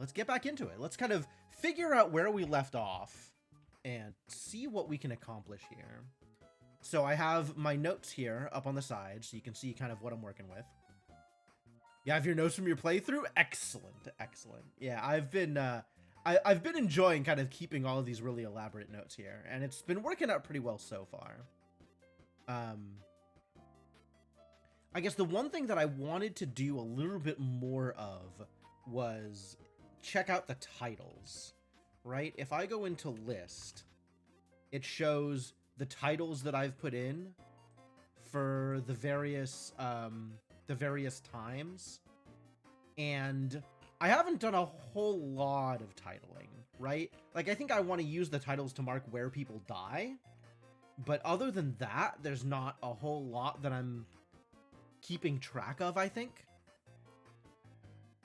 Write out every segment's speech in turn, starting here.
let's get back into it. Let's kind of figure out where we left off and see what we can accomplish here. So I have my notes here up on the side, so you can see kind of what I'm working with. You have your notes from your playthrough? Excellent, excellent. Yeah, I've been enjoying kind of keeping all of these really elaborate notes here, and it's been working out pretty well so far. I guess the one thing that I wanted to do a little bit more of was check out the titles, right? If I go into list, it shows the titles that I've put in for the various times, and I haven't done a whole lot of titling, right? Like, I think I want to use the titles to mark where people die, but other than that, there's not a whole lot that I'm keeping track of, I think.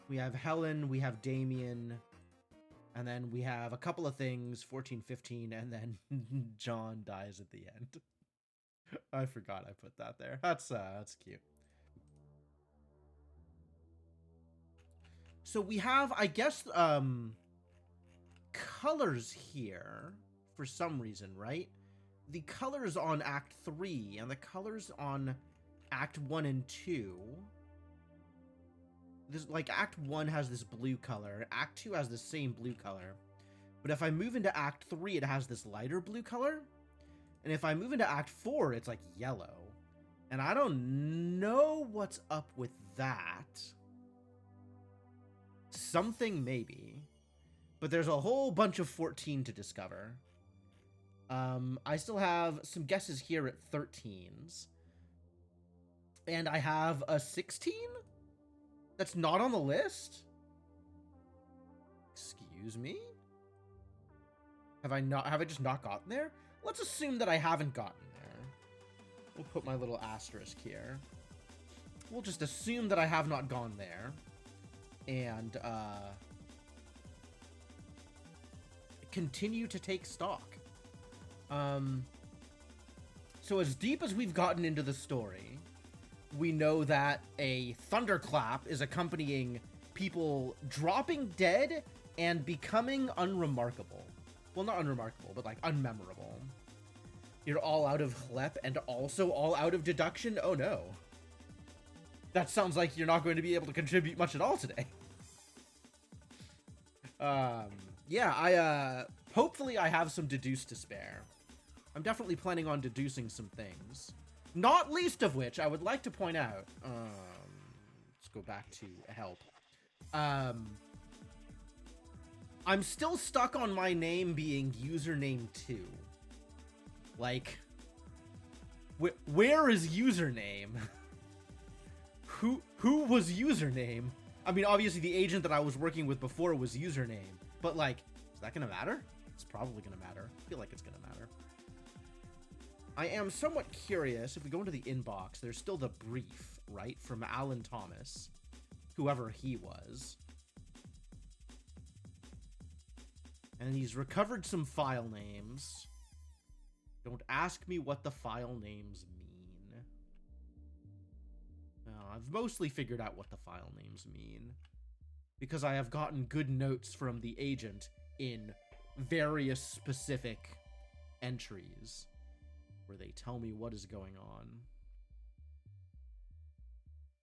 We have Helen, we have Damien, and then we have a couple of things, 14, 15, and then John dies at the end. I forgot I put that there. That's cute. So we have, I guess, colors here for some reason, right? The colors on Act 3 and the colors on Act 1 and 2. This, like, Act 1 has this blue color, Act 2 has the same blue color. But if I move into Act 3, it has this lighter blue color. And if I move into Act 4, it's like yellow. And I don't know what's up with that. Something maybe. But there's a whole bunch of 14 to discover. I still have some guesses here at 13s. And I have a 16? That's not on the list? Excuse me? Have I just not gotten there? Let's assume that I haven't gotten there. We'll put my little asterisk here. We'll just assume that I have not gone there. And, continue to take stock. So as deep as we've gotten into the story, we know that a thunderclap is accompanying people dropping dead and becoming unremarkable. Well, not unremarkable, but like unmemorable. You're all out of Hlep and also all out of deduction? Oh no. That sounds like you're not going to be able to contribute much at all today. Yeah, hopefully I have some deduce to spare. I'm definitely planning on deducing some things. Not least of which, I would like to point out, let's go back to help. I'm still stuck on my name being username 2. Like, where is username? Who was username? I mean, obviously the agent that I was working with before was username, but like, is that gonna matter? It's probably gonna matter. I feel like it's gonna matter. I am somewhat curious, if we go into the inbox, there's still the brief, right, from Alan Thomas, whoever he was. And he's recovered some file names. Don't ask me what the file names mean. I've mostly figured out what the file names mean, because I have gotten good notes from the agent in various specific entries where they tell me what is going on.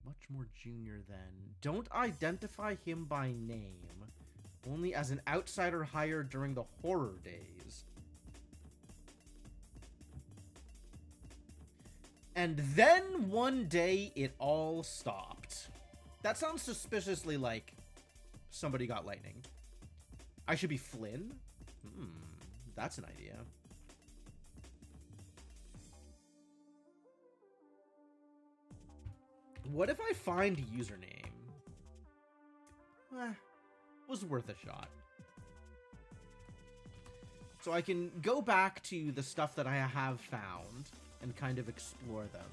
Much more junior than. Don't identify him by name. Only as an outsider hired during the horror days. And then one day it all stopped. That sounds suspiciously like somebody got lightning. I should be Flynn? That's an idea. What if I find username? Was worth a shot. So I can go back to the stuff that I have found and kind of explore them.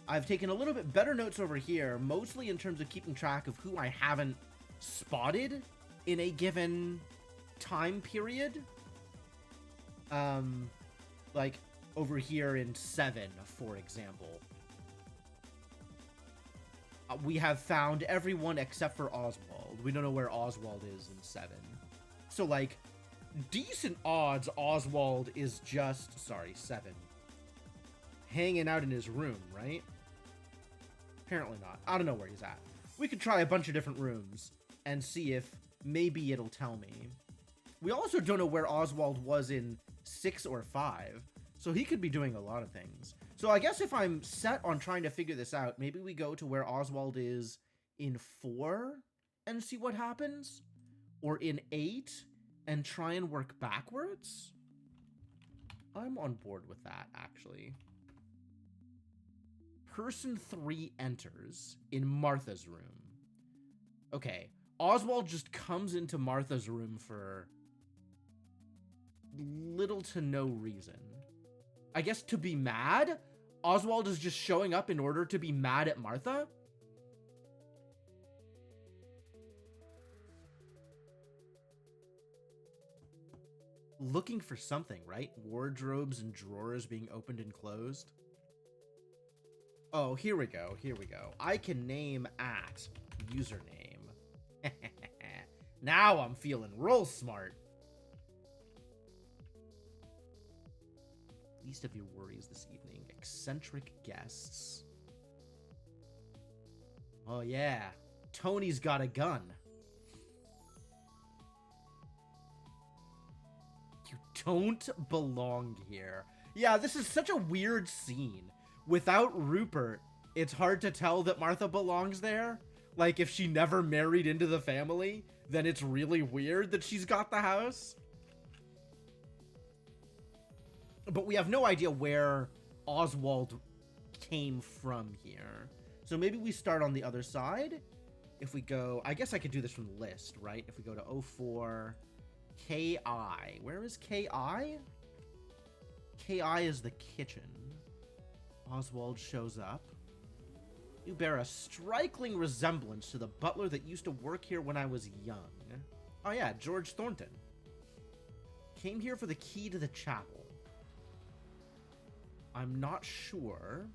I've taken a little bit better notes over here, mostly in terms of keeping track of who I haven't spotted in a given time period. Like over here in 7, for example. We have found everyone except for Oswald. Oswald. We don't know where Oswald is in 7. So, like, decent odds Oswald is just, 7, hanging out in his room, right? Apparently not. I don't know where he's at. We could try a bunch of different rooms and see if maybe it'll tell me. We also don't know where Oswald was in 6 or 5, so he could be doing a lot of things. So I guess if I'm set on trying to figure this out, maybe we go to where Oswald is in 4 and see what happens? Or in 8 and try and work backwards? I'm on board with that, actually. Person 3 enters in Martha's room. Okay, Oswald just comes into Martha's room for little to no reason. I guess to be mad? Oswald is just showing up in order to be mad at Martha? Looking for something, right? Wardrobes and drawers being opened and closed. Oh, here we go. Here we go. I can name at username. Now I'm feeling real smart. Least of your worries this evening. Eccentric guests. Oh yeah. Tony's got a gun. You don't belong here. Yeah, this is such a weird scene. Without Rupert, it's hard to tell that Martha belongs there. Like, if she never married into the family, then it's really weird that she's got the house. But we have no idea where Oswald came from here. So maybe we start on the other side. If we go, I guess I could do this from the list, right? If we go to 04, KI. Where is KI? KI is the kitchen. Oswald shows up. You bear a striking resemblance to the butler that used to work here when I was young. Oh yeah, George Thornton. Came here for the key to the chapel. I'm not sure.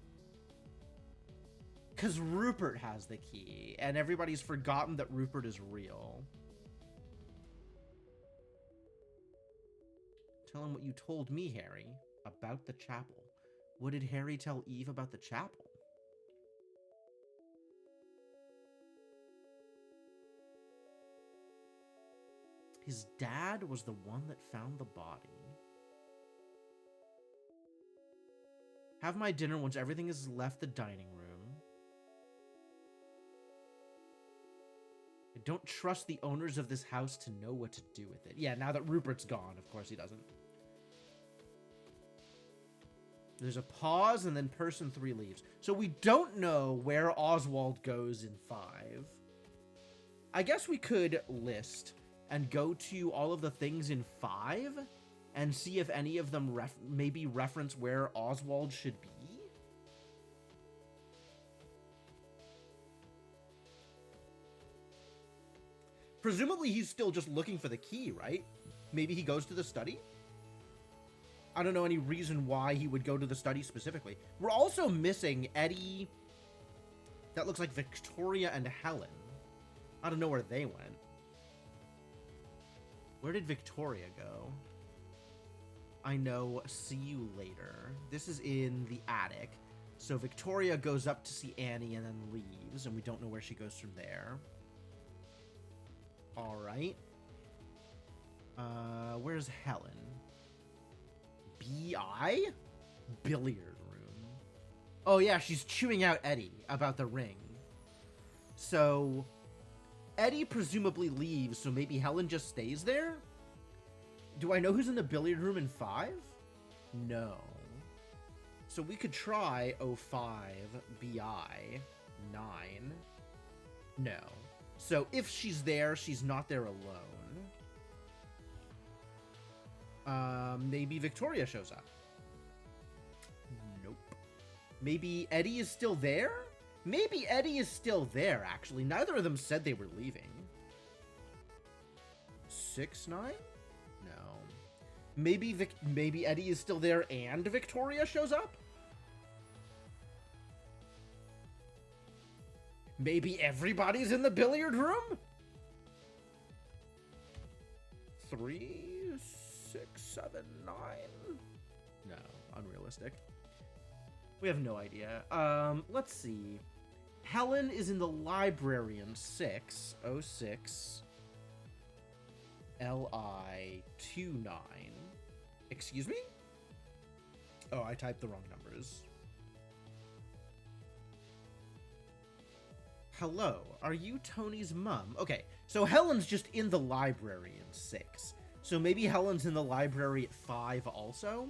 Because Rupert has the key, and everybody's forgotten that Rupert is real. Tell him what you told me, Harry, about the chapel. What did Harry tell Eve about the chapel? His dad was the one that found the body. Have my dinner once everything has left the dining room. I don't trust the owners of this house to know what to do with it. Yeah, now that Rupert's gone, of course he doesn't. There's a pause, and then person 3 leaves. So we don't know where Oswald goes in 5. I guess we could list and go to all of the things in 5 and see if any of them maybe reference where Oswald should be. Presumably he's still just looking for the key, right? Maybe he goes to the study? I don't know any reason why he would go to the study specifically. We're also missing Eddie. That looks like Victoria and Helen. I don't know where they went. Where did Victoria go? I know, see you later. This is in the attic. So Victoria goes up to see Annie and then leaves, and we don't know where she goes from there. All right. Where's Helen? BI? Billiard room. Oh yeah, she's chewing out Eddie about the ring. So Eddie presumably leaves, so maybe Helen just stays there? Do I know who's in the billiard room in 5? No. So we could try 05 BI 9. No. So if she's there, she's not there alone. Maybe Victoria shows up. Nope. Maybe Eddie is still there? Maybe Eddie is still there, actually. Neither of them said they were leaving. 6-9? No. Maybe Eddie is still there and Victoria shows up? Maybe everybody's in the billiard room? 3, 6, 7, 9. No, unrealistic. We have no idea. Let's see. Helen is in the library in 6, 06, LI 29. Excuse me? Oh, I typed the wrong numbers. Hello, are you Tony's mom? Okay, so Helen's just in the library in 6. So maybe Helen's in the library at 5 also?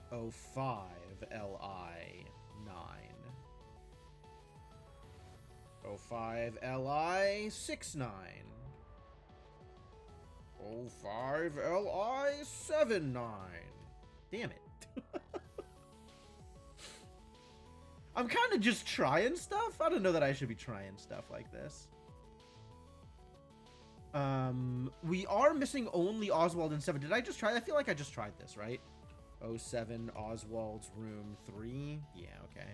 05, LI 9. 05, LI 69. 05, LI 79. Damn it. I'm kind of just trying stuff. I don't know that I should be trying stuff like this. We are missing only Oswald in 7. Did I just try? I feel like I just tried this, right? 07, Oswald's room 3. Yeah, okay.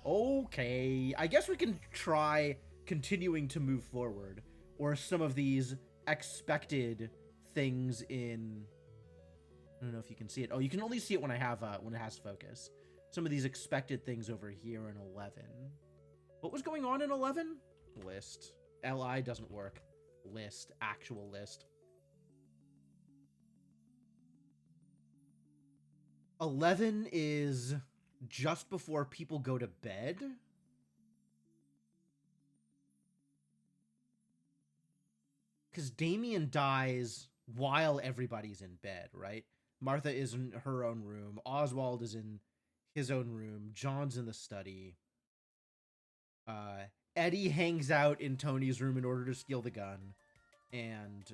Okay. I guess we can try continuing to move forward. Or some of these expected things in... I don't know if you can see it. Oh, you can only see it when I have when it has focus. Some of these expected things over here in 11. What was going on in 11? List. LI doesn't work. List. Actual list. 11 is just before people go to bed. Because Damien dies while everybody's in bed, right? Martha is in her own room. Oswald is in his own room. John's in the study. Eddie hangs out in Tony's room in order to steal the gun. And,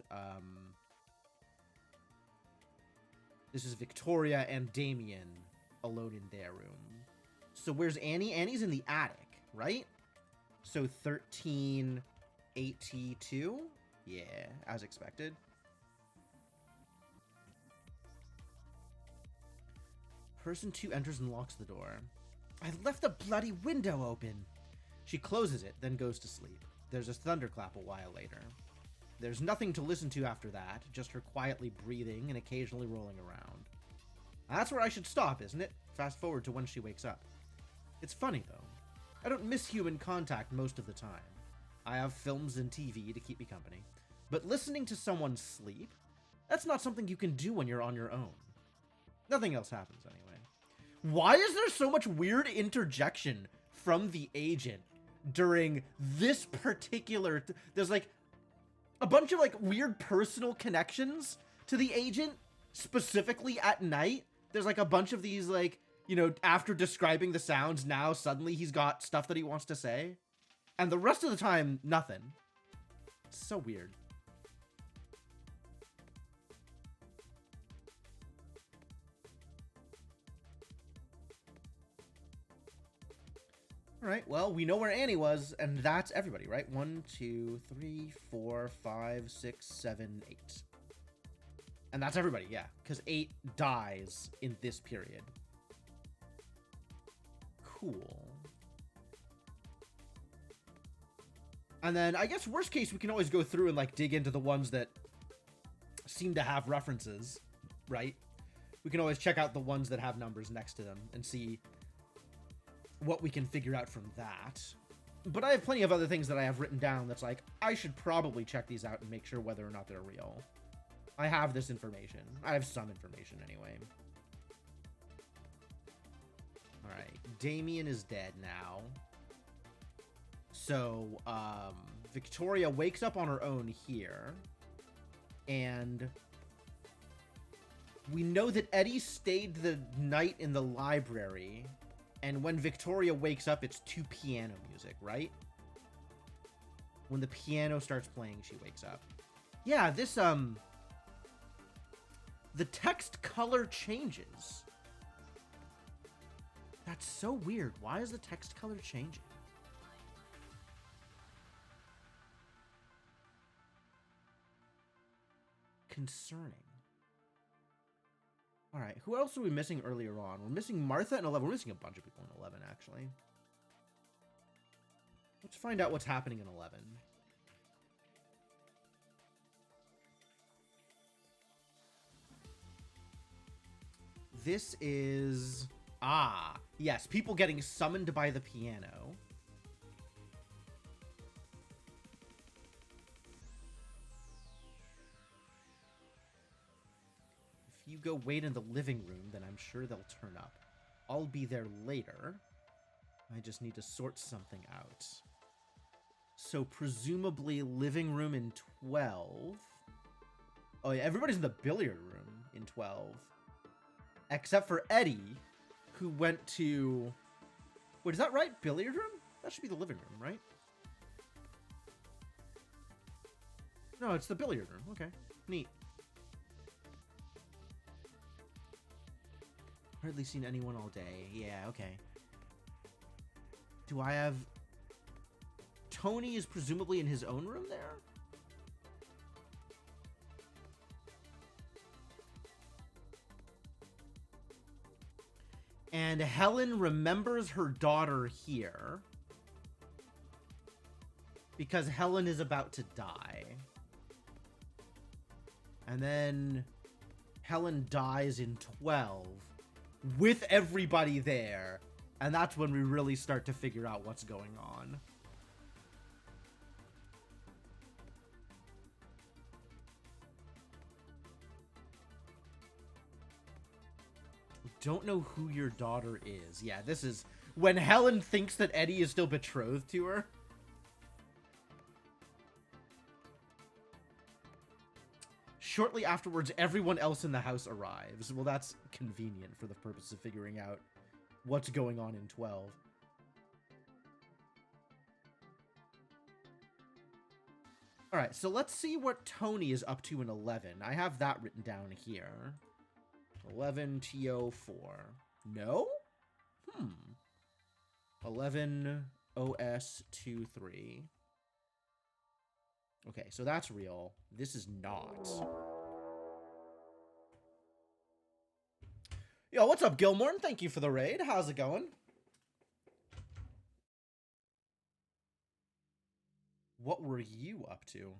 this is Victoria and Damien alone in their room. So where's Annie? Annie's in the attic, right? So 1382? Yeah, as expected. Person 2 enters and locks the door. I left the bloody window open. She closes it, then goes to sleep. There's a thunderclap a while later. There's nothing to listen to after that, just her quietly breathing and occasionally rolling around. That's where I should stop, isn't it? Fast forward to when she wakes up. It's funny, though. I don't miss human contact most of the time. I have films and TV to keep me company. But listening to someone sleep? That's not something you can do when you're on your own. Nothing else happens anyway. Why is there so much weird interjection from the agent during this particular... There's like a bunch of like weird personal connections to the agent, specifically at night. There's like a bunch of these like, you know, after describing the sounds, now suddenly he's got stuff that he wants to say. And the rest of the time, nothing. It's so weird. All right, well, we know where Annie was, and that's everybody, right? 1, 2, 3, 4, 5, 6, 7, 8. And that's everybody, yeah, because 8 dies in this period. Cool. And then, I guess, worst case, we can always go through and, like, dig into the ones that seem to have references, right? We can always check out the ones that have numbers next to them and see what we can figure out from that. But I have plenty of other things that I have written down that's like, I should probably check these out and make sure whether or not they're real. I have this information. I have some information anyway. Alright, Damien is dead now. So, Victoria wakes up on her own here. And we know that Eddie stayed the night in the library. And when Victoria wakes up, it's to piano music, right? When the piano starts playing, she wakes up. Yeah, this, the text color changes. That's so weird. Why is the text color changing? Concerning. All right, who else are we missing earlier on? We're missing Martha in 11. We're missing a bunch of people in 11, actually. Let's find out what's happening in 11. This is... Ah, yes, people getting summoned by the piano. If you go wait in the living room, then I'm sure they'll turn up. I'll be there later. I just need to sort something out. So presumably living room in 12. Oh yeah, everybody's in the billiard room in 12. Except for Eddie, who went to... Wait, is that right? Billiard room? That should be the living room, right? No, it's the billiard room. Okay, neat. Hardly seen anyone all day. Yeah, okay. Do I have... Tony is presumably in his own room there? And Helen remembers her daughter here. Because Helen is about to die. And then Helen dies in 12 with everybody there. And that's when we really start to figure out what's going on. Don't know who your daughter is. Yeah, this is when Helen thinks that Eddie is still betrothed to her. Shortly afterwards, everyone else in the house arrives. Well, that's convenient for the purpose of figuring out what's going on in 12. Alright, so let's see what Tony is up to in 11. I have that written down here. 11 TO4. No? 11 OS23. Okay, so that's real. This is not. Yo, what's up, Gilmore? Thank you for the raid. How's it going? What were you up to?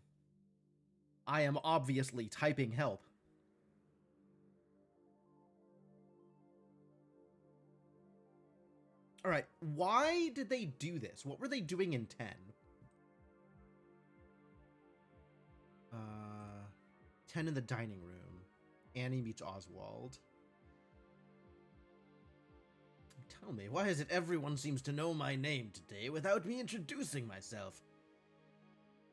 I am obviously typing help. Alright, why did they do this? What were they doing in 10? 10 in the dining room. Annie meets Oswald. Tell me, why is it everyone seems to know my name today without me introducing myself?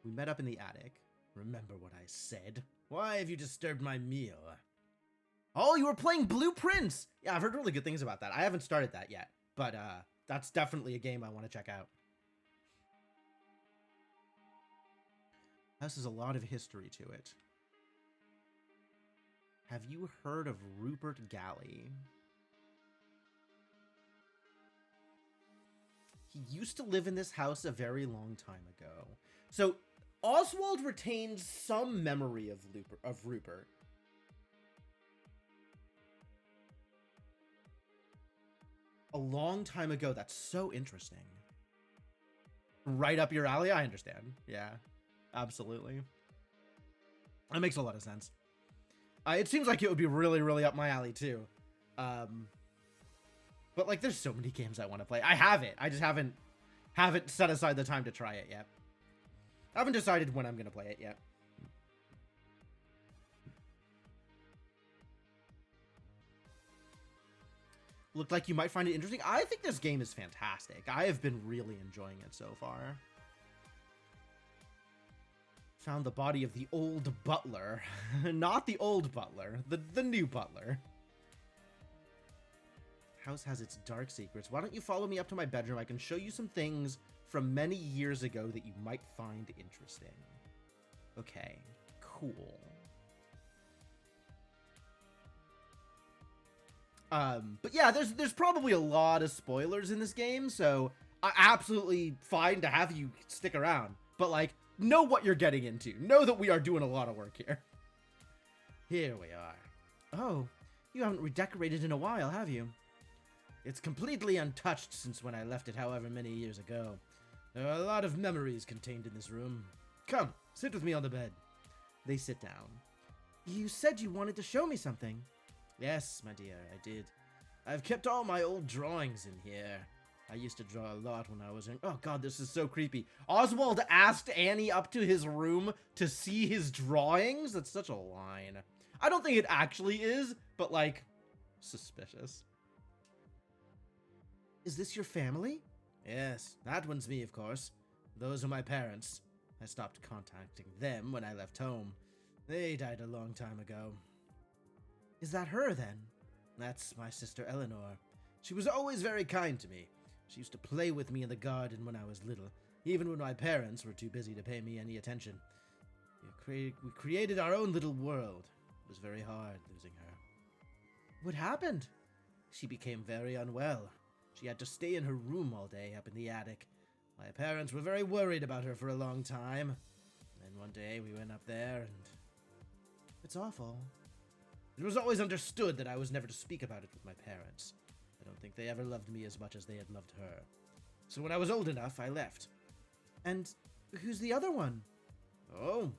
We met up in the attic. Remember what I said? Why have you disturbed my meal? Oh, you were playing Blueprints! Yeah, I've heard really good things about that. I haven't started that yet, but that's definitely a game I want to check out. House has a lot of history to it. Have you heard of Rupert Galley? He used to live in this house a very long time ago. So, Oswald retains some memory of Rupert. A long time ago. That's so interesting. Right up your alley? I understand. Yeah, absolutely. That makes a lot of sense. It seems like it would be really, really up my alley, too. But, like, there's so many games I want to play. I have it. I just haven't set aside the time to try it yet. I haven't decided when I'm going to play it yet. Looked like you might find it interesting. I think this game is fantastic. I have been really enjoying it so far. Found the body of the old butler. Not the old butler. The new butler. House has its dark secrets. Why don't you follow me up to my bedroom? I can show you some things from many years ago that you might find interesting. Okay, cool. But yeah, there's probably a lot of spoilers in this game, so absolutely fine to have you stick around. But like, know what you're getting into. Know that we are doing a lot of work here. Here we are. Oh, you haven't redecorated in a while, have you? It's completely untouched since when I left it however many years ago. There are a lot of memories contained in this room. Come, sit with me on the bed. They sit down. You said you wanted to show me something. Yes, my dear, I did. I've kept all my old drawings in here. I used to draw a lot when I was in— oh god, this is so creepy. Oswald asked Annie up to his room to see his drawings? That's such a line. I don't think it actually is, but like, suspicious. Is this your family? Yes, that one's me, of course. Those are my parents. I stopped contacting them when I left home. They died a long time ago. Is that her, then? That's my sister Eleanor. She was always very kind to me. She used to play with me in the garden when I was little, even when my parents were too busy to pay me any attention. We created our own little world. It was very hard losing her. What happened? She became very unwell. She had to stay in her room all day up in the attic. My parents were very worried about her for a long time. Then one day we went up there and— it's awful. It was always understood that I was never to speak about it with my parents. I don't think they ever loved me as much as they had loved her. So when I was old enough, I left. And who's the other one? Oh,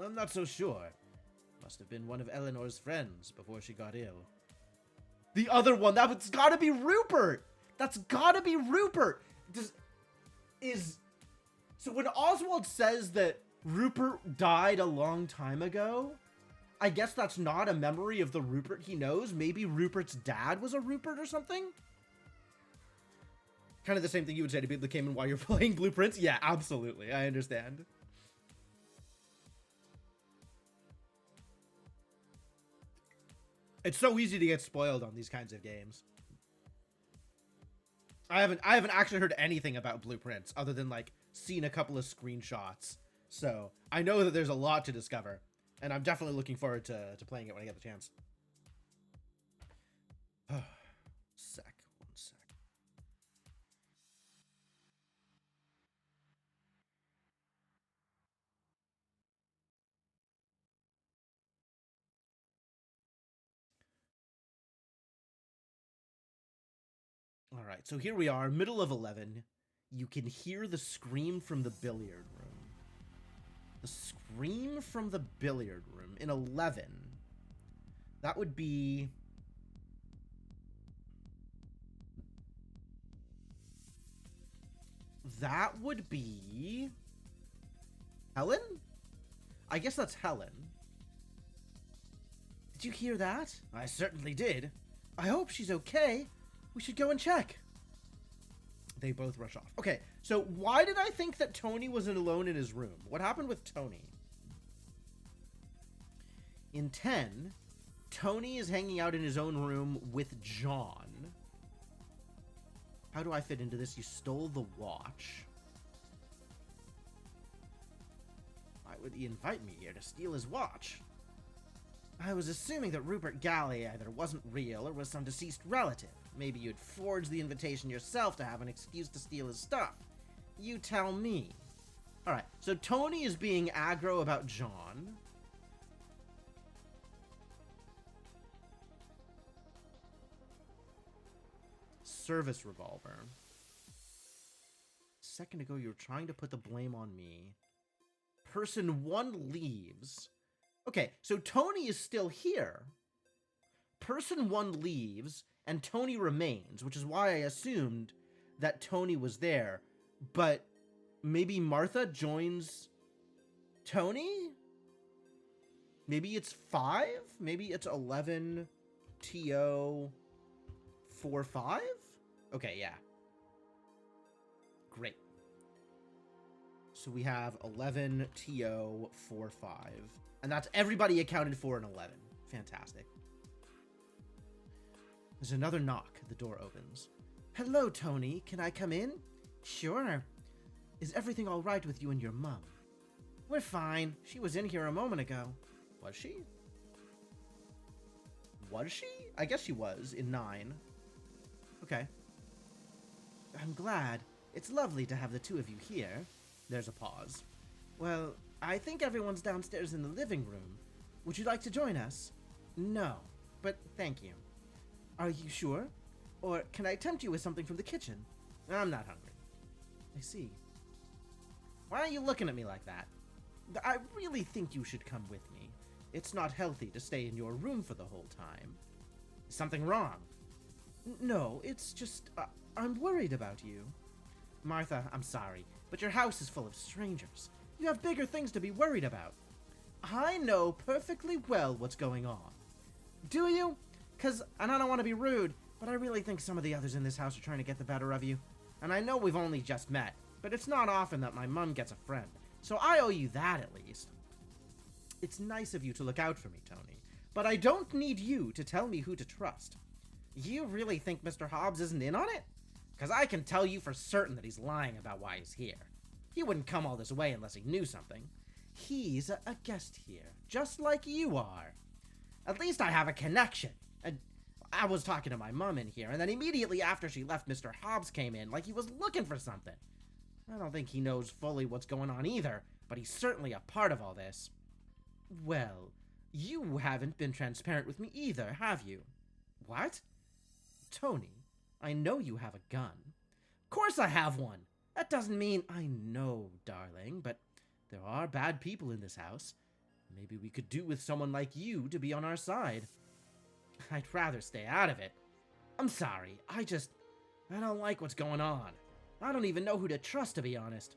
I'm not so sure. Must have been one of Eleanor's friends before she got ill. The other one, that's gotta be Rupert! That's gotta be Rupert! So when Oswald says that Rupert died a long time ago, I guess that's not a memory of the Rupert he knows. Maybe Rupert's dad was a Rupert or something? Kind of the same thing you would say to people that came in while you're playing Blueprints. Yeah, absolutely. I understand. It's so easy to get spoiled on these kinds of games. I haven't actually heard anything about Blueprints other than like seen a couple of screenshots. So I know that there's a lot to discover, and I'm definitely looking forward to playing it when I get the chance. One sec. All right, so here we are, middle of 11. You can hear the scream from the billiard room. The scream from the billiard room in 11. That would be— Helen? I guess that's Helen. Did you hear that? I certainly did. I hope she's okay. We should go and check. They both rush off. Okay, so why did I think that Tony was alone in his room? What happened with Tony? In 10, Tony is hanging out in his own room with John. How do I fit into this? You stole the watch. Why would he invite me here to steal his watch? I was assuming that Rupert Galley either wasn't real or was some deceased relative. Maybe you'd forged the invitation yourself to have an excuse to steal his stuff. You tell me. Alright, so Tony is being aggro about John. Service revolver. A second ago you were trying to put the blame on me. Person 1 leaves. Okay, so Tony is still here. Person 1 leaves, and Tony remains, which is why I assumed that Tony was there. But maybe Martha joins Tony? Maybe it's 5? Maybe it's 11 TO 45? Okay, yeah. Great. So we have 11 TO 45. And that's everybody accounted for in 11. Fantastic. There's another knock. The door opens. Hello, Tony. Can I come in? Sure. Is everything all right with you and your mom? We're fine. She was in here a moment ago. Was she? Was she? I guess she was in 9. Okay. I'm glad. It's lovely to have the two of you here. There's a pause. Well, I think everyone's downstairs in the living room. Would you like to join us? No, but thank you. Are you sure? Or can I tempt you with something from the kitchen? I'm not hungry. I see. Why are you looking at me like that? I really think you should come with me. It's not healthy to stay in your room for the whole time. Is something wrong? No, it's just, I'm worried about you. Martha, I'm sorry, but your house is full of strangers. You have bigger things to be worried about. I know perfectly well what's going on. Do you? And I don't want to be rude, but I really think some of the others in this house are trying to get the better of you. And I know we've only just met, but it's not often that my mom gets a friend, so I owe you that at least. It's nice of you to look out for me, Tony, but I don't need you to tell me who to trust. You really think Mr. Hobbs isn't in on it? Because I can tell you for certain that he's lying about why he's here. He wouldn't come all this way unless he knew something. He's a guest here, just like you are. At least I have a connection. And I was talking to my mom in here, and then immediately after she left, Mr. Hobbs came in like he was looking for something. I don't think he knows fully what's going on either, but he's certainly a part of all this. Well, you haven't been transparent with me either, have you? What? Tony, I know you have a gun. Of course I have one. That doesn't mean I know, darling, but there are bad people in this house. Maybe we could do with someone like you to be on our side. I'd rather stay out of it. I'm sorry, I don't like what's going on. I don't even know who to trust, to be honest.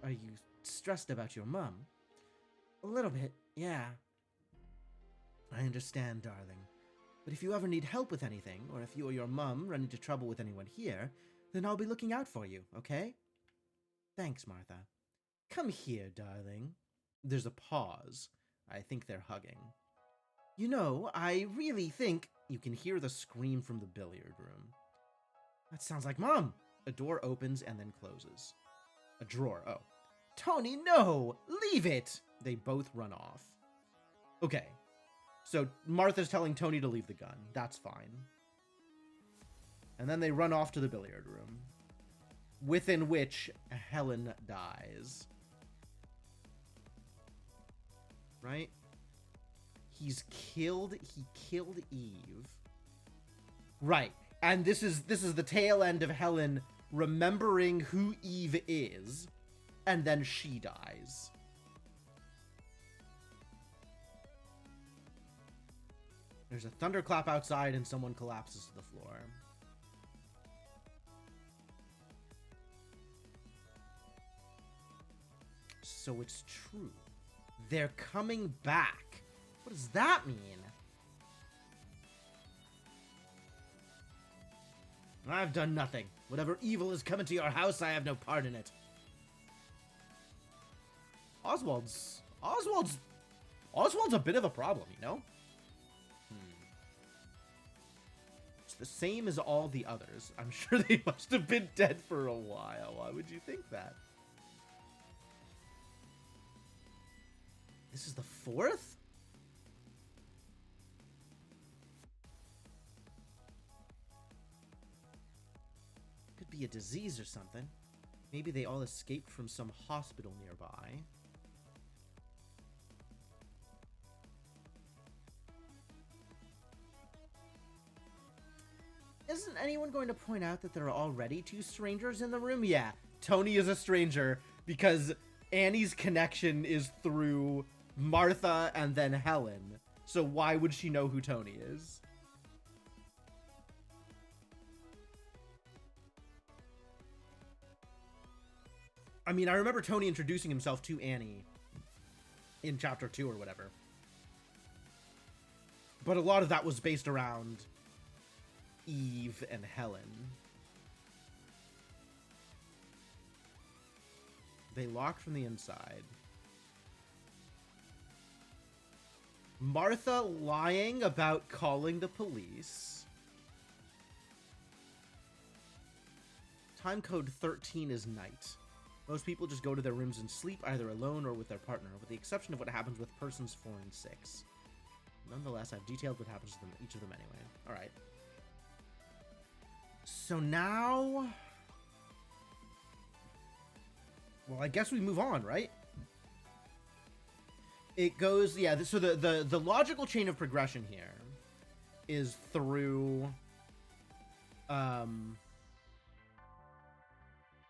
Are you stressed about your mom? A little bit, yeah. I understand, darling. But if you ever need help with anything, or if you or your mom run into trouble with anyone here, then I'll be looking out for you, okay? Thanks, Martha. Come here, darling. There's a pause. I think they're hugging. You know, I really think you can hear the scream from the billiard room. That sounds like Mom. A door opens and then closes. A drawer, oh. Tony, no! Leave it! They both run off. Okay. So Martha's telling Tony to leave the gun. That's fine. And then they run off to the billiard room, within which Helen dies. Right? He killed Eve. Right. And this is the tail end of Helen remembering who Eve is, and then she dies. There's a thunderclap outside and someone collapses to the floor. So it's true. They're coming back. What does that mean? I've done nothing. Whatever evil has come into your house, I have no part in it. Oswald's a bit of a problem, you know? It's the same as all the others. I'm sure they must have been dead for a while. Why would you think that? This is the fourth? Could be a disease or something. Maybe they all escaped from some hospital nearby. Isn't anyone going to point out that there are already two strangers in the room? Yeah, Tony is a stranger because Annie's connection is through Martha and then Helen. So why would she know who Tony is? I mean, I remember Tony introducing himself to Annie in chapter 2 or whatever. But a lot of that was based around Eve and Helen. They locked from the inside. Martha lying about calling the police. Time code 13 is night. Most people just go to their rooms and sleep either alone or with their partner, with the exception of what happens with persons 4 and 6. Nonetheless, I've detailed what happens to them, each of them anyway. Alright. So now... well, I guess we move on, right? It goes... yeah, so the logical chain of progression here is through...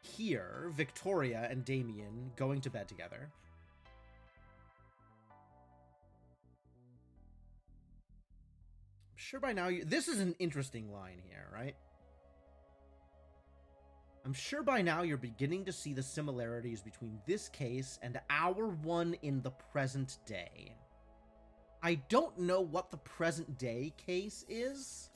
here, Victoria and Damien going to bed together. sure by now this is an interesting line here, right? I'm sure by now you're beginning to see the similarities between this case and our one in the present day. I don't know what the present day case is.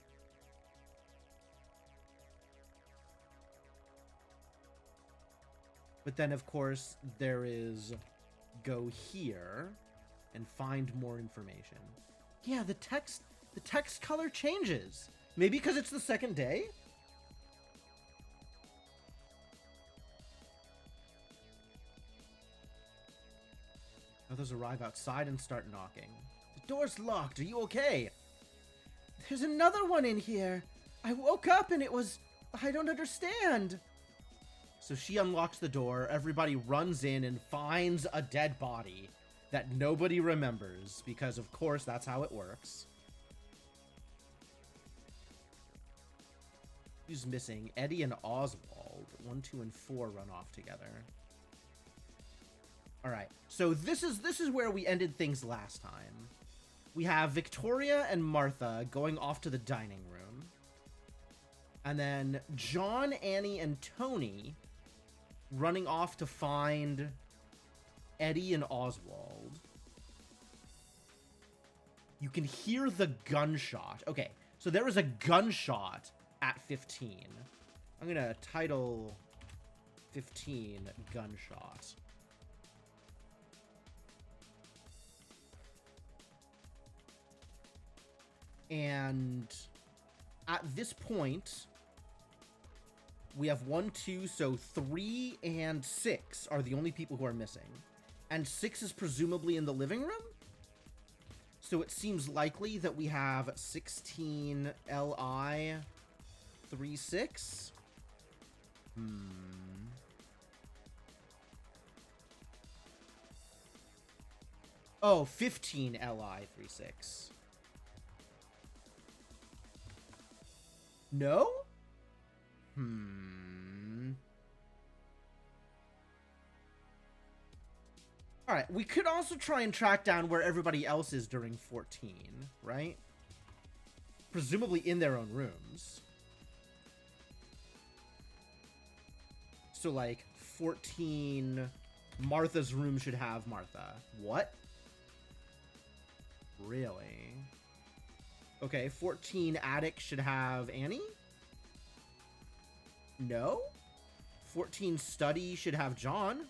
But then, of course, there is go here and find more information. Yeah, the text color changes. Maybe because it's the second day? Others arrive outside and start knocking. The door's locked. Are you okay? There's another one in here. I woke up and it was... I don't understand. So she unlocks the door. Everybody runs in and finds a dead body that nobody remembers because, of course, that's how it works. Who's missing? Eddie and Oswald. 1, 2, and 4 run off together. All right, so this is where we ended things last time. We have Victoria and Martha going off to the dining room. And then John, Annie, and Tony running off to find Eddie and Oswald. You can hear the gunshot. Okay, so there was a gunshot at 15. I'm going to title 15 gunshot. And at this point, we have 1, 2, so 3 and 6 are the only people who are missing. And 6 is presumably in the living room? So it seems likely that we have 16 LI 36. Oh, 15 LI 36. No? Alright, we could also try and track down where everybody else is during 14, right? Presumably in their own rooms. So, like, 14... Martha's room should have Martha. What? Really? Okay, 14 attic should have Annie? No? 14 study should have John?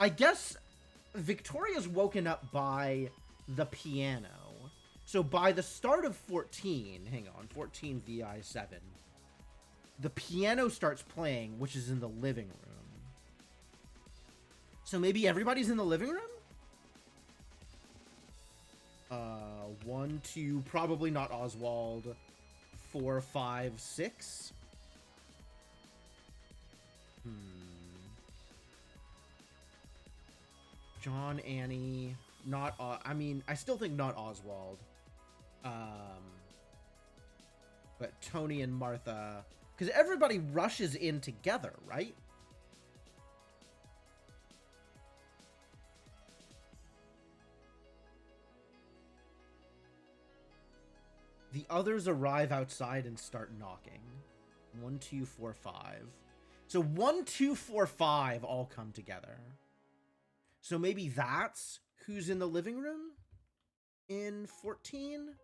I guess Victoria's woken up by the piano. So by the start of 14, hang on, 14 VI7, the piano starts playing, which is in the living room. So maybe everybody's in the living room? 1, 2, probably not Oswald. 4, 5, 6. John, Annie, not, I mean, I still think not Oswald. But Tony and Martha, because everybody rushes in together, right? The others arrive outside and start knocking. 1, 2, 4, 5. So 1, 2, 4, 5 all come together. So maybe that's who's in the living room in 14?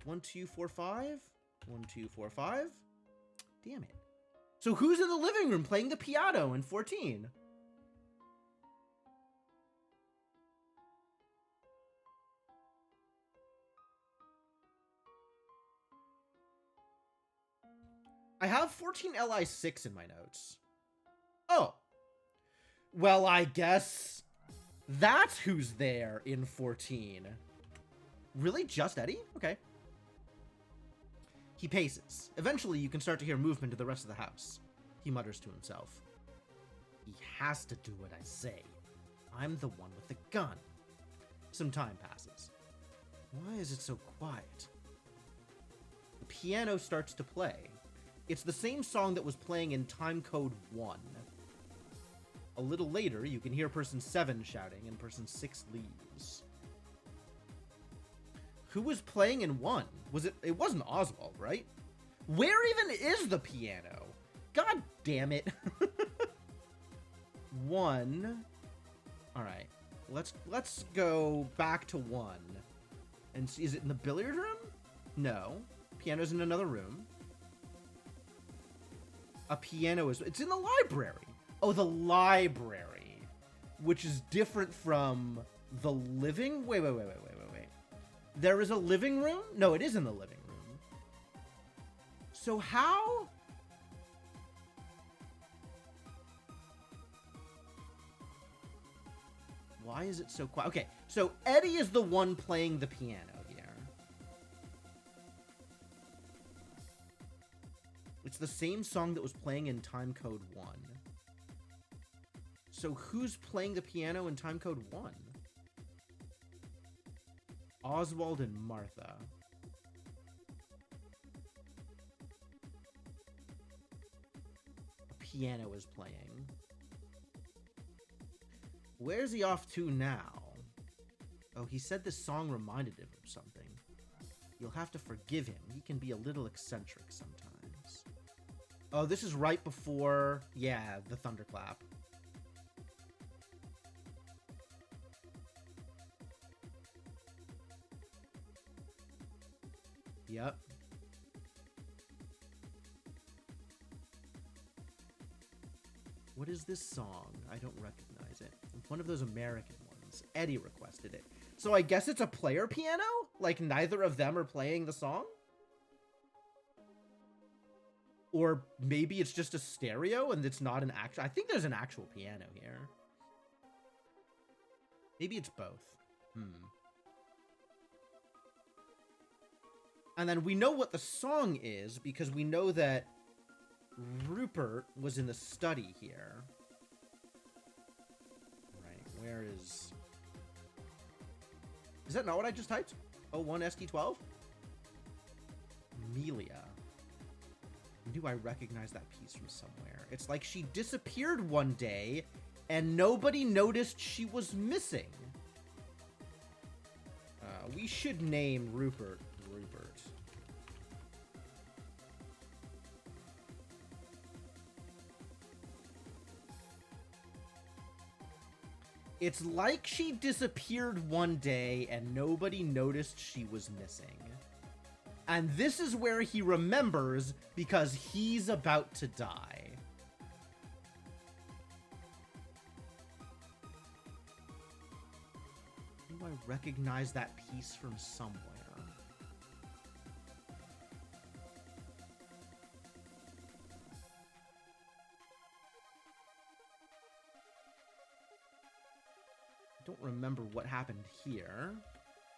1, 2, 4, 5? 1, 2, 4, 5? Damn it. So who's in the living room playing the piano in 14? I have 14 LI6 in my notes. Oh. Well, I guess that's who's there in 14. Really? Just Eddie? Okay. He paces. Eventually, you can start to hear movement in the rest of the house. He mutters to himself. He has to do what I say. I'm the one with the gun. Some time passes. Why is it so quiet? The piano starts to play. It's the same song that was playing in Timecode 1. A little later, you can hear person 7 shouting and person 6 leaves. Who was playing in 1? Was it? It wasn't Oswald, right? Where even is the piano? God damn it. 1. All right. Let's go back to 1 and see. Is it in the billiard room? No. Piano's in another room. A piano is... It's in the library. Oh, the library. Which is different from the living... Wait. There is a living room? No, it is in the living room. So how... Why is it so quiet? Okay, so Eddie is the one playing the piano here. It's the same song that was playing in Timecode 1. So who's playing the piano in Timecode 1? Oswald and Martha. A piano is playing. Where's he off to now? Oh, he said this song reminded him of something. You'll have to forgive him. He can be a little eccentric sometimes. Oh, this is right before... Yeah, the thunderclap. Yep. What is this song? I don't recognize it. One of those American ones. Eddie requested it. So I guess it's a player piano? Like neither of them are playing the song? Or maybe it's just a stereo and it's not an actual... I think there's an actual piano here. Maybe it's both. And then we know what the song is because we know that Rupert was in the study here. Right, where is... Is that not what I just typed? 01ST12? Amelia. Knew I recognized that piece from somewhere. It's like she disappeared one day and nobody noticed she was missing. We should name Rupert. It's like she disappeared one day and nobody noticed she was missing. And this is where he remembers because he's about to die. Do I recognize that piece from somewhere? Don't remember what happened here,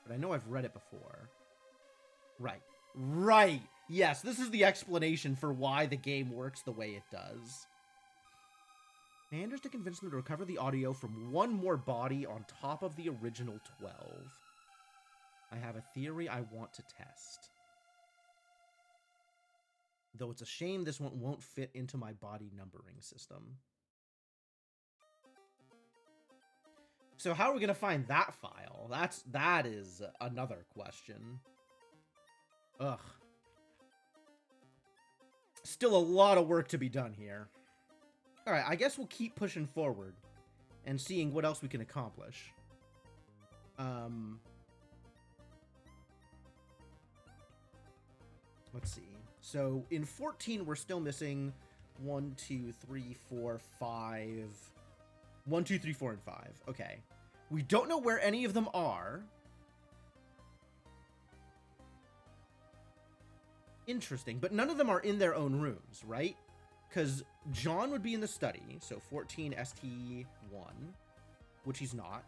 but I know I've read it before. Right. Yes, this is the explanation for why the game works the way it does. Manages to convince them to recover the audio from one more body on top of the original 12. I have a theory I want to test. Though it's a shame this one won't fit into my body numbering system. So how are we going to find that file? That is another question. Ugh. Still a lot of work to be done here. Alright, I guess we'll keep pushing forward and seeing what else we can accomplish. Let's see. So in 14, we're still missing 1, 2, 3, 4, 5... 1, 2, 3, 4, and 5. Okay. We don't know where any of them are. Interesting. But none of them are in their own rooms, right? Because John would be in the study. So 14 ST1, which he's not.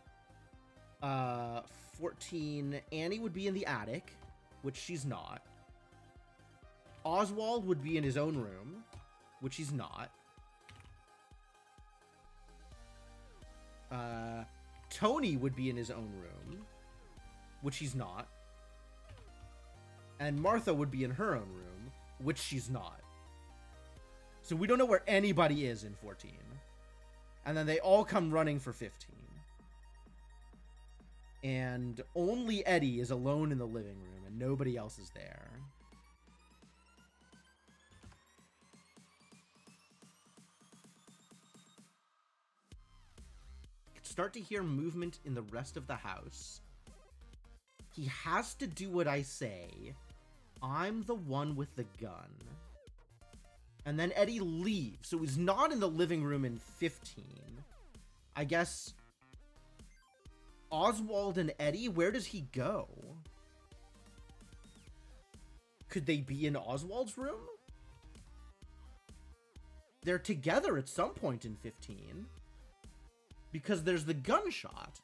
14 Annie would be in the attic, which she's not. Oswald would be in his own room, which he's not. Tony would be in his own room, which he's not. And Martha would be in her own room, which she's not. So we don't know where anybody is in 14. And then they all come running for 15. And only Eddie is alone in the living room, and nobody else is there. Start to hear movement in the rest of the house. He has to do what I say. I'm the one with the gun. And then Eddie leaves, so he's not in the living room in 15. I guess Oswald and Eddie, where does he go? Could they be in Oswald's room? They're together at some point in 15. Because there's the gunshot.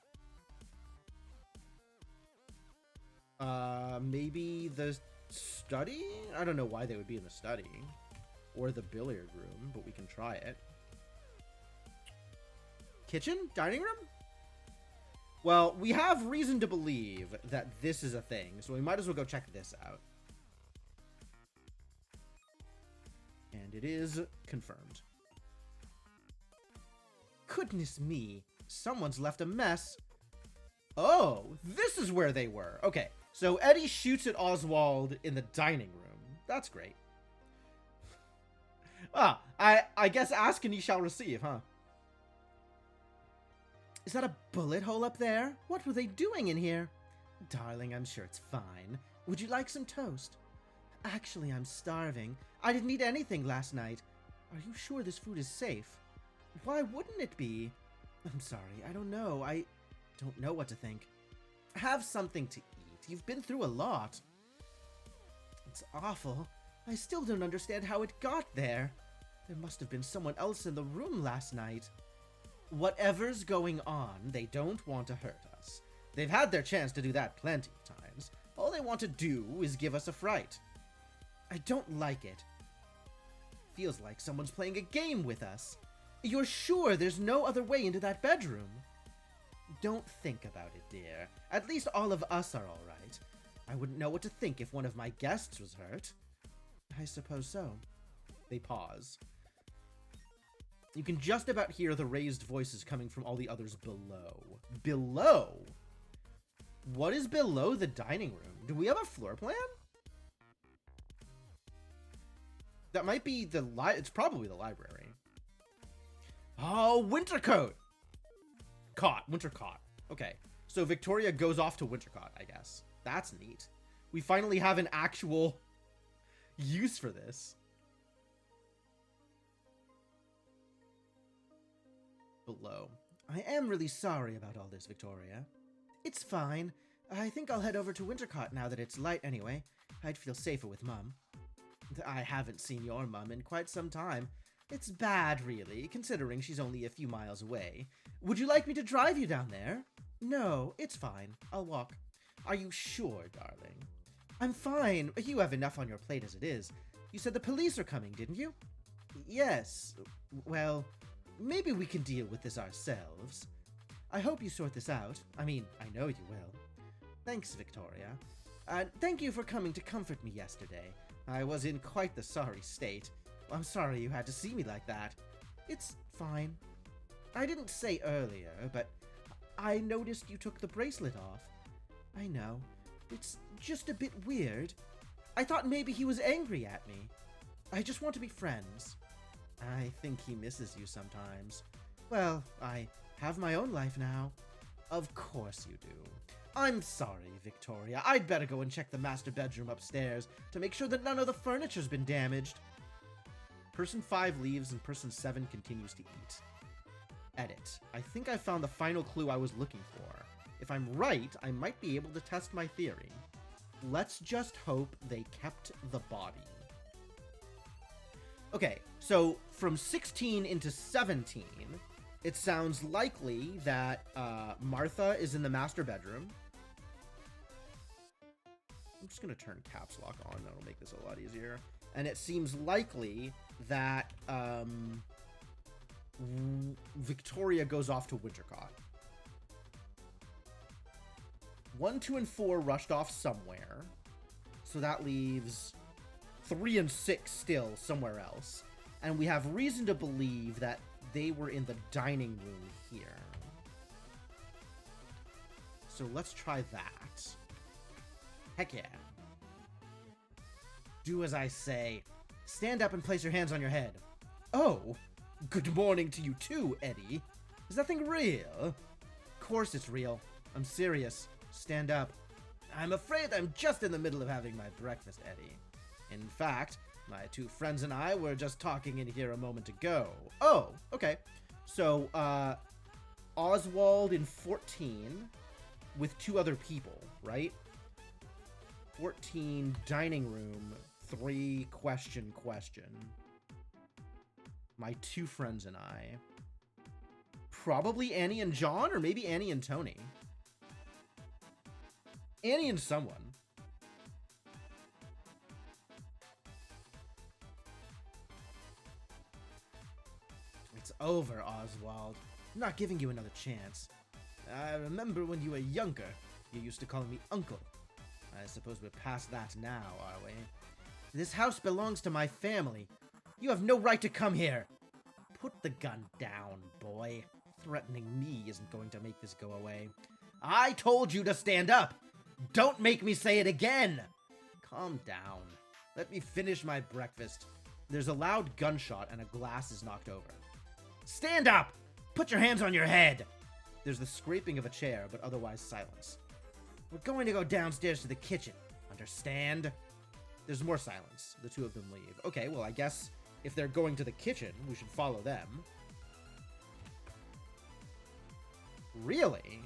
Maybe the study? I don't know why they would be in the study. Or the billiard room, but we can try it. Kitchen? Dining room? Well, we have reason to believe that this is a thing, so we might as well go check this out. And it is confirmed. Goodness me, someone's left a mess. Oh, this is where they were. Okay, so Eddie shoots at Oswald in the dining room. That's great. Ah, I guess ask and you shall receive, huh? Is that a bullet hole up there? What were they doing in here? Darling, I'm sure it's fine. Would you like some toast? Actually, I'm starving. I didn't eat anything last night. Are you sure this food is safe? Why wouldn't it be? I'm sorry, I don't know. I don't know what to think. Have something to eat. You've been through a lot. It's awful. I still don't understand how it got there. There must have been someone else in the room last night. Whatever's going on, they don't want to hurt us. They've had their chance to do that plenty of times. All they want to do is give us a fright. I don't like it. Feels like someone's playing a game with us. You're sure there's no other way into that bedroom? Don't think about it, dear. At least all of us are all right. I wouldn't know what to think if one of my guests was hurt. I suppose so. They pause. You can just about hear the raised voices coming from all the others below. Below? What is below the dining room? Do we have a floor plan? That might be the it's probably the library. Oh, Wintercoat! Winter caught. Okay, so Victoria goes off to Wintercott, I guess. That's neat. We finally have an actual use for this. Below. I am really sorry about all this, Victoria. It's fine. I think I'll head over to Wintercott now that it's light anyway. I'd feel safer with Mum. I haven't seen your Mum in quite some time. It's bad, really, considering she's only a few miles away. Would you like me to drive you down there? No, it's fine. I'll walk. Are you sure, darling? I'm fine. You have enough on your plate as it is. You said the police are coming, didn't you? Yes. Well, maybe we can deal with this ourselves. I hope you sort this out. I mean, I know you will. Thanks, Victoria. Thank you for coming to comfort me yesterday. I was in quite the sorry state. I'm sorry you had to see me like that. It's fine. I didn't say earlier, but I noticed you took the bracelet off. I know. It's just a bit weird. I thought maybe he was angry at me. I just want to be friends. I think he misses you sometimes. Well, I have my own life now. Of course you do. I'm sorry, Victoria. I'd better go and check the master bedroom upstairs to make sure that none of the furniture's been damaged. Person 5 leaves and person 7 continues to eat. Edit. I think I found the final clue I was looking for. If I'm right, I might be able to test my theory. Let's just hope they kept the body. Okay, so from 16 into 17, it sounds likely that Martha is in the master bedroom. I'm just going to turn caps lock on. That'll make this a lot easier. And it seems likely that Victoria goes off to Wintercott. 1, 2, and 4 rushed off somewhere. So that leaves 3 and 6 still somewhere else. And we have reason to believe that they were in the dining room here. So let's try that. Heck yeah. Do as I say. Stand up and place your hands on your head. Oh, good morning to you too, Eddie. Is that thing real? Of course it's real. I'm serious. Stand up. I'm afraid I'm just in the middle of having my breakfast, Eddie. In fact, my two friends and I were just talking in here a moment ago. Oh, okay. So, Oswald in 14 with 2 other people, right? 14 dining room, 3 question. My 2 friends and I. Probably Annie and John, or maybe Annie and Tony. Annie and someone. It's over, Oswald. I'm not giving you another chance. I remember when you were younger, you used to call me Uncle. I suppose we're past that now, are we? This house belongs to my family. You have no right to come here. Put the gun down, boy. Threatening me isn't going to make this go away. I told you to stand up. Don't make me say it again. Calm down. Let me finish my breakfast. There's a loud gunshot and a glass is knocked over. Stand up! Put your hands on your head! There's the scraping of a chair, but otherwise silence. We're going to go downstairs to the kitchen. Understand? There's more silence. The 2 of them leave. Okay, well, I guess if they're going to the kitchen, we should follow them. Really?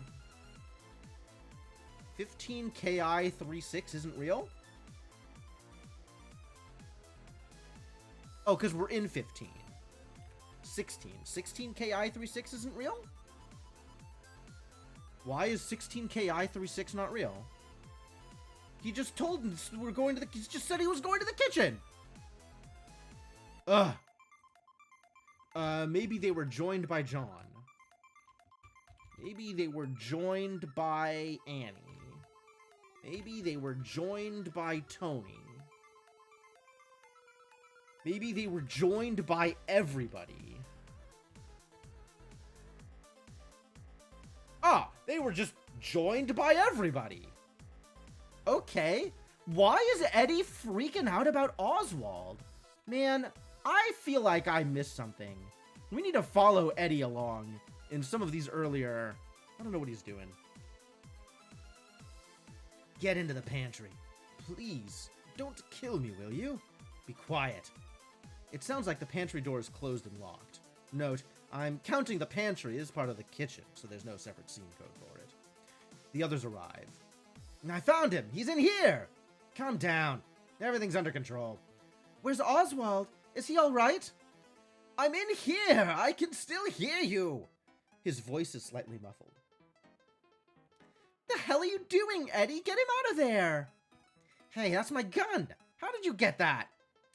15KI36 isn't real? Oh, because we're in 15. 16. 16KI36 isn't real? Why is 16KI36 not real? He just told us we're going to the... He just said he was going to the kitchen! Ugh. Maybe they were joined by John. Maybe they were joined by Annie. Maybe they were joined by Tony. Maybe they were joined by everybody. Ah, they were just joined by everybody. Okay. Why is Eddie freaking out about Oswald? Man, I feel like I missed something. We need to follow Eddie along in some of these earlier... I don't know what he's doing. Get into the pantry. Please, don't kill me, will you? Be quiet. It sounds like the pantry door is closed and locked. Note, I'm counting the pantry as part of the kitchen, so there's no separate scene code for it. The others arrive. I found him! He's in here! Calm down. Everything's under control. Where's Oswald? Is he alright? I'm in here! I can still hear you! His voice is slightly muffled. The hell are you doing, Eddie? Get him out of there! Hey, that's my gun! How did you get that?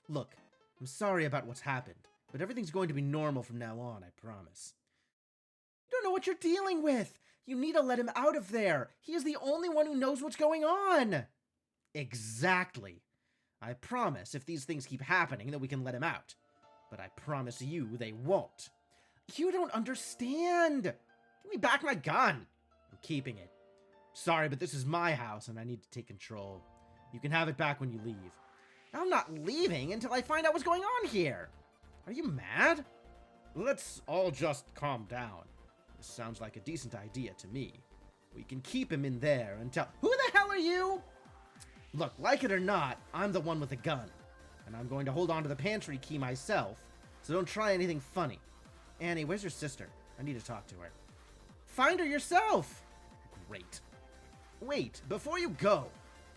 Look, I'm sorry about what's happened, but everything's going to be normal from now on, I promise. You don't know what you're dealing with! You need to let him out of there! He is the only one who knows what's going on! Exactly. I promise if these things keep happening that we can let him out. But I promise you they won't. You don't understand! Give me back my gun! I'm keeping it. Sorry, but this is my house and I need to take control. You can have it back when you leave. I'm not leaving until I find out what's going on here! Are you mad? Let's all just calm down. This sounds like a decent idea to me. We can keep him in there until... Who the hell are you? Look, like it or not, I'm the one with the gun. And I'm going to hold on to the pantry key myself, so don't try anything funny. Annie, where's your sister? I need to talk to her. Find her yourself! Great. Wait, before you go,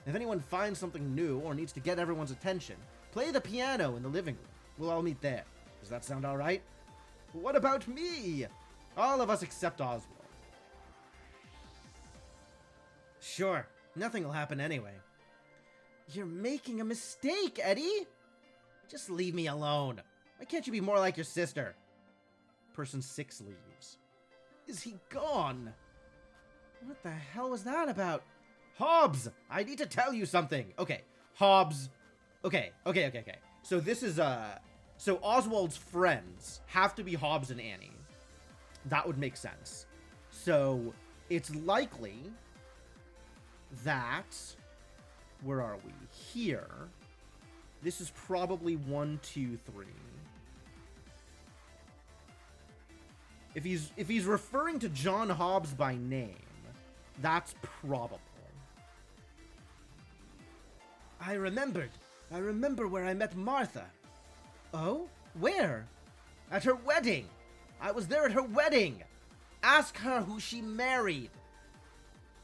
if anyone finds something new or needs to get everyone's attention, play the piano in the living room. We'll all meet there. Does that sound alright? What about me? All of us except Oswald. Sure, nothing will happen anyway. You're making a mistake, Eddie! Just leave me alone. Why can't you be more like your sister? Person 6 leaves. Is he gone? What the hell was that about? Hobbs! I need to tell you something. Okay, Hobbs. Okay. So this is, so Oswald's friends have to be Hobbs and Annie. That would make sense. So it's likely that... Where are we? Here. This is probably 1, 2, 3. If he's referring to John Hobbs by name, that's probable. I remembered. I remember where I met Martha. Oh? Where? At her wedding. I was there at her wedding. Ask her who she married.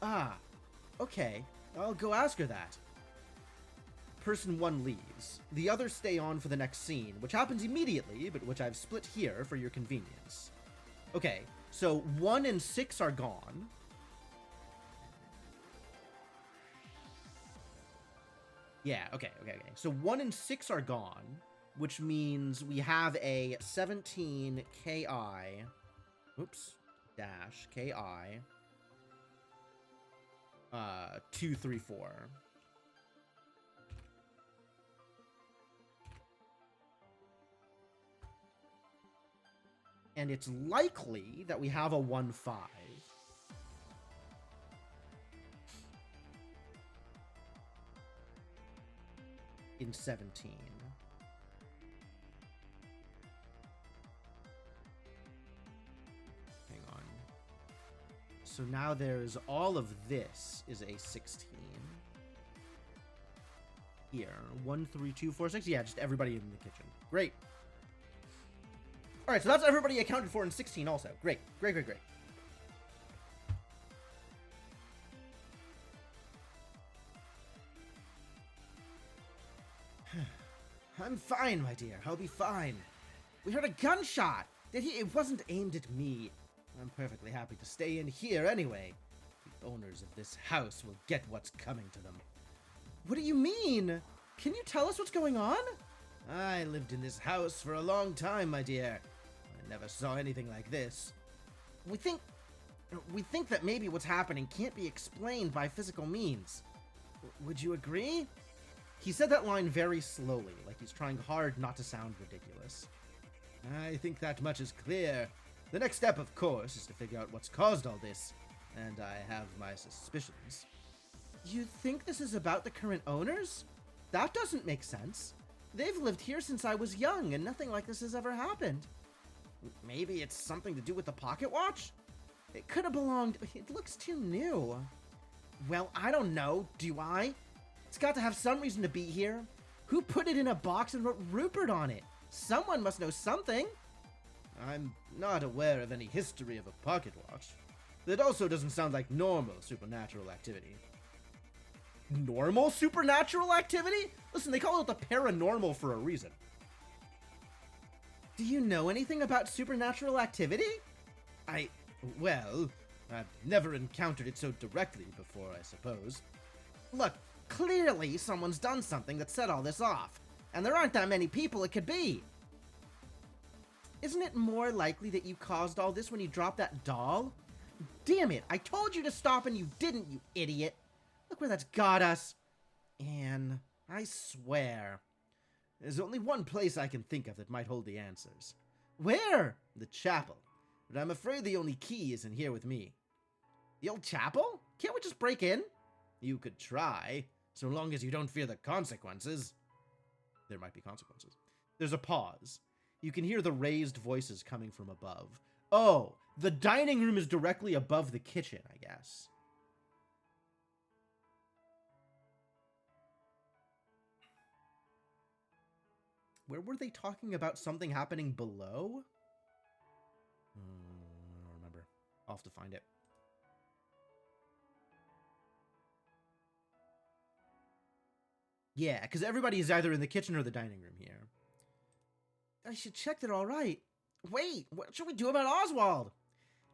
Ah, okay. I'll go ask her that. Person 1 leaves. The others stay on for the next scene, which happens immediately, but which I've split here for your convenience. Okay, so 1 and 6 are gone. Yeah, okay. So 1 and 6 are gone, which means we have a 17 KI, dash KI, 2, 3, 4. And it's likely that we have a 1, 5. In 17. Hang on. So now there's all of this is a 16. Here. 1, 3, 2, 4, 6. Yeah, just everybody in the kitchen. Great. Alright, so that's everybody accounted for in 16 also. Great. Great. I'm fine, my dear. I'll be fine. We heard a gunshot. It wasn't aimed at me. I'm perfectly happy to stay in here anyway. The owners of this house will get what's coming to them. What do you mean? Can you tell us what's going on? I lived in this house for a long time, my dear. I never saw anything like this. We think that maybe what's happening can't be explained by physical means. Would you agree? He said that line very slowly, like he's trying hard not to sound ridiculous. I think that much is clear. The next step, of course, is to figure out what's caused all this, and I have my suspicions. You think this is about the current owners? That doesn't make sense. They've lived here since I was young, and nothing like this has ever happened. Maybe it's something to do with the pocket watch? It could have belonged... It looks too new. Well, I don't know, do I? It's got to have some reason to be here. Who put it in a box and wrote Rupert on it? Someone must know something. I'm not aware of any history of a pocket watch. That also doesn't sound like normal supernatural activity. Normal supernatural activity? Listen, they call it the paranormal for a reason. Do you know anything about supernatural activity? Well, I've never encountered it so directly before, I suppose. Look, clearly someone's done something that set all this off, and there aren't that many people it could be. Isn't it more likely that you caused all this when you dropped that doll? Damn it, I told you to stop and you didn't, you idiot. Look where that's got us. Anne, I swear. There's only one place I can think of that might hold the answers. Where? The chapel. But I'm afraid the only key is in here with me. The old chapel? Can't we just break in? You could try, so long as you don't fear the consequences. There might be consequences. There's a pause. You can hear the raised voices coming from above. Oh, the dining room is directly above the kitchen, I guess. Where were they talking about something happening below? I don't remember. I'll have to find it. Yeah, because everybody is either in the kitchen or the dining room here. I should check they're all right. Wait, what should we do about Oswald?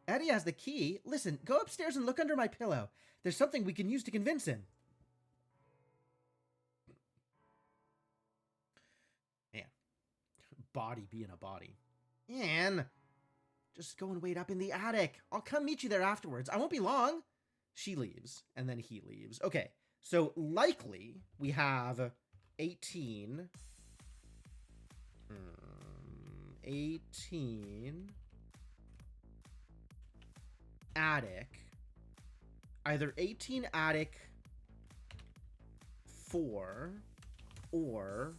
Eddie has the key. Listen, go upstairs and look under my pillow. There's something we can use to convince him. Man, body being a body. Anne, just go and wait up in the attic. I'll come meet you there afterwards. I won't be long. She leaves, and then he leaves. Okay, so likely we have 18... 18 attic, either 18 attic 4 or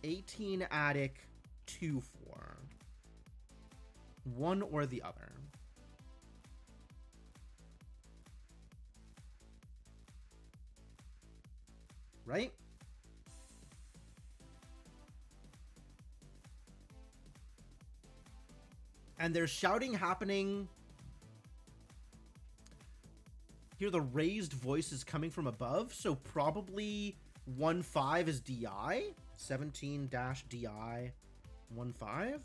18 attic 2 4. One or the other. Right? And there's shouting happening. Hear the raised voices coming from above, so probably 1-5 is DI, 17-DI 1-5.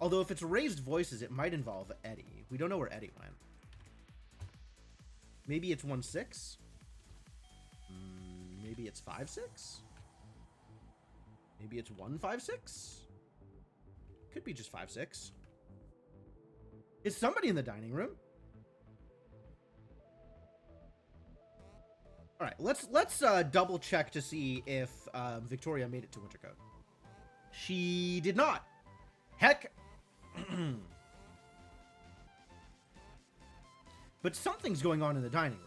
Although if it's raised voices, it might involve Eddie. We don't know where Eddie went. Maybe it's 1-6. Maybe it's 5-6. Maybe it's 1-5-6. Could be just 5-6. Is somebody in the dining room? All right, let's double check to see if Victoria made it to Wintercote. She did not. Heck. But something's going on in the dining room.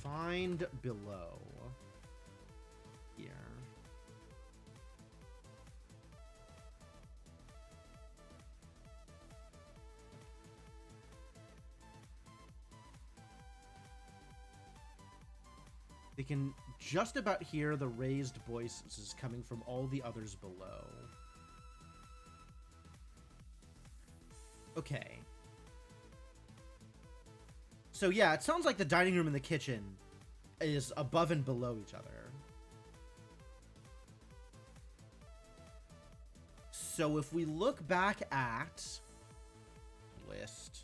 Find below. Here. They can just about hear the raised voices coming from all the others below. Okay. So yeah, it sounds like the dining room and the kitchen is above and below each other. So if we look back at list,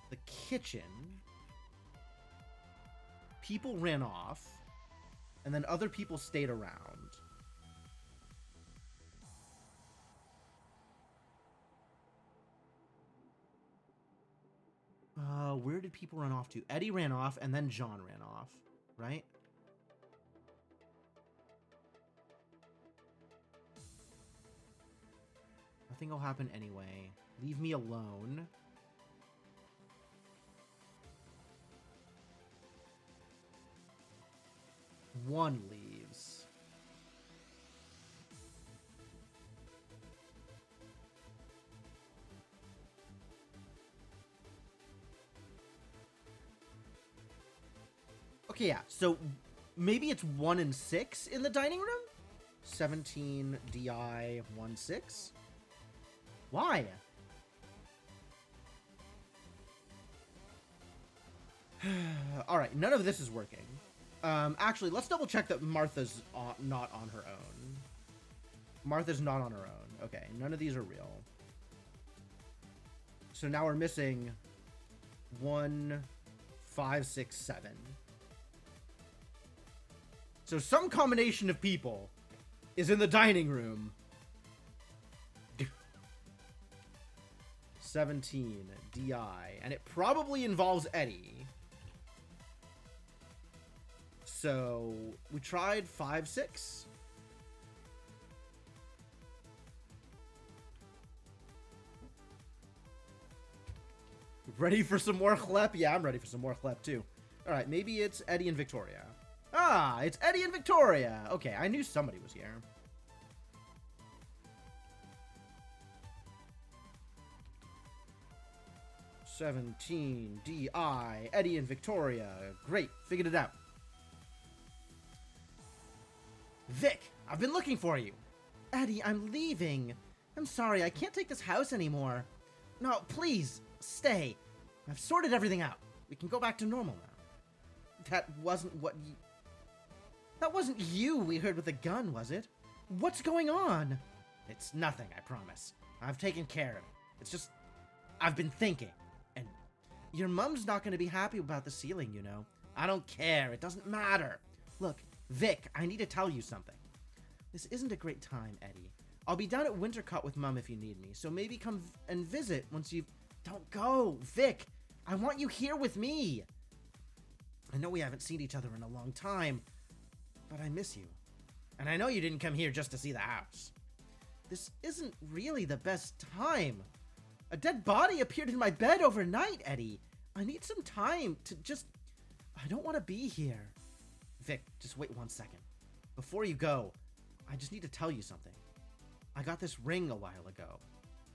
the kitchen, people ran off, and then other people stayed around. Where did people run off to? Eddie ran off, and then John ran off, right? Nothing will happen anyway. Leave me alone. One leaves. Okay, yeah. So maybe it's 1 and 6 in the dining room? 17 DI 1-6? Why? All right, none of this is working. Actually, let's double check that Martha's not on her own. Martha's not on her own. Okay, none of these are real. So now we're missing 1, 5, 6, 7. So some combination of people is in the dining room. 17 DI, and it probably involves Eddie. So we tried 5, 6. Ready for some more chlep? Yeah, I'm ready for some more chlep too. All right, maybe it's Eddie and Victoria. Ah, it's Eddie and Victoria. Okay, I knew somebody was here. $17 DI, Eddie and Victoria. Great, figured it out. Vic, I've been looking for you. Eddie, I'm leaving. I'm sorry, I can't take this house anymore. No, please, stay. I've sorted everything out. We can go back to normal now. That wasn't you we heard with the gun, was it? What's going on? It's nothing, I promise. I've taken care of it. It's just, I've been thinking. And your mom's not going to be happy about the ceiling, you know. I don't care. It doesn't matter. Look, Vic, I need to tell you something. This isn't a great time, Eddie. I'll be down at Wintercote with Mom if you need me, so maybe come and visit once you... Don't go, Vic. I want you here with me. I know we haven't seen each other in a long time, but I miss you. And I know you didn't come here just to see the house. This isn't really the best time. A dead body appeared in my bed overnight, Eddie. I need some time to just... I don't want to be here. Vic, just wait 1 second. Before you go, I just need to tell you something. I got this ring a while ago.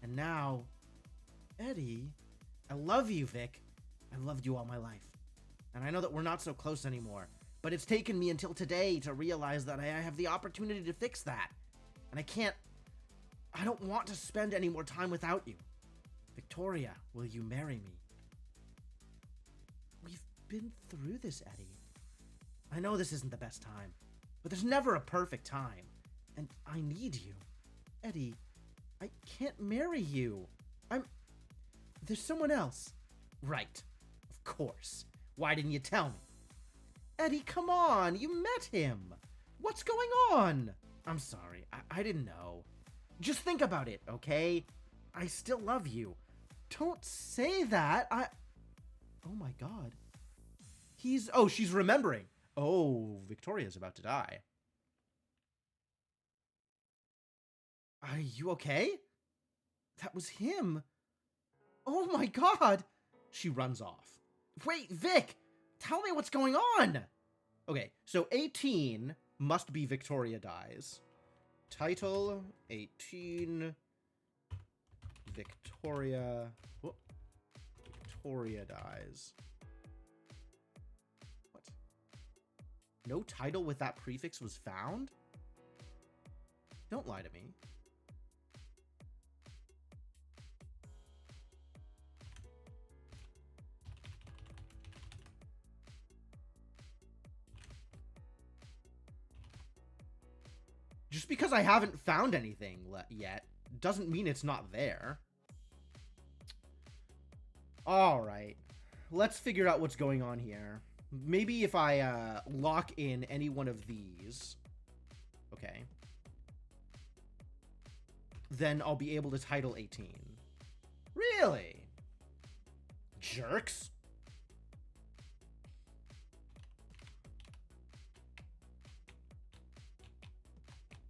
And now... Eddie... I love you, Vic. I've loved you all my life. And I know that we're not so close anymore. But it's taken me until today to realize that I have the opportunity to fix that. And I can't... I don't want to spend any more time without you. Victoria, will you marry me? We've been through this, Eddie. I know this isn't the best time, but there's never a perfect time. And I need you. Eddie, I can't marry you. There's someone else. Right. Of course. Why didn't you tell me? Eddie, come on. You met him. What's going on? I'm sorry. I didn't know. Just think about it, okay? I still love you. Don't say that. Oh my god. Oh, she's remembering. Oh, Victoria's about to die. Are you okay? That was him. Oh my god. She runs off. Wait, Vic, tell me what's going on. Okay, so 18 must be Victoria dies. Title 18 Victoria. Whoop. Victoria dies. What? No title with that prefix was found? Don't lie to me. Just because I haven't found anything yet doesn't mean it's not there. Alright. Let's figure out what's going on here. Maybe if I lock in any one of these. Okay. Then I'll be able to title 18. Really? Jerks?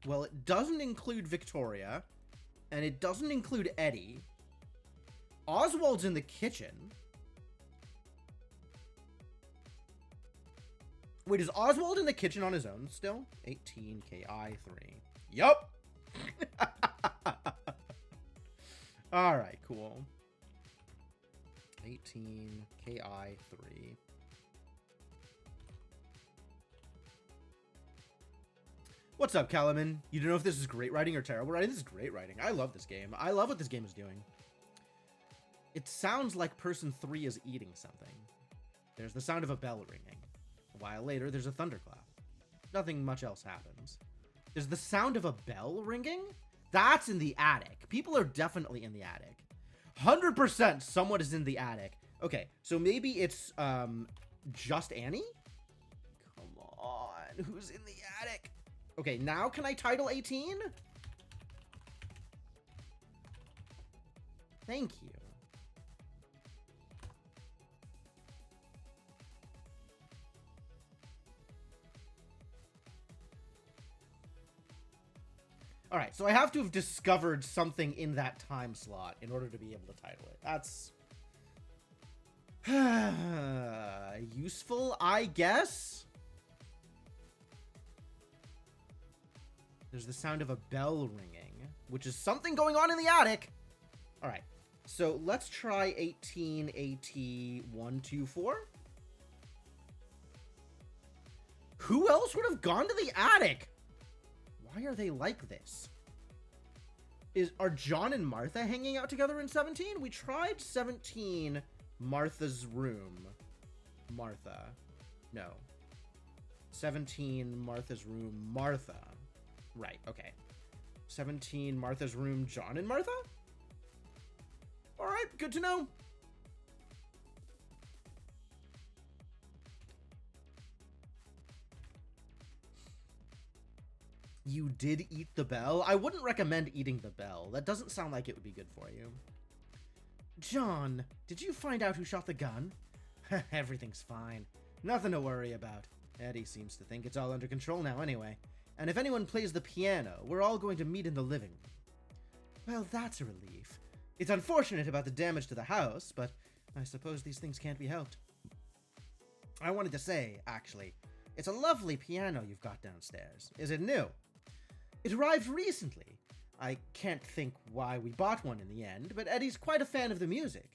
Well, it doesn't include Victoria, and it doesn't include Eddie. Oswald's in the kitchen. Wait, is Oswald in the kitchen on his own still? 18KI3. Yup. Alright, cool. 18KI3. What's up, Calaman? You don't know if this is great writing or terrible writing? This is great writing. I love this game. I love what this game is doing. It sounds like person 3 is eating something. There's the sound of a bell ringing. A while later, there's a thunderclap. Nothing much else happens. There's the sound of a bell ringing? That's in the attic. People are definitely in the attic. 100% someone is in the attic. Okay, so maybe it's just Annie? Come on, who's in the attic? Okay, now can I title 18? Thank you. Alright, so I have to have discovered something in that time slot in order to be able to title it. That's... useful, I guess? There's the sound of a bell ringing, which is something going on in the attic. Alright, so let's try 18AT124. Who else would have gone to the attic? Why are they like this? Are John and Martha hanging out together in 17? We tried 17 Martha's room. Martha. No. 17 Martha's room. Martha. Right, okay. 17 Martha's room. John and Martha? Alright, good to know. You did eat the bell? I wouldn't recommend eating the bell. That doesn't sound like it would be good for you. John, did you find out who shot the gun? Everything's fine. Nothing to worry about. Eddie seems to think it's all under control now anyway. And if anyone plays the piano, we're all going to meet in the living room. Well, that's a relief. It's unfortunate about the damage to the house, but I suppose these things can't be helped. I wanted to say, actually, it's a lovely piano you've got downstairs. Is it new? It arrived recently. I can't think why we bought one in the end, but Eddie's quite a fan of the music.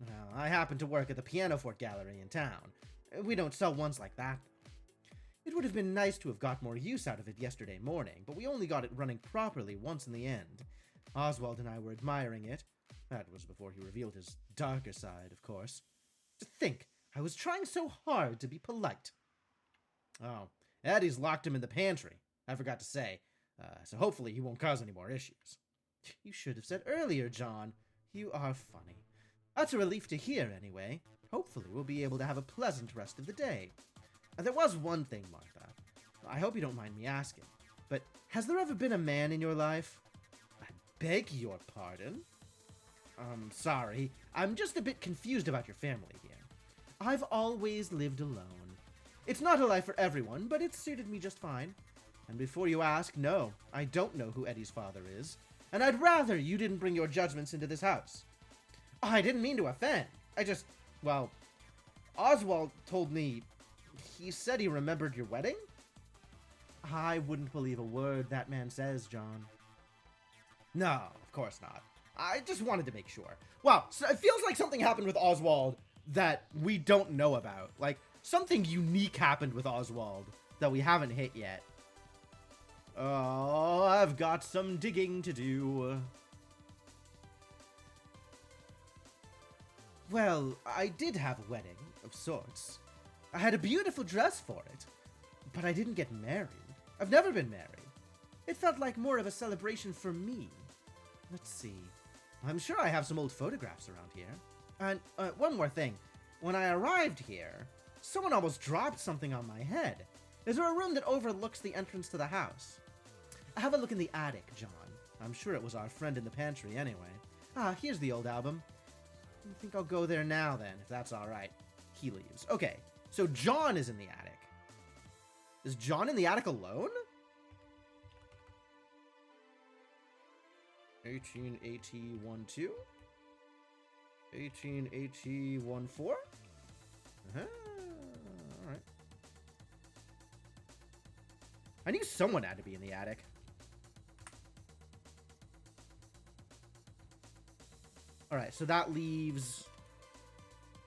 Well, I happen to work at the Pianoforte Gallery in town. We don't sell ones like that. It would have been nice to have got more use out of it yesterday morning, but we only got it running properly once in the end. Oswald and I were admiring it. That was before he revealed his darker side, of course. To think, I was trying so hard to be polite. Oh, Eddie's locked him in the pantry. I forgot to say, so hopefully he won't cause any more issues. You should have said earlier, John. You are funny. That's a relief to hear, anyway. Hopefully we'll be able to have a pleasant rest of the day. There was one thing, Martha. I hope you don't mind me asking, but has there ever been a man in your life? I beg your pardon? Sorry. I'm just a bit confused about your family here. I've always lived alone. It's not a life for everyone, but it's suited me just fine. And before you ask, no, I don't know who Eddie's father is, and I'd rather you didn't bring your judgments into this house. I didn't mean to offend. Well, Oswald told me, he said he remembered your wedding? I wouldn't believe a word that man says, John. No, of course not. I just wanted to make sure. Wow, so it feels like something happened with Oswald that we don't know about. Like, something unique happened with Oswald that we haven't hit yet. Oh, I've got some digging to do. Well, I did have a wedding, of sorts. I had a beautiful dress for it, but I didn't get married. I've never been married. It felt like more of a celebration for me. Let's see. I'm sure I have some old photographs around here. And one more thing. When I arrived here, someone almost dropped something on my head. Is there a room that overlooks the entrance to the house? Have a look in the attic, John. I'm sure it was our friend in the pantry anyway. Ah, here's the old album. I think I'll go there now then, if that's alright. He leaves. Okay, so John is in the attic. Is John in the attic alone? 18AT12? 18AT14? Alright. I knew someone had to be in the attic. Alright, so that leaves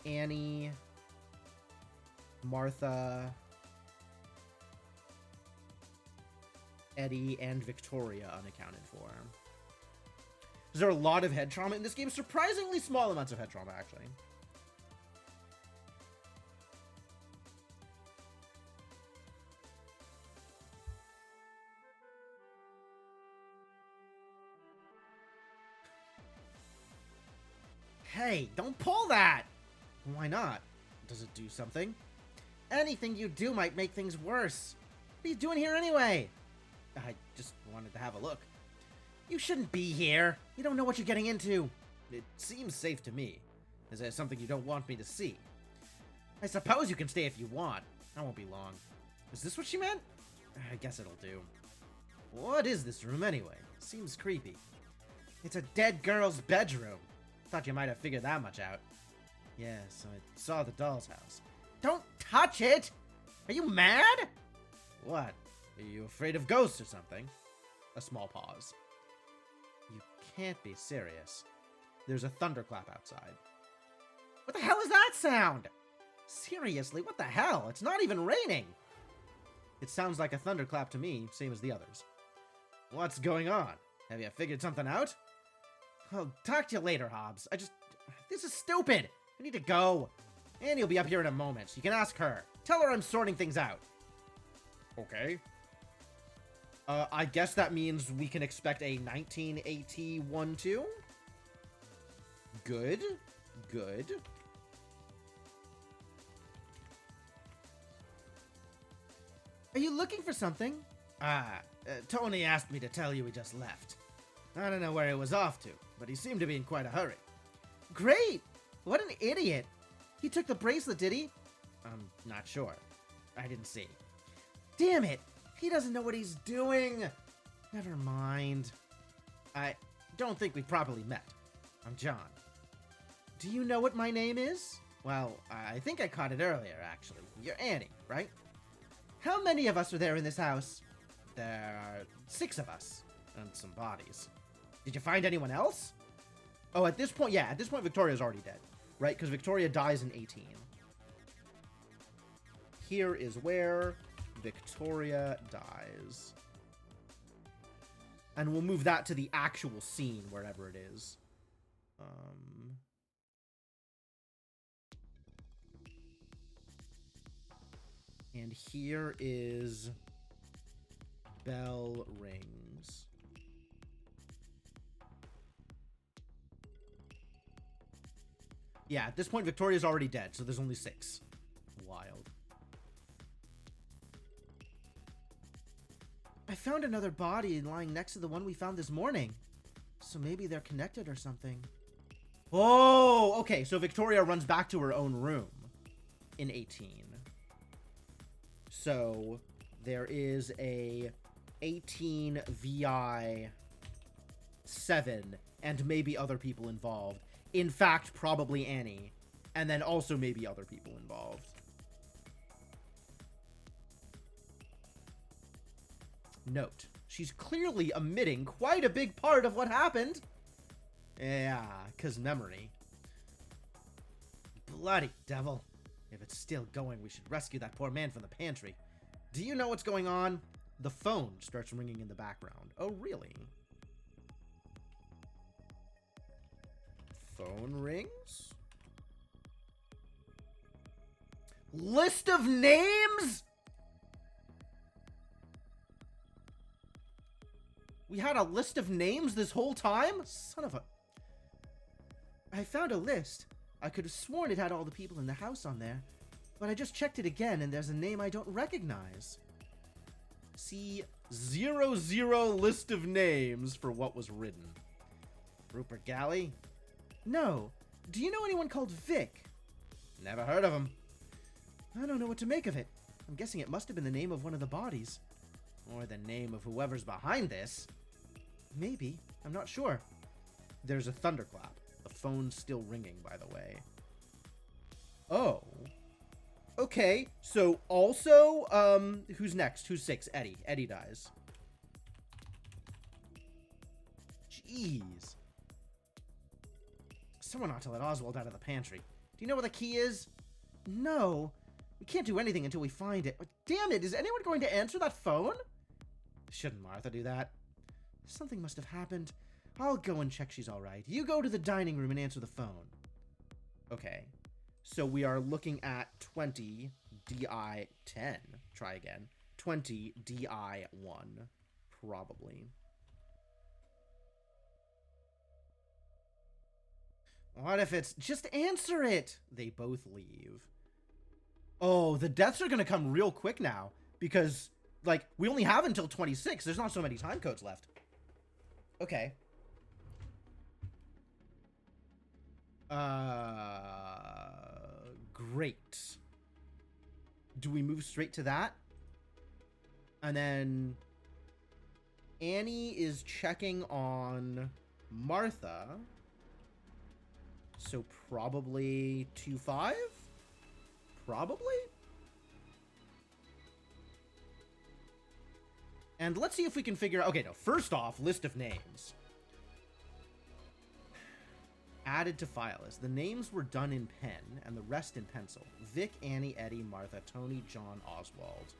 Annie, Martha, Eddie, and Victoria unaccounted for. Is there a lot of head trauma in this game? Surprisingly small amounts of head trauma, actually. Hey, don't pull that! Why not? Does it do something? Anything you do might make things worse. What are you doing here anyway? I just wanted to have a look. You shouldn't be here. You don't know what you're getting into. It seems safe to me. Is there something you don't want me to see? I suppose you can stay if you want. I won't be long. Is this what she meant? I guess it'll do. What is this room anyway? Seems creepy. It's a dead girl's bedroom. Thought you might have figured that much out. Yes, I saw the doll's house. Don't touch it! Are you mad? What? Are you afraid of ghosts or something? A small pause. You can't be serious. There's a thunderclap outside. What the hell is that sound? Seriously, what the hell? It's not even raining. It sounds like a thunderclap to me, same as the others. What's going on? Have you figured something out? I'll talk to you later, Hobbs. This is stupid. I need to go. Annie'll be up here in a moment, so you can ask her. Tell her I'm sorting things out. Okay. I guess that means we can expect a 19AT12? Good. Good. Are you looking for something? Tony asked me to tell you he just left. I don't know where he was off to, but he seemed to be in quite a hurry. Great! What an idiot! He took the bracelet, did he? I'm not sure. I didn't see. Damn it! He doesn't know what he's doing! Never mind. Don't think we've properly met. I'm John. Do you know what my name is? Well, I think I caught it earlier, actually. You're Annie, right? How many of us are there in this house? There are 6 of us, and some bodies. Did you find anyone else? Oh, at this point, Victoria's already dead, right? Because Victoria dies in 18. Here is where Victoria dies. And we'll move that to the actual scene, wherever it is. And here is bell rings. Yeah, at this point, Victoria's already dead, so there's only 6. Wild. I found another body lying next to the one we found this morning. So maybe they're connected or something. Oh, okay, so Victoria runs back to her own room in 18. So there is a 18 VI 7 and maybe other people involved. In fact, probably Annie. And then also maybe other people involved. Note, she's clearly omitting quite a big part of what happened. Yeah, 'cause memory. Bloody devil. If it's still going, we should rescue that poor man from the pantry. Do you know what's going on? The phone starts ringing in the background. Oh, really? Phone rings? List of names? We had a list of names this whole time? Son of a... I found a list. I could have sworn it had all the people in the house on there, but I just checked it again and there's a name I don't recognize. See 00 list of names for what was written. Rupert Galley? No. Do you know anyone called Vic? Never heard of him. I don't know what to make of it. I'm guessing it must have been the name of one of the bodies. Or the name of whoever's behind this. Maybe. I'm not sure. There's a thunderclap. The phone's still ringing, by the way. Oh. Okay, so also, who's next? Who's 6? Eddie. Eddie dies. Jeez. Someone ought to let Oswald out of the pantry. Do you know where the key is? No. We can't do anything until we find it. But damn it, is anyone going to answer that phone? Shouldn't Martha do that? Something must have happened. I'll go and check she's alright. You go to the dining room and answer the phone. Okay. So we are looking at 20 DI 10. Try again. 20 DI 1. Probably. What if it's... Just answer it! They both leave. Oh, the deaths are gonna come real quick now. Because, like, we only have until 26. There's not so many time codes left. Okay. Great. Do we move straight to that? And then Annie is checking on Martha. So probably 2-5? Probably? And let's see if we can figure out... Okay, no. First off, list of names. Added to file list. The names were done in pen, and the rest in pencil. Vic, Annie, Eddie, Martha, Tony, John, Oswald.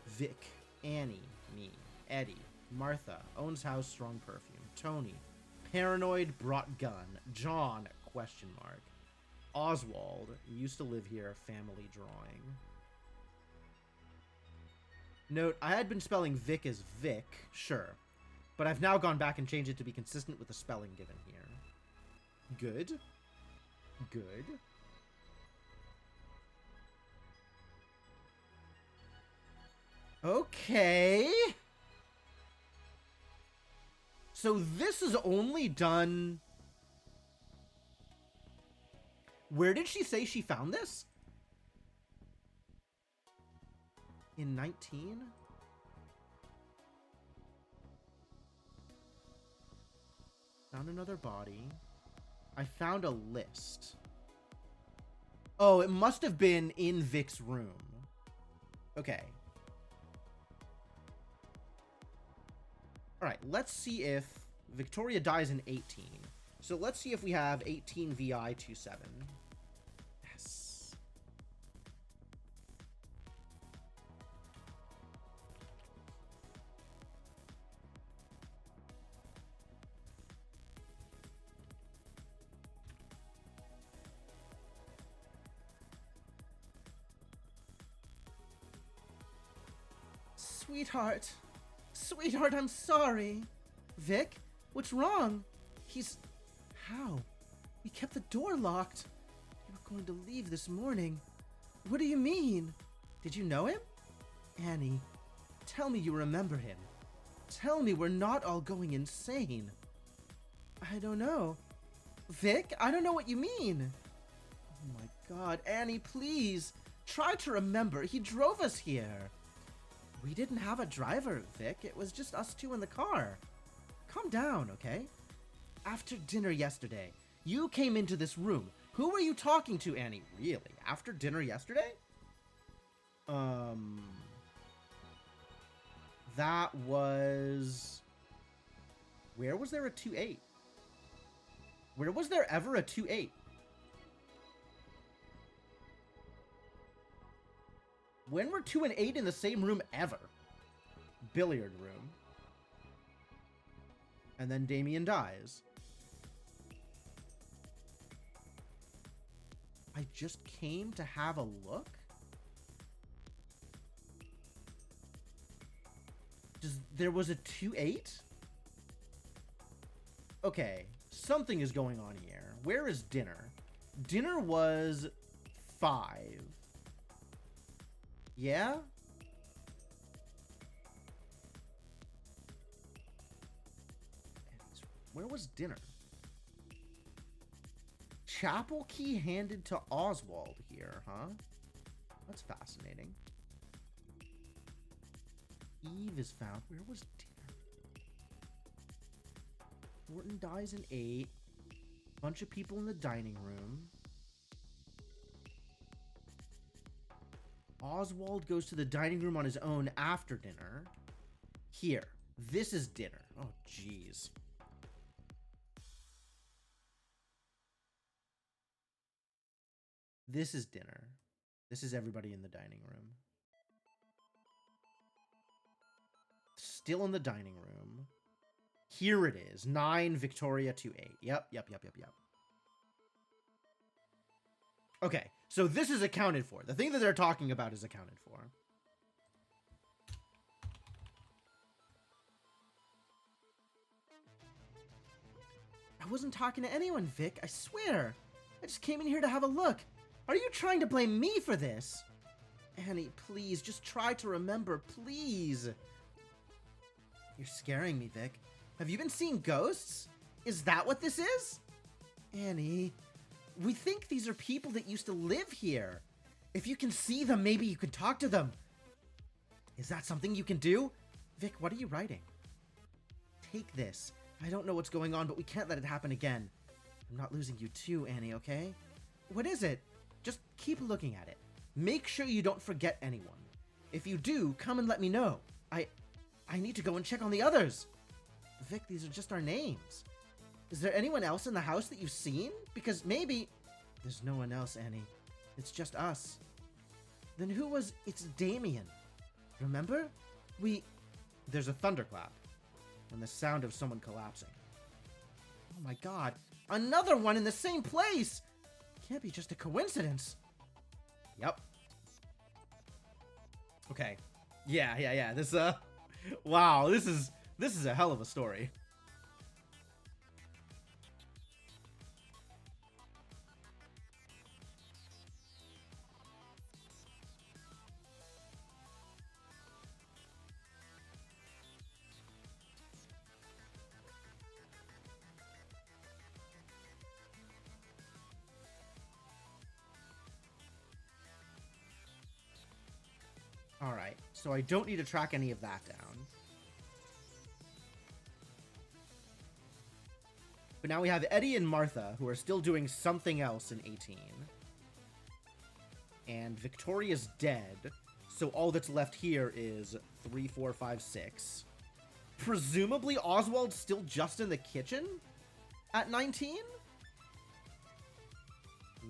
Vic, Annie, me, Eddie, Martha, owns house, strong perfume. Tony, paranoid, brought gun. John, question mark. Oswald, used to live here, family drawing. Note, I had been spelling Vic as Vic, sure, but I've now gone back and changed it to be consistent with the spelling given here. Good. Good. Okay. So this is only done... Where did she say she found this? In 19? Found another body. I found a list. Oh, it must have been in Vic's room. Okay. All right, let's see if Victoria dies in 18. So let's see if we have 18 VI 27. Yes. Sweetheart. Sweetheart, I'm sorry. Vic, what's wrong? He's... How? He kept the door locked. You were going to leave this morning. What do you mean? Did you know him? Annie, tell me you remember him. Tell me we're not all going insane. I don't know. Vic, I don't know what you mean. Oh my god, Annie, please. Try to remember. He drove us here. We didn't have a driver, Vic. It was just us two in the car. Calm down, okay? After dinner yesterday, you came into this room. Who were you talking to, Annie? Really? After dinner yesterday? That was... Where was there a 2-8? Where was there ever a 2-8? When were 2 and 8 in the same room ever? Billiard room. And then Damien dies. I just came to have a look? There was a 2-8? Okay, something is going on here. Where is dinner? Dinner was 5. Yeah? Where was dinner? Chapel key handed to Oswald here, huh? That's fascinating. Eve is found. Where was dinner? Morton dies in 8. Bunch of people in the dining room. Oswald goes to the dining room on his own after dinner. Here. This is dinner. Oh, jeez. This is dinner. This is everybody in the dining room. Still in the dining room. Here it is. 9, Victoria 2-8. Yep. Okay, so this is accounted for. The thing that they're talking about is accounted for. I wasn't talking to anyone, Vic. I swear. I just came in here to have a look. Are you trying to blame me for this? Annie, please, just try to remember, please. You're scaring me, Vic. Have you been seeing ghosts? Is that what this is? Annie, we think these are people that used to live here. If you can see them, maybe you could talk to them. Is that something you can do? Vic, what are you writing? Take this. I don't know what's going on, but we can't let it happen again. I'm not losing you too, Annie, okay? What is it? Just keep looking at it. Make sure you don't forget anyone. If you do, come and let me know. I need to go and check on the others. Vic, these are just our names. Is there anyone else in the house that you've seen? Because maybe... There's no one else, Annie. It's just us. Then who was... It's Damien. Remember? There's a thunderclap. And the sound of someone collapsing. Oh my god. Another one in the same place! Can't be just a coincidence. Yep. Okay. Yeah. This, wow, this is a hell of a story. Alright, so I don't need to track any of that down. But now we have Eddie and Martha, who are still doing something else in 18. And Victoria's dead, so all that's left here is 3, 4, 5, 6. Presumably Oswald's still just in the kitchen at 19?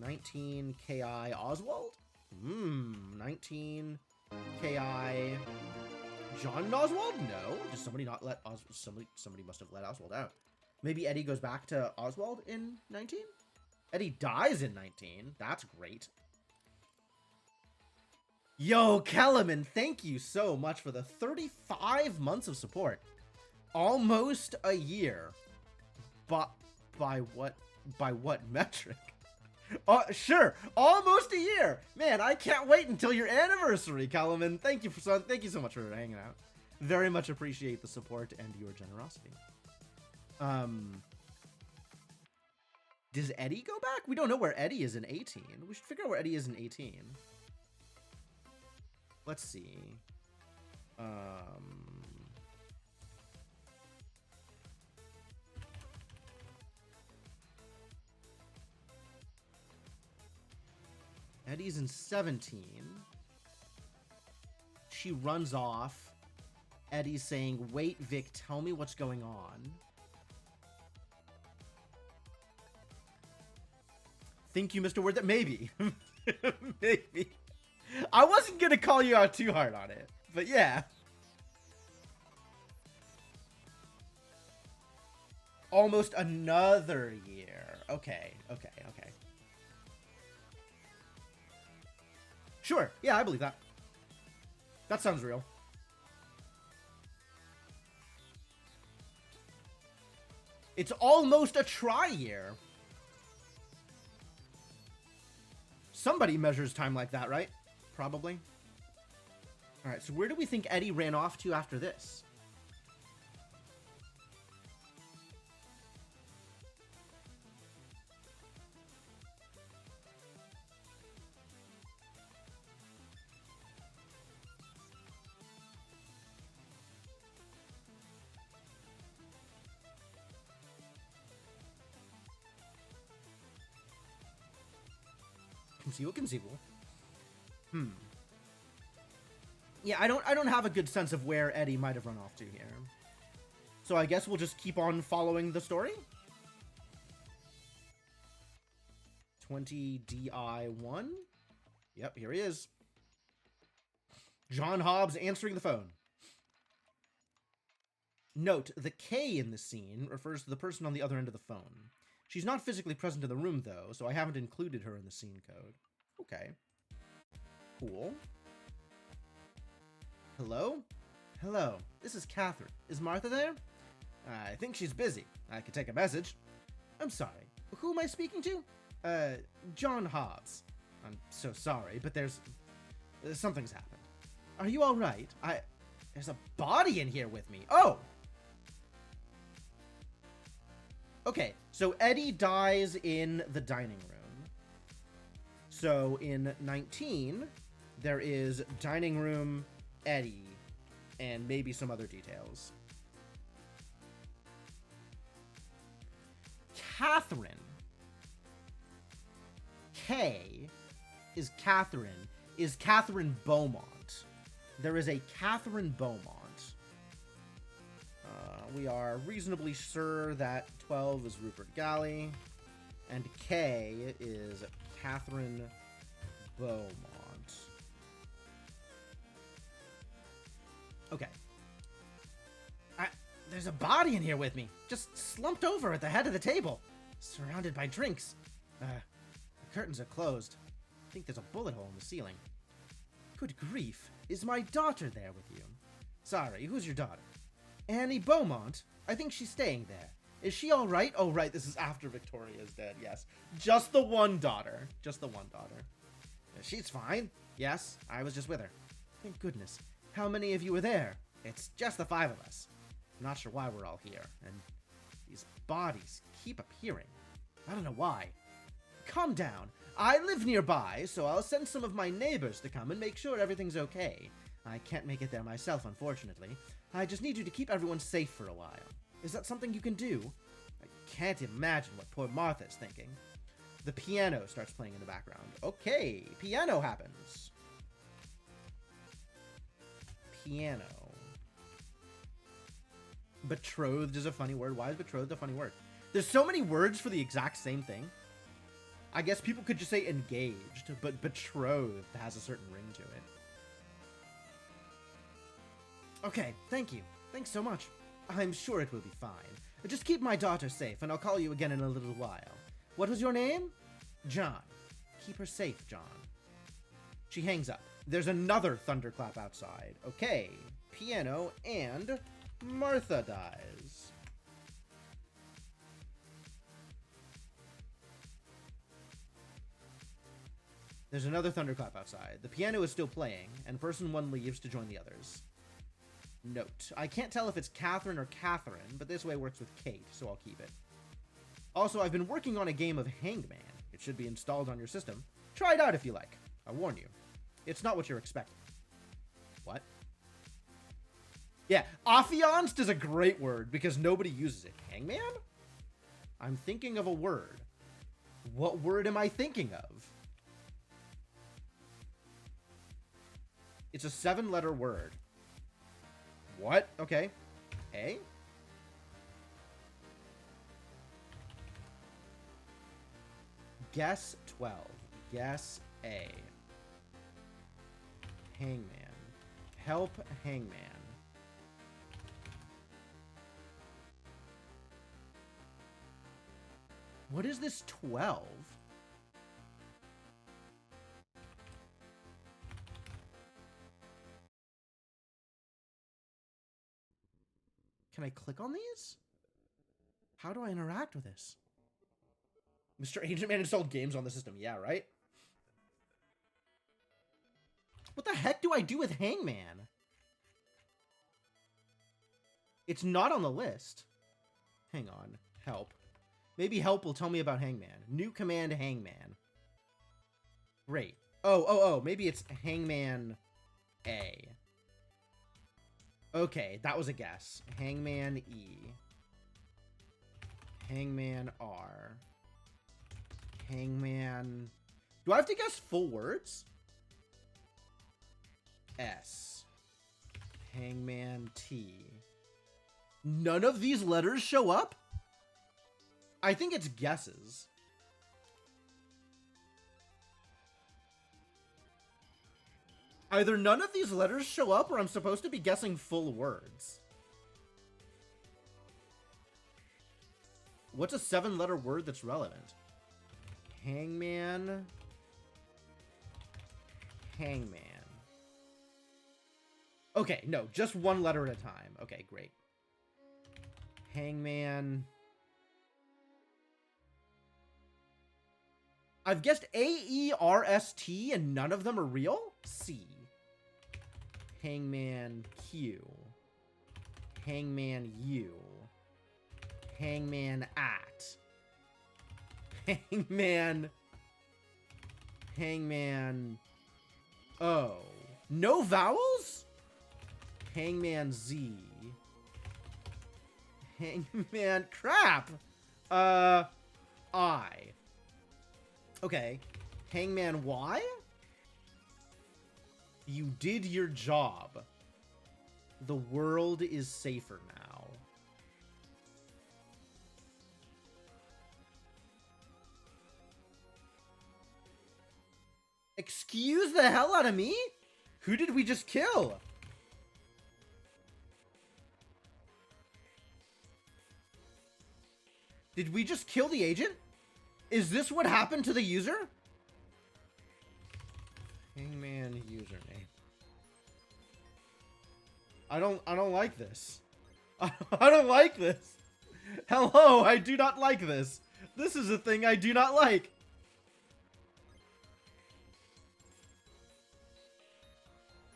19 KI Oswald? 19 KI John and Oswald? No. Did somebody not let Oswald... Somebody must have let Oswald out. Maybe Eddie goes back to Oswald in 19? Eddie dies in 19. That's great. Yo, Kellerman, thank you so much for the 35 months of support. Almost a year. But by what metric? Sure, almost a year. Man, I can't wait until your anniversary, Kellerman. Thank you so much for hanging out. Very much appreciate the support and your generosity. Does Eddie go back? We don't know where Eddie is in 18. We should figure out where Eddie is in 18. Let's see. Eddie's in 17. She runs off. Eddie's saying, wait, Vic, tell me what's going on. Thank you, Mr. Word. That maybe. Maybe. I wasn't going to call you out too hard on it, but yeah. Almost another year. Okay. Sure. Yeah, I believe that. That sounds real. It's almost a tri-year. Somebody measures time like that, right? Probably. All right, so where do we think Eddie ran off to after this? Conceivable. Yeah, I don't have a good sense of where Eddie might have run off to here. So I guess we'll just keep on following the story. 20 DI1. Yep, here he is. John Hobbs answering the phone. Note, the K in the scene refers to the person on the other end of the phone. She's not physically present in the room, though, so I haven't included her in the scene code. Okay. Cool. Hello? Hello, this is Catherine. Is Martha there? I think she's busy. I could take a message. I'm sorry. Who am I speaking to? John Hobbs. I'm so sorry, but there's something's happened. Are you all right? There's a body in here with me. Oh! Okay, so Eddie dies in the dining room. So in 19, there is dining room, Eddie, and maybe some other details. Catherine. K is Catherine. Is Catherine Beaumont. There is a Catherine Beaumont. We are reasonably sure that 12 is Rupert Galley, and K is Catherine Beaumont. Okay. There's a body in here with me, just slumped over at the head of the table, surrounded by drinks. The curtains are closed. I think there's a bullet hole in the ceiling. Good grief, is my daughter there with you? Sorry, who's your daughter? Annie Beaumont? I think she's staying there. Is she all right? Oh, right, this is after Victoria is dead, yes. Just the one daughter. Just the one daughter. She's fine. Yes, I was just with her. Thank goodness. How many of you were there? It's just the 5 of us. I'm not sure why we're all here, and these bodies keep appearing. I don't know why. Calm down. I live nearby, so I'll send some of my neighbors to come and make sure everything's okay. I can't make it there myself, unfortunately. I just need you to keep everyone safe for a while. Is that something you can do? Can't imagine what poor Martha's thinking. The piano starts playing in the background. Okay, piano happens. Piano. Betrothed is a funny word. Why is betrothed a funny word? There's so many words for the exact same thing. I guess people could just say engaged, but betrothed has a certain ring to it. Okay, thank you. Thanks so much. I'm sure it will be fine. Just keep my daughter safe, and I'll call you again in a little while. What was your name? John. Keep her safe, John. She hangs up. There's another thunderclap outside. Okay, piano, and Martha dies. There's another thunderclap outside. The piano is still playing, and person one leaves to join the others. Note. I can't tell if it's Catherine or Catherine, but this way works with Kate, so I'll keep it. Also, I've been working on a game of Hangman. It should be installed on your system. Try it out if you like. I warn you. It's not what you're expecting. What? Yeah, affianced is a great word because nobody uses it. Hangman? I'm thinking of a word. What word am I thinking of? It's a 7-letter word. What? Okay. A? Guess 12. Guess A. Hangman. Help Hangman. What is this 12? Can I click on these? How do I interact with this? Mr. Agent Man installed games on the system. Yeah, right? What the heck do I do with Hangman? It's not on the list. Hang on. Help. Maybe help will tell me about Hangman. New command, Hangman. Great. Oh. Maybe it's Hangman A. Okay, that was a guess. Hangman E. Hangman R. Hangman... Do I have to guess full words? S. Hangman T. None of these letters show up? I think it's guesses. Either none of these letters show up or I'm supposed to be guessing full words. What's a 7-letter word that's relevant? Hangman. Hangman. Okay, no, just one letter at a time. Okay, great. Hangman. I've guessed A-E-R-S-T and none of them are real? C. Hangman Q. Hangman U. Hangman at. Hangman. Hangman O. No vowels? Hangman Z. Hangman crap. I. Okay. Hangman Y? You did your job. The world is safer now. Excuse the hell out of me? Who did we just kill? Did we just kill the agent? Is this what happened to the user? Hangman username. I don't like this. I don't like this. Hello, I do not like this. This is a thing I do not like.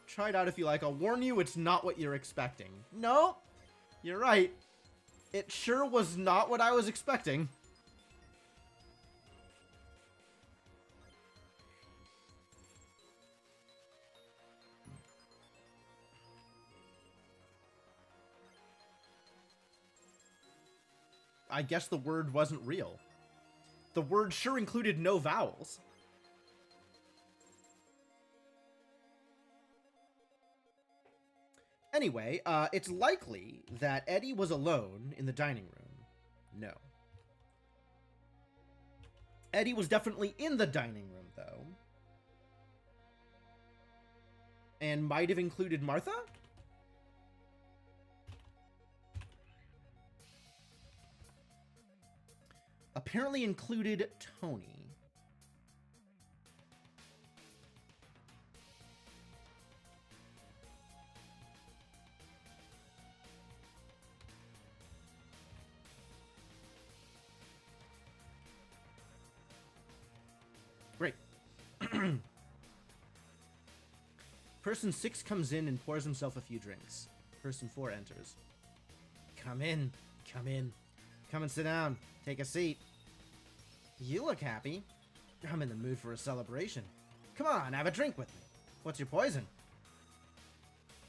Try it out if you like. I'll warn you, it's not what you're expecting. No, you're right. It sure was not what I was expecting. I guess the word wasn't real. The word sure included no vowels. Anyway, it's likely that Eddie was alone in the dining room. No. Eddie was definitely in the dining room, though. And might have included Martha? Apparently included Tony. Great. Person 6 comes in and pours himself a few drinks. Person 4 enters. Come in. Come in. Come and sit down. Take a seat. You look happy. I'm in the mood for a celebration. Come on, have a drink with me. What's your poison?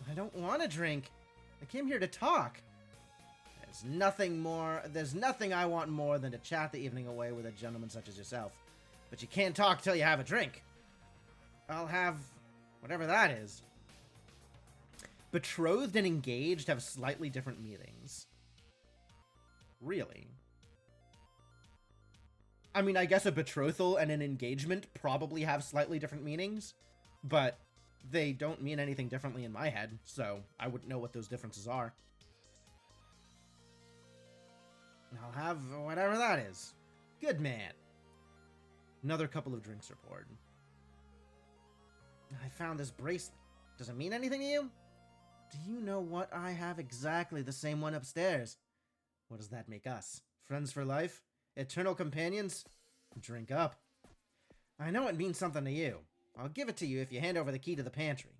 I don't want to drink. I came here to talk. There's nothing I want more than to chat the evening away with a gentleman such as yourself. But you can't talk till you have a drink. I'll have whatever that is. Betrothed and engaged have slightly different meanings. Really? I mean, I guess a betrothal and an engagement probably have slightly different meanings, but they don't mean anything differently in my head, so I wouldn't know what those differences are. I'll have whatever that is. Good man. Another couple of drinks are poured. I found this bracelet. Does it mean anything to you? Do you know what? I have exactly the same one upstairs. What does that make us? Friends for life? Eternal companions? Drink up. I know it means something to you. I'll give it to you if you hand over the key to the pantry.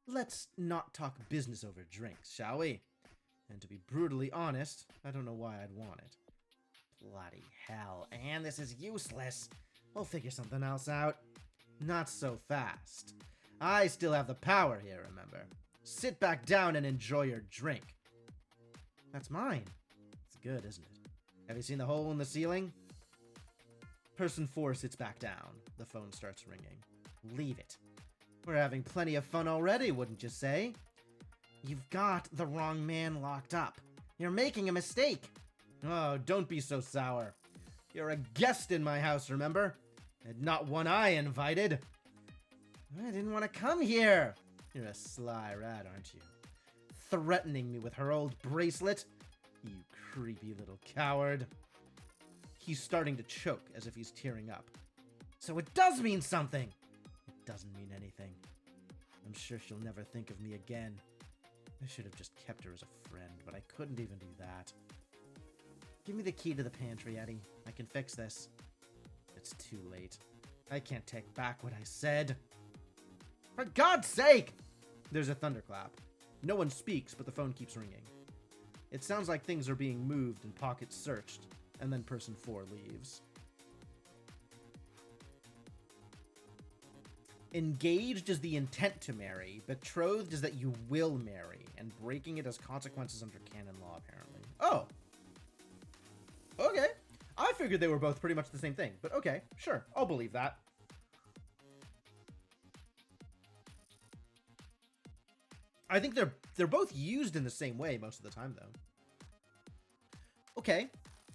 Let's not talk business over drinks, shall we? And to be brutally honest, I don't know why I'd want it. Bloody hell, Anne, this is useless. We'll figure something else out. Not so fast. I still have the power here, remember? Sit back down and enjoy your drink. That's mine. It's good, isn't it? Have you seen the hole in the ceiling? Person 4 sits back down. The phone starts ringing. Leave it. We're having plenty of fun already, wouldn't you say? You've got the wrong man locked up. You're making a mistake. Oh, don't be so sour. You're a guest in my house, remember? And not one I invited. I didn't want to come here. You're a sly rat, aren't you? Threatening me with her old bracelet? You creepy little coward. He's starting to choke as if he's tearing up. So it does mean something. It doesn't mean anything. I'm sure she'll never think of me again. I should have just kept her as a friend, but I couldn't even do that. Give me the key to the pantry, Eddie. I can fix this. It's too late. I can't take back what I said. For God's sake! There's a thunderclap. No one speaks, but the phone keeps ringing. It sounds like things are being moved and pockets searched, and then person 4 leaves. Engaged is the intent to marry. Betrothed is that you will marry, and breaking it has consequences under canon law, apparently. Oh! Okay. I figured they were both pretty much the same thing, but okay, sure, I'll believe that. I think they're both used in the same way most of the time, though. Okay,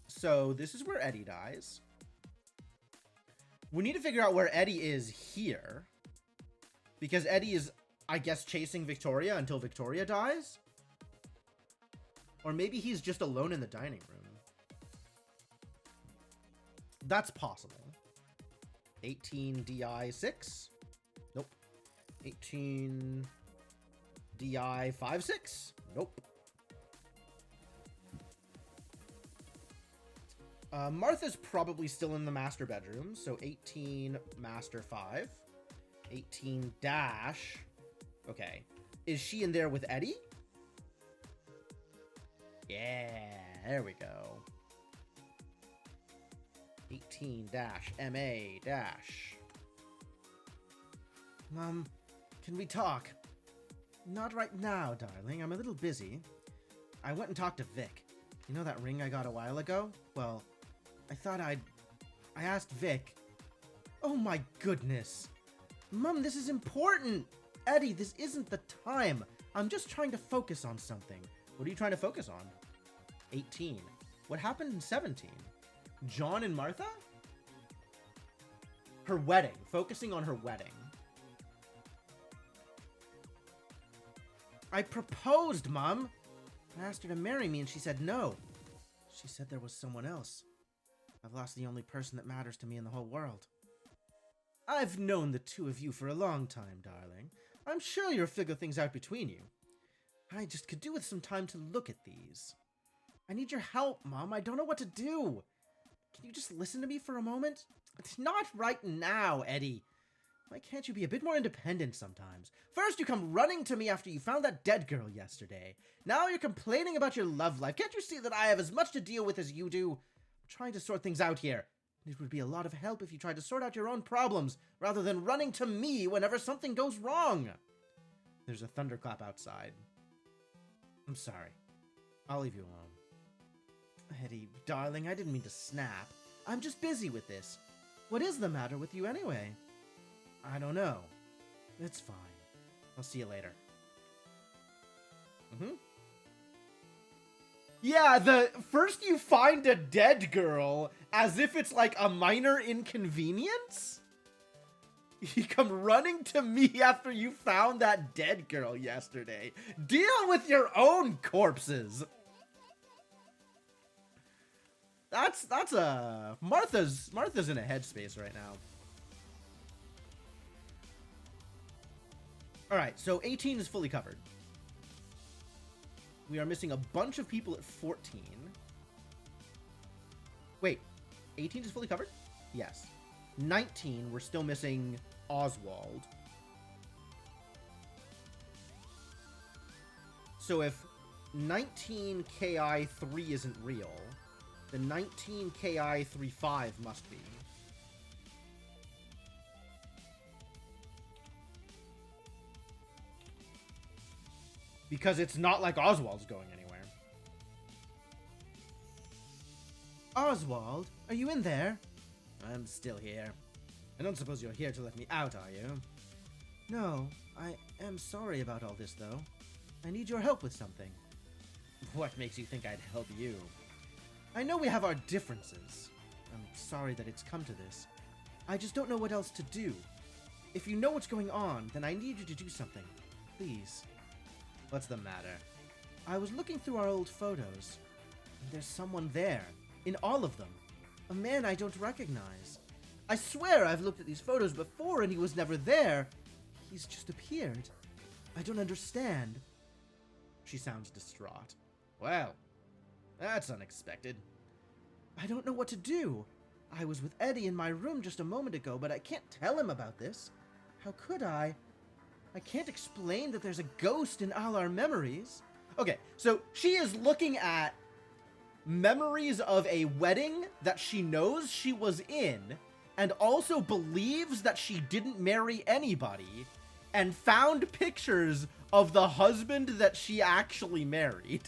so this is where Eddie dies. We need to figure out where Eddie is here, because Eddie is, I guess, chasing Victoria until Victoria dies? Or maybe he's just alone in the dining room. That's possible. 18 DI 6? Nope. 18 DI 5-6? Nope. Martha's probably still in the master bedroom, so 18 master 5. 18 dash. Okay. Is she in there with Eddie? Yeah, there we go. 18 dash MA dash. Mom, can we talk? Not right now, darling. I'm a little busy. I went and talked to Vic. You know that ring I got a while ago? Well, I asked Vic. Oh my goodness. Mom, this is important. Eddie, this isn't the time. I'm just trying to focus on something. What are you trying to focus on? 18. What happened in 17? John and Martha? Her wedding. Focusing on her wedding. I proposed, Mom. I asked her to marry me and she said no. She said there was someone else. I've lost the only person that matters to me in the whole world. I've known the two of you for a long time, darling. I'm sure you'll figure things out between you. I just could do with some time to look at these. I need your help, Mom. I don't know what to do. Can you just listen to me for a moment? It's not right now, Eddie. Why can't you be a bit more independent sometimes? First, you come running to me after you found that dead girl yesterday. Now you're complaining about your love life. Can't you see that I have as much to deal with as you do? I'm trying to sort things out here. It would be a lot of help if you tried to sort out your own problems, rather than running to me whenever something goes wrong. There's a thunderclap outside. I'm sorry. I'll leave you alone. Eddie, darling, I didn't mean to snap. I'm just busy with this. What is the matter with you anyway? I don't know. It's fine. I'll see you later. Yeah, first you find a dead girl as if it's like a minor inconvenience? You come running to me after you found that dead girl yesterday. Deal with your own corpses. That's Martha's in a headspace right now. All right, so 18 is fully covered. We are missing a bunch of people at 14. Wait, 18 is fully covered? Yes. 19, we're still missing Oswald. So if 19KI3 isn't real, then 19KI35 must be. Because it's not like Oswald's going anywhere. Oswald, are you in there? I'm still here. I don't suppose you're here to let me out, are you? No, I am sorry about all this, though. I need your help with something. What makes you think I'd help you? I know we have our differences. I'm sorry that it's come to this. I just don't know what else to do. If you know what's going on, then I need you to do something. Please. What's the matter? I was looking through our old photos, and there's someone there, in all of them. A man I don't recognize. I swear I've looked at these photos before and he was never there. He's just appeared. I don't understand. She sounds distraught. Well, that's unexpected. I don't know what to do. I was with Eddie in my room just a moment ago, but I can't tell him about this. How could I? I can't explain that there's a ghost in all our memories. Okay, so she is looking at memories of a wedding that she knows she was in, and also believes that she didn't marry anybody, and found pictures of the husband that she actually married.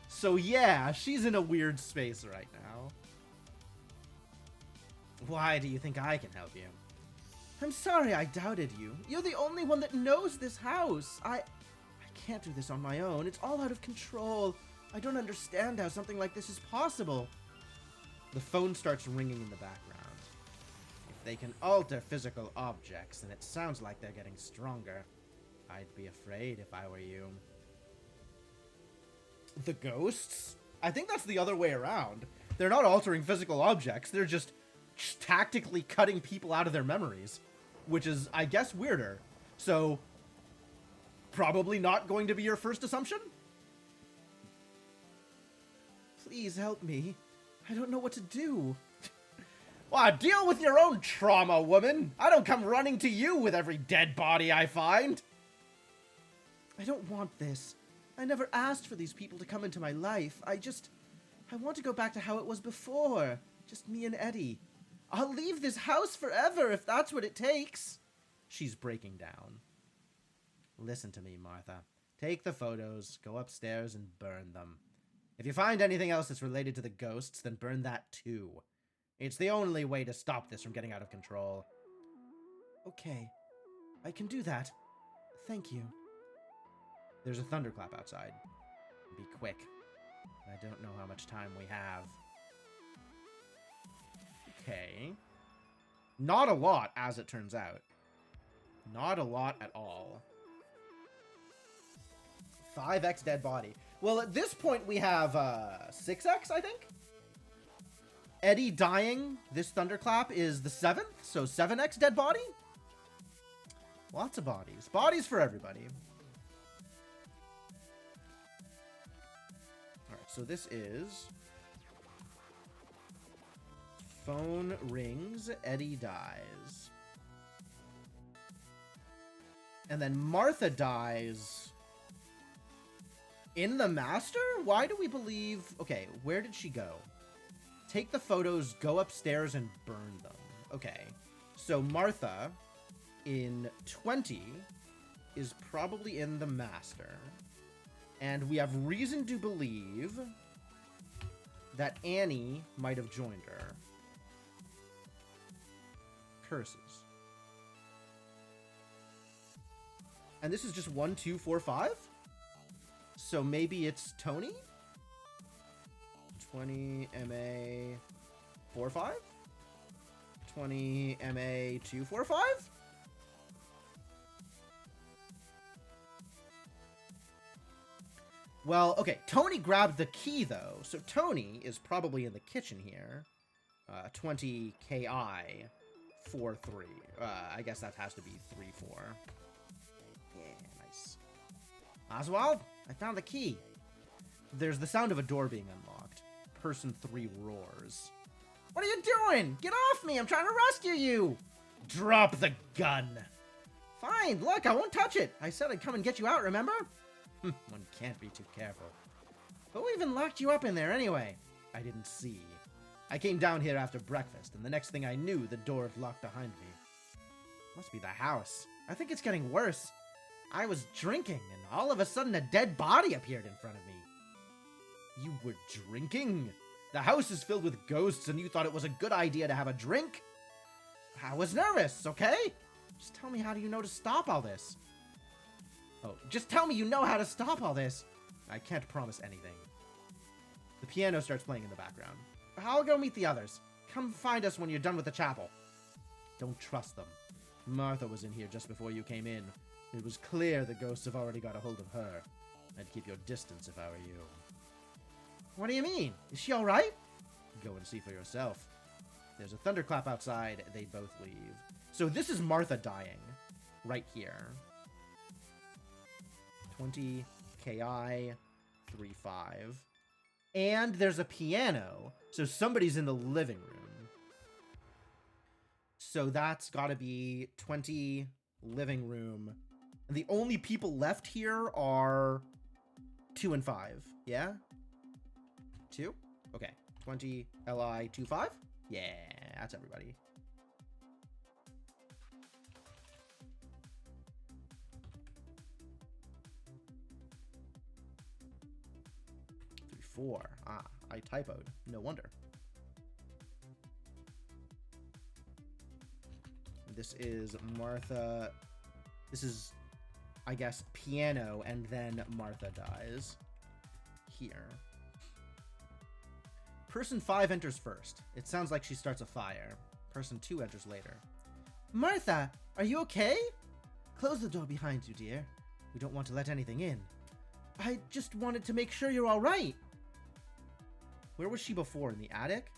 So yeah, she's in a weird space right now. Why do you think I can help you? I'm sorry I doubted you. You're the only one that knows this house. I can't do this on my own. It's all out of control. I don't understand how something like this is possible. The phone starts ringing in the background. If they can alter physical objects, then it sounds like they're getting stronger. I'd be afraid if I were you. The ghosts? I think that's the other way around. They're not altering physical objects. They're just tactically cutting people out of their memories. Which is, I guess, weirder. So, probably not going to be your first assumption? Please help me. I don't know what to do. Well, deal with your own trauma, woman. I don't come running to you with every dead body I find. I don't want this. I never asked for these people to come into my life. I want to go back to how it was before. Just me and Eddie. I'll leave this house forever if that's what it takes. She's breaking down. Listen to me, Martha. Take the photos, go upstairs and burn them. If you find anything else that's related to the ghosts, then burn that too. It's the only way to stop this from getting out of control. Okay, I can do that. Thank you. There's a thunderclap outside. Be quick. I don't know how much time we have. Okay. Not a lot, as it turns out. Not a lot at all. 5x dead body. Well, at this point, we have 6x, I think? Eddie dying, this thunderclap, is the 7th, so 7x dead body? Lots of bodies. Bodies for everybody. Alright, so this is... Phone rings, Eddie dies. And then Martha dies... in the master? Why do we believe... Okay, where did she go? Take the photos, go upstairs, and burn them. Okay. So Martha, in 20, is probably in the master. And we have reason to believe that Annie might have joined her. Curses. And this is just 1, 2, 4, 5? So maybe it's Tony? 20 MA 45? 20 MA 245? Well, okay, Tony grabbed the key though, so Tony is probably in the kitchen here. 20 KI 43. I guess that has to be 3-4. Yeah, nice. Oswald, I found the key. There's the sound of a door being unlocked. Person 3 roars. What are you doing? Get off me! I'm trying to rescue you! Drop the gun! Fine, look, I won't touch it. I said I'd come and get you out, remember? One can't be too careful. Who even locked you up in there anyway? I didn't see. I came down here after breakfast, and the next thing I knew, the door had locked behind me. Must be the house. I think it's getting worse. I was drinking, and all of a sudden a dead body appeared in front of me. You were drinking? The house is filled with ghosts, and you thought it was a good idea to have a drink? I was nervous, okay? Just tell me, how do you know to stop all this? Oh, just tell me you know how to stop all this. I can't promise anything. The piano starts playing in the background. I'll go meet the others. Come find us when you're done with the chapel. Don't trust them. Martha was in here just before you came in. It was clear the ghosts have already got a hold of her. I'd keep your distance if I were you. What do you mean? Is she alright? Go and see for yourself. There's a thunderclap outside. They both leave. So this is Martha dying. Right here. 20 KI 35. And there's a piano. So somebody's in the living room. So that's gotta be 20 living room. And the only people left here are 2 and 5. Yeah? 2? Okay. 20 LI 25? Yeah, that's everybody. Four. Ah, I typoed. No wonder. This is Martha. This is, I guess, piano, and then Martha dies. Here. Person 5 enters first. It sounds like she starts a fire. Person 2 enters later. Martha, are you okay? Close the door behind you, dear. We don't want to let anything in. I just wanted to make sure you're all right. Where was she before? In the attic?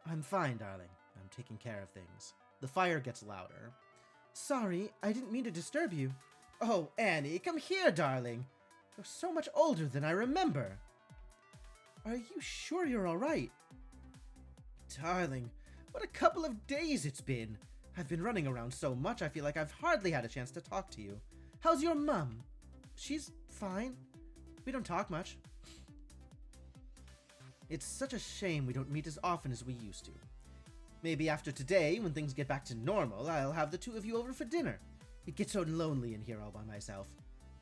I'm fine, darling. I'm taking care of things. The fire gets louder. Sorry, I didn't mean to disturb you. Oh, Annie, come here, darling. You're so much older than I remember. Are you sure you're all right? Darling, what a couple of days it's been. I've been running around so much, I feel like I've hardly had a chance to talk to you. How's your mum? She's fine. We don't talk much. It's such a shame we don't meet as often as we used to. Maybe after today, when things get back to normal, I'll have the two of you over for dinner. It gets so lonely in here all by myself.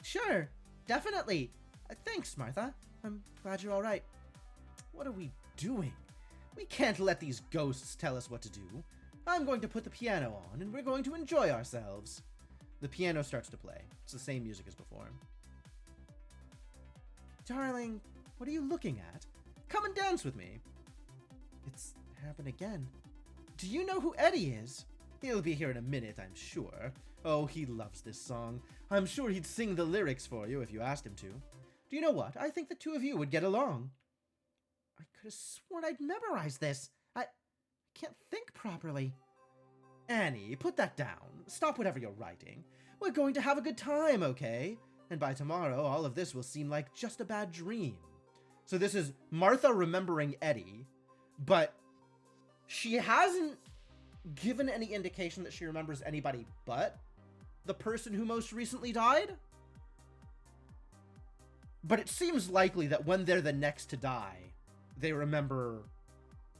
Sure, definitely. Thanks, Martha. I'm glad you're all right. What are we doing? We can't let these ghosts tell us what to do. I'm going to put the piano on, and we're going to enjoy ourselves. The piano starts to play. It's the same music as before. Darling, what are you looking at? Come and dance with me. It's happened again. Do you know who Eddie is? He'll be here in a minute, I'm sure. Oh, he loves this song. I'm sure he'd sing the lyrics for you if you asked him to. Do you know what? I think the two of you would get along. I could have sworn I'd memorized this. I can't think properly. Annie, put that down. Stop whatever you're writing. We're going to have a good time, okay? And by tomorrow, all of this will seem like just a bad dream. So this is Martha remembering Eddie, but she hasn't given any indication that she remembers anybody but the person who most recently died. But it seems likely that when they're the next to die, they remember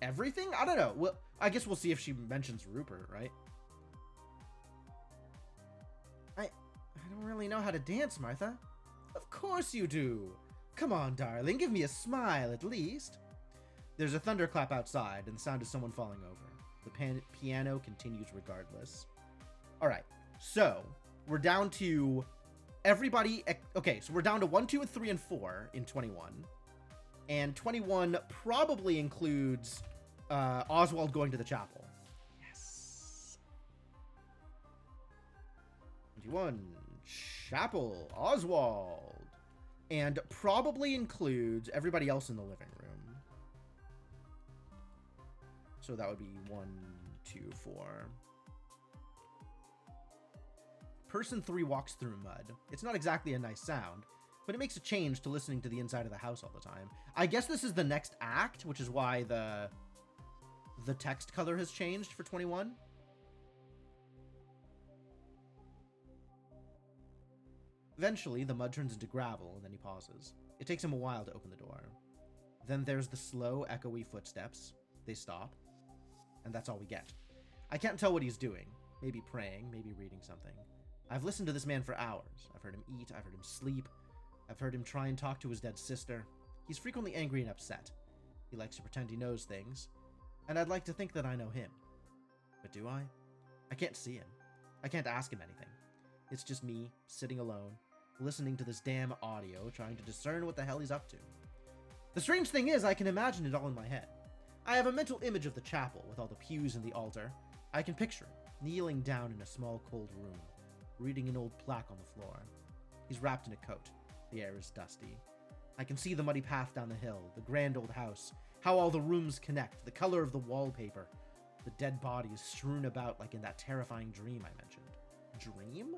everything? I don't know. Well, I guess we'll see if she mentions Rupert, right? I don't really know how to dance, Martha. Of course you do. Come on, darling, give me a smile at least. There's a thunderclap outside, and the sound is someone falling over. The piano continues regardless. All right, so we're down to everybody. Okay, so we're down to 1, 2, and 3, and 4 in 21. And 21 probably includes Oswald going to the chapel. Yes. 21, chapel, Oswald. And probably includes everybody else in the living room. So that would be 1, 2, 4. Person 3 walks through mud. It's not exactly a nice sound, but it makes a change to listening to the inside of the house all the time. I guess this is the next act, which is why the text color has changed for 21. Eventually, the mud turns into gravel, and then he pauses. It takes him a while to open the door. Then there's the slow, echoey footsteps. They stop, and that's all we get. I can't tell what he's doing. Maybe praying, maybe reading something. I've listened to this man for hours. I've heard him eat, I've heard him sleep. I've heard him try and talk to his dead sister. He's frequently angry and upset. He likes to pretend he knows things, and I'd like to think that I know him. But do I? I can't see him. I can't ask him anything. It's just me, sitting alone, listening to this damn audio, trying to discern what the hell he's up to. The strange thing is, I can imagine it all in my head. I have a mental image of the chapel, with all the pews and the altar. I can picture him, kneeling down in a small, cold room, reading an old plaque on the floor. He's wrapped in a coat. The air is dusty. I can see the muddy path down the hill, the grand old house, how all the rooms connect, the color of the wallpaper, the dead bodies strewn about like in that terrifying dream I mentioned. Dream?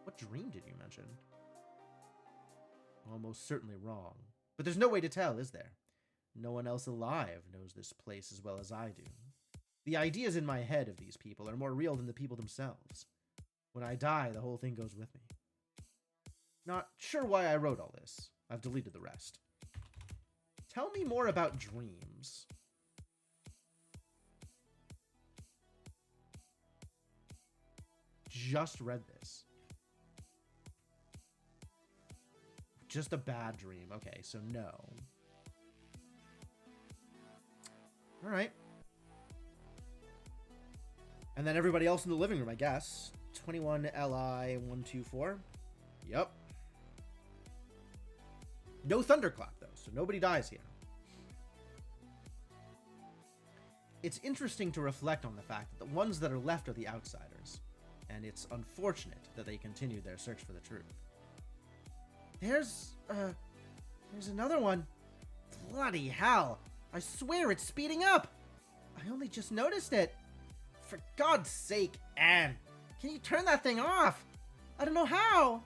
What dream did you mention? Almost certainly wrong. But there's no way to tell, is there? No one else alive knows this place as well as I do. The ideas in my head of these people are more real than the people themselves. When I die, the whole thing goes with me. Not sure why I wrote all this. I've deleted the rest. Tell me more about dreams. Just read this. Just a bad dream. Okay, so no. All right. And then everybody else in the living room, I guess. 21 LI 124. Yep. No thunderclap, though, so nobody dies here. It's interesting to reflect on the fact that the ones that are left are the outsiders, and it's unfortunate that they continue their search for the truth. There's another one. Bloody hell. I swear it's speeding up. I only just noticed it. For God's sake, Anne, can you turn that thing off? I don't know how.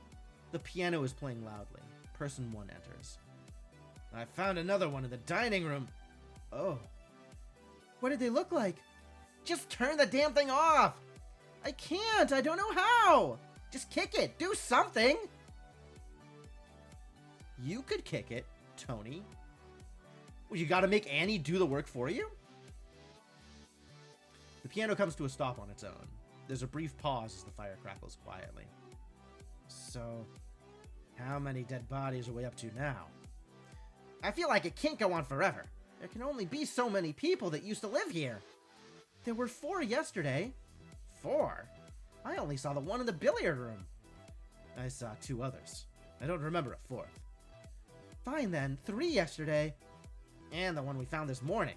The piano is playing loudly. Person 1 enters. I found another one in the dining room. Oh. What did they look like? Just turn the damn thing off. I can't. I don't know how. Just kick it. Do something. You could kick it, Tony. Well, you gotta make Annie do the work for you? The piano comes to a stop on its own. There's a brief pause as the fire crackles quietly. So, How many dead bodies are we up to now? I feel like it can't go on forever. There can only be so many people that used to live here. There were 4 yesterday. 4? I only saw the one in the billiard room. I saw 2 others. I don't remember a 4th. Fine then, 3 yesterday. And the one we found this morning.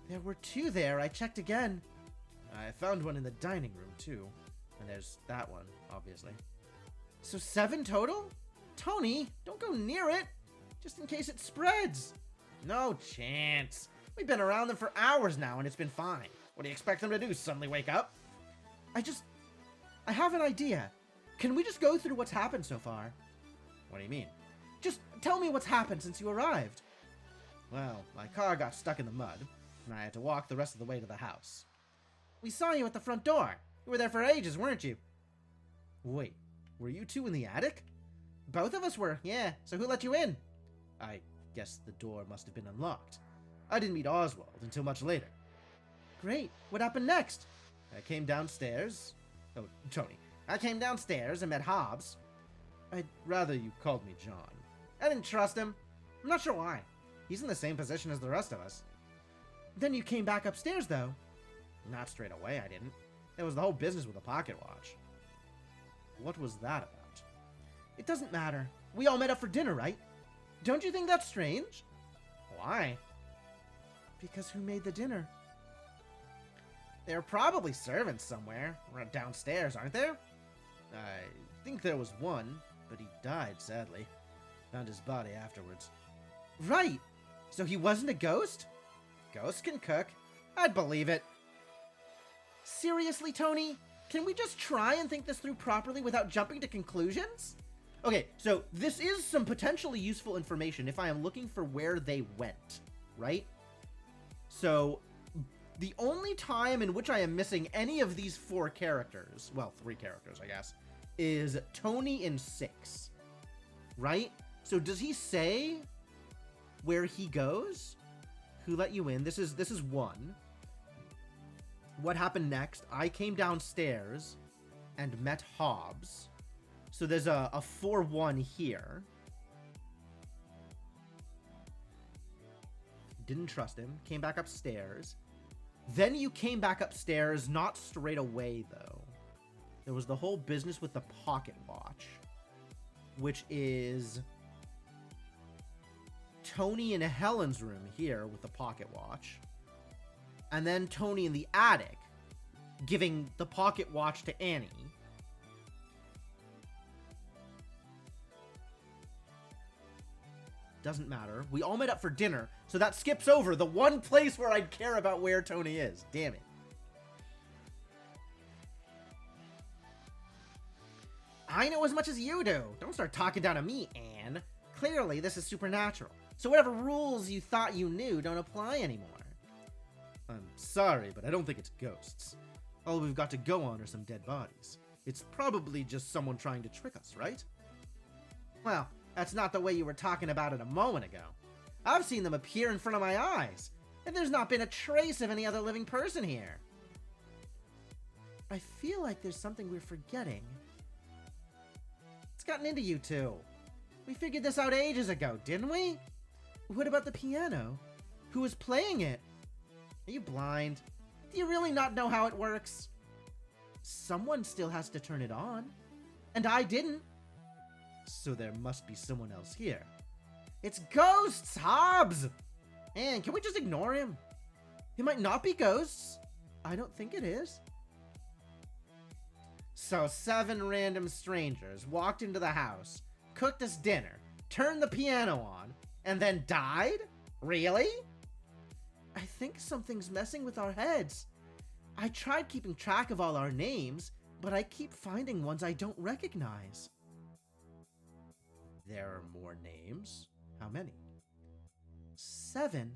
There were 2 there, I checked again. I found one in the dining room too. And there's that one, obviously. So 7 total? Tony, don't go near it. Just in case it spreads. No chance. We've been around them for hours now and it's been fine. What do you expect them to do, suddenly wake up? I have an idea. Can we just go through what's happened so far? What do you mean? Just tell me what's happened since you arrived. Well, my car got stuck in the mud, and I had to walk the rest of the way to the house. We saw you at the front door. You were there for ages, weren't you? Wait, were you 2 in the attic? Both of us were, yeah. So who let you in? I guess the door must have been unlocked. I didn't meet Oswald until much later. Great. What happened next? I came downstairs. Oh, Tony. I came downstairs and met Hobbs. I'd rather you called me John. I didn't trust him. I'm not sure why. He's in the same position as the rest of us. Then you came back upstairs, though. Not straight away, I didn't. It was the whole business with the pocket watch. What was that about? It doesn't matter. We all met up for dinner, right? Don't you think that's strange? Why? Because who made the dinner? There are probably servants somewhere, downstairs, aren't there? I think there was one, but he died, sadly. Found his body afterwards. Right! So he wasn't a ghost? Ghosts can cook. I'd believe it. Seriously, Tony? Can we just try and think this through properly without jumping to conclusions? Okay, so this is some potentially useful information if I am looking for where they went, right? So, the only time in which I am missing any of these 4 characters, well, 3 characters, I guess, is Tony in 6, right? So does he say where he goes? Who let you in? This is 1. What happened next? I came downstairs and met Hobbs. So there's a 4-1 here. Didn't trust him. Came back upstairs. Then you came back upstairs, not straight away, though. There was the whole business with the pocket watch, which is Tony in Helen's room here with the pocket watch. And then Tony in the attic giving the pocket watch to Annie. Doesn't matter. We all met up for dinner, so that skips over the one place where I'd care about where Tony is. Damn it. I know as much as you do. Don't start talking down to me, Anne. Clearly, this is supernatural. So whatever rules you thought you knew don't apply anymore. I'm sorry, but I don't think it's ghosts. All we've got to go on are some dead bodies. It's probably just someone trying to trick us, right? Well, that's not the way you were talking about it a moment ago. I've seen them appear in front of my eyes, and there's not been a trace of any other living person here. I feel like there's something we're forgetting. It's gotten into you two. We figured this out ages ago, didn't we? What about the piano? Who was playing it? Are you blind? Do you really not know how it works? Someone still has to turn it on. And I didn't. So there must be someone else here. It's ghosts, Hobbs! And can we just ignore him? He might not be ghosts. I don't think it is. So 7 random strangers walked into the house, cooked us dinner, turned the piano on, and then died? Really? I think something's messing with our heads. I tried keeping track of all our names, but I keep finding ones I don't recognize. There are more names? How many? 7.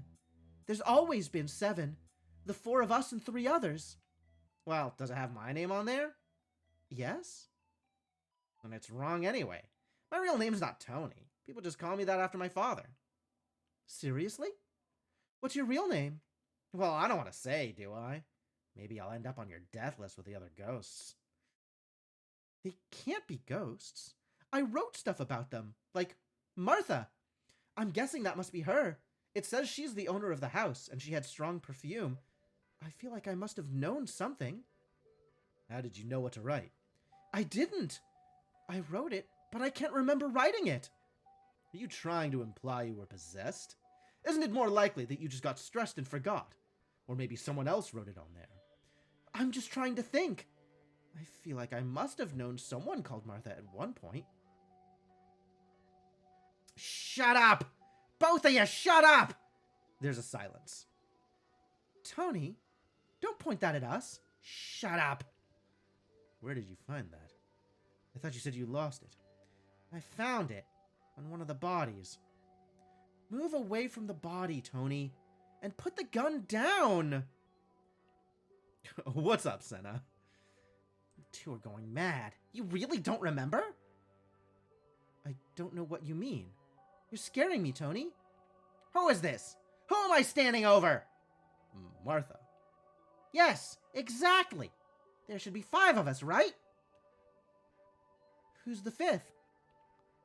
There's always been 7. The 4 of us and 3 others. Well, does it have my name on there? Yes? Then it's wrong anyway. My real name's not Tony. People just call me that after my father. Seriously? What's your real name? Well, I don't want to say, do I? Maybe I'll end up on your death list with the other ghosts. They can't be ghosts. I wrote stuff about them. Like, Martha. I'm guessing that must be her. It says she's the owner of the house, and she had strong perfume. I feel like I must have known something. How did you know what to write? I didn't. I wrote it, but I can't remember writing it. Are you trying to imply you were possessed? Isn't it more likely that you just got stressed and forgot? Or maybe someone else wrote it on there. I'm just trying to think. I feel like I must have known someone called Martha at one point. Shut up! Both of you, shut up! There's a silence. Tony, don't point that at us. Shut up. Where did you find that? I thought you said you lost it. I found it on one of the bodies. Move away from the body, Tony, and put the gun down. What's up, Senna? You two are going mad. You really don't remember? I don't know what you mean. You're scaring me, Tony. Who is this? Who am I standing over? Martha. Yes, exactly. There should be 5 of us, right? Who's the 5th?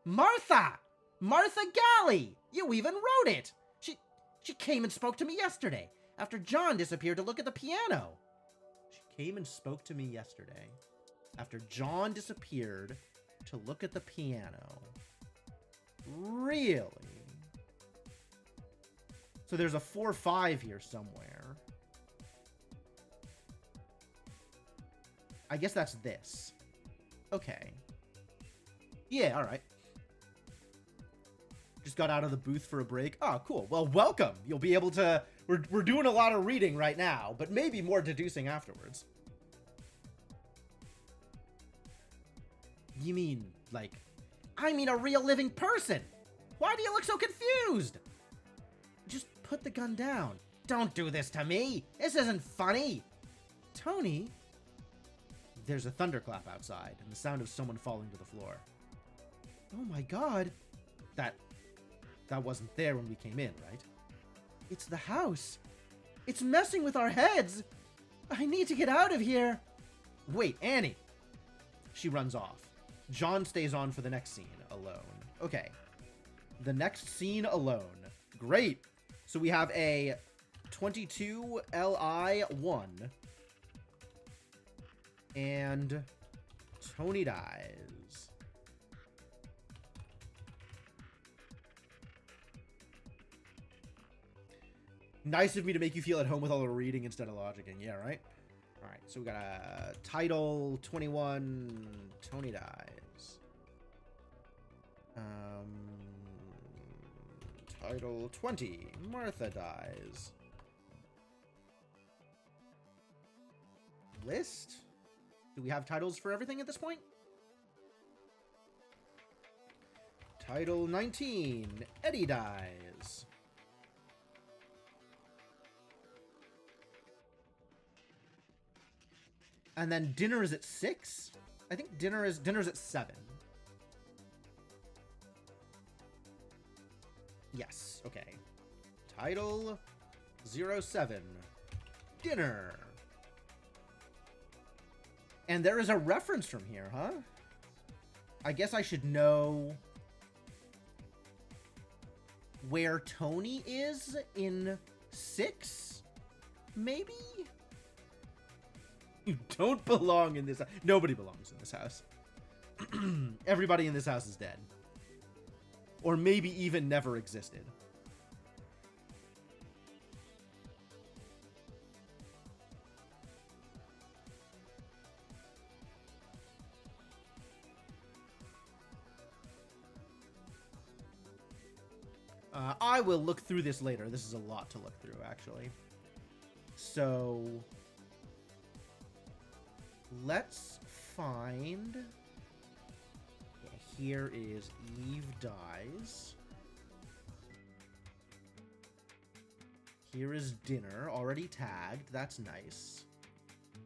Martha! Martha Galley! You even wrote it! She came and spoke to me yesterday, after John disappeared to look at the piano. She came and spoke to me yesterday, after John disappeared to look at the piano. Really? So there's a 4-5 here somewhere. I guess that's this. Okay. Yeah, alright. Just got out of the booth for a break. Oh, cool. Well, welcome. You'll be able to... We're doing a lot of reading right now, but maybe more deducing afterwards. You mean, like... I mean a real living person! Why do you look so confused? Just put the gun down. Don't do this to me! This isn't funny! Tony... There's a thunderclap outside, and the sound of someone falling to the floor. Oh my god! That wasn't there when we came in, right? It's the house. It's messing with our heads. I need to get out of here. Wait, Annie. She runs off. John stays on for the next scene alone. Okay. The next scene alone. Great. So we have a 22 LI1. And Tony dies. Nice of me to make you feel at home with all the reading instead of logicking. Yeah, right? Alright, so we got a title 21, Tony dies. Title 20, Martha dies. List? Do we have titles for everything at this point? Title 19, Eddie dies. And then dinner is at 6? I think dinner's at 7. Yes, okay. Title 07. Dinner. And there is a reference from here, huh? I guess I should know where Tony is in 6? Maybe? You don't belong in this. Nobody belongs in this house. Everybody in this house is dead. Or maybe even never existed. I will look through this later. This is a lot to look through, actually. So... let's find... yeah, here is Eve dies. Here is dinner, already tagged. That's nice.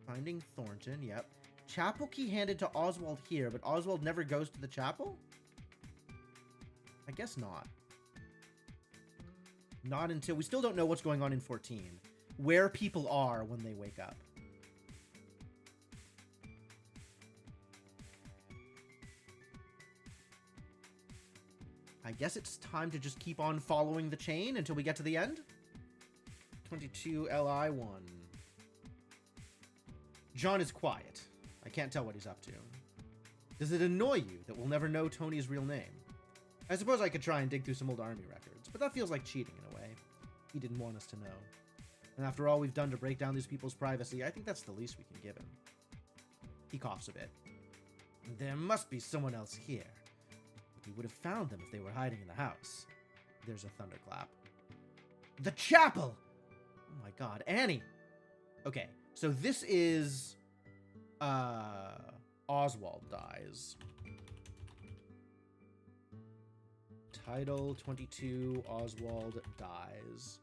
Finding Thornton, yep. Chapel key handed to Oswald here, but Oswald never goes to the chapel? I guess not. Not until... we still don't know what's going on in 14. Where people are when they wake up. I guess it's time to just keep on following the chain until we get to the end. 22 LI1. John is quiet. I can't tell what he's up to. Does it annoy you that we'll never know Tony's real name? I suppose I could try and dig through some old army records, but that feels like cheating in a way. He didn't want us to know. And after all we've done to break down these people's privacy, I think that's the least we can give him. He coughs a bit. There must be someone else here. But we would have found them if they were hiding in the house. There's a thunderclap. The chapel! Oh my god, Annie! Okay, so this is... Oswald dies. Title 22, Oswald dies.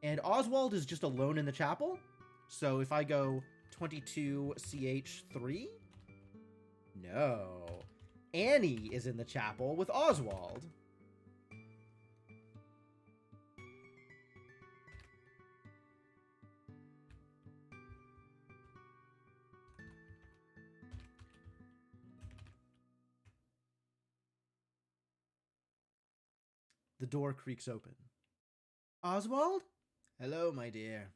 And Oswald is just alone in the chapel? So if I go 22CH3? No. Annie is in the chapel with Oswald. The door creaks open. Oswald? Hello, my dear.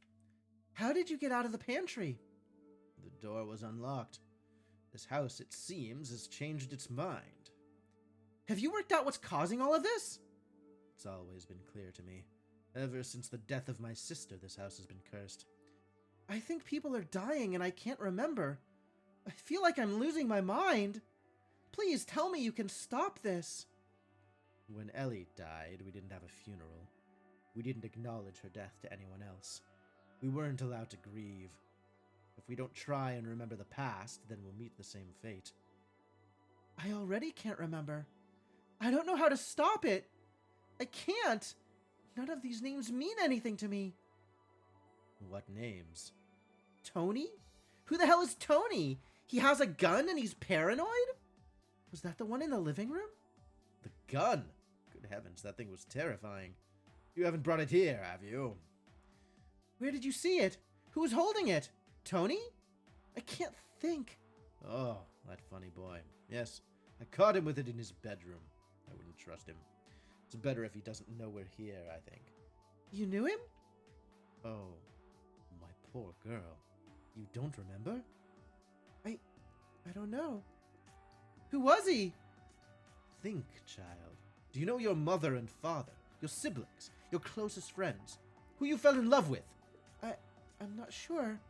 How did you get out of the pantry? The door was unlocked. This house, it seems, has changed its mind. Have you worked out what's causing all of this? It's always been clear to me. Ever since the death of my sister, this house has been cursed. I think people are dying and I can't remember. I feel like I'm losing my mind. Please tell me you can stop this. When Ellie died, we didn't have a funeral. We didn't acknowledge her death to anyone else. We weren't allowed to grieve. If we don't try and remember the past, then we'll meet the same fate. I already can't remember. I don't know how to stop it. I can't. None of these names mean anything to me. What names? Tony? Who the hell is Tony? He has a gun and he's paranoid? Was that the one in the living room? The gun? Good heavens, that thing was terrifying. You haven't brought it here, have you? Where did you see it? Who was holding it? Tony? I can't think. Oh, that funny boy. Yes, I caught him with it in his bedroom. I wouldn't trust him. It's better if he doesn't know we're here, I think. You knew him? Oh, my poor girl. You don't remember? I don't know. Who was he? Think, child. Do you know your mother and father? Your siblings? Your closest friends? Who you fell in love with? I'm not sure.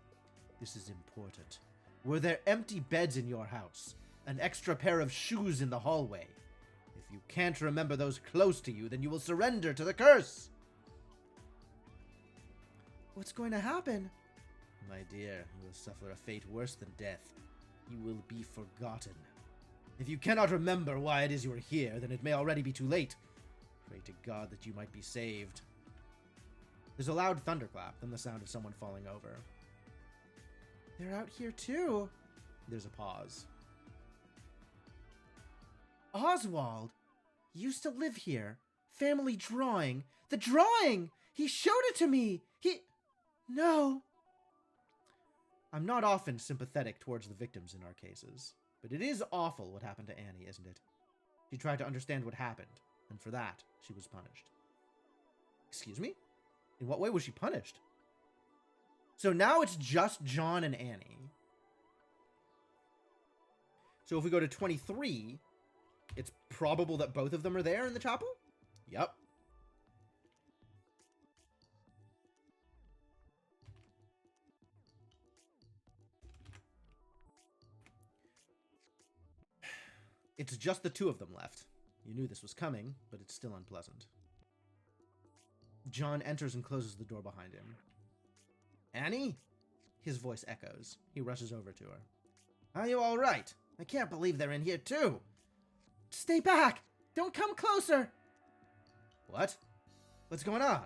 This is important. Were there empty beds in your house? An extra pair of shoes in the hallway? If you can't remember those close to you, then you will surrender to the curse! What's going to happen? My dear, you will suffer a fate worse than death. You will be forgotten. If you cannot remember why it is you are here, then it may already be too late. Pray to God that you might be saved. There's a loud thunderclap, then the sound of someone falling over. They're out here too. There's a pause. Oswald! Used to live here. Family drawing. The drawing! He showed it to me! No. I'm not often sympathetic towards the victims in our cases, but it is awful what happened to Annie, isn't it? She tried to understand what happened, and for that, she was punished. Excuse me? In what way was she punished? So now it's just John and Annie. So if we go to 23, it's probable that both of them are there in the chapel? Yep. It's just the two of them left. You knew this was coming, but it's still unpleasant. John enters and closes the door behind him. Annie? His voice echoes. He rushes over to her. Are you all right? I can't believe they're in here too. Stay back! Don't come closer! What? What's going on?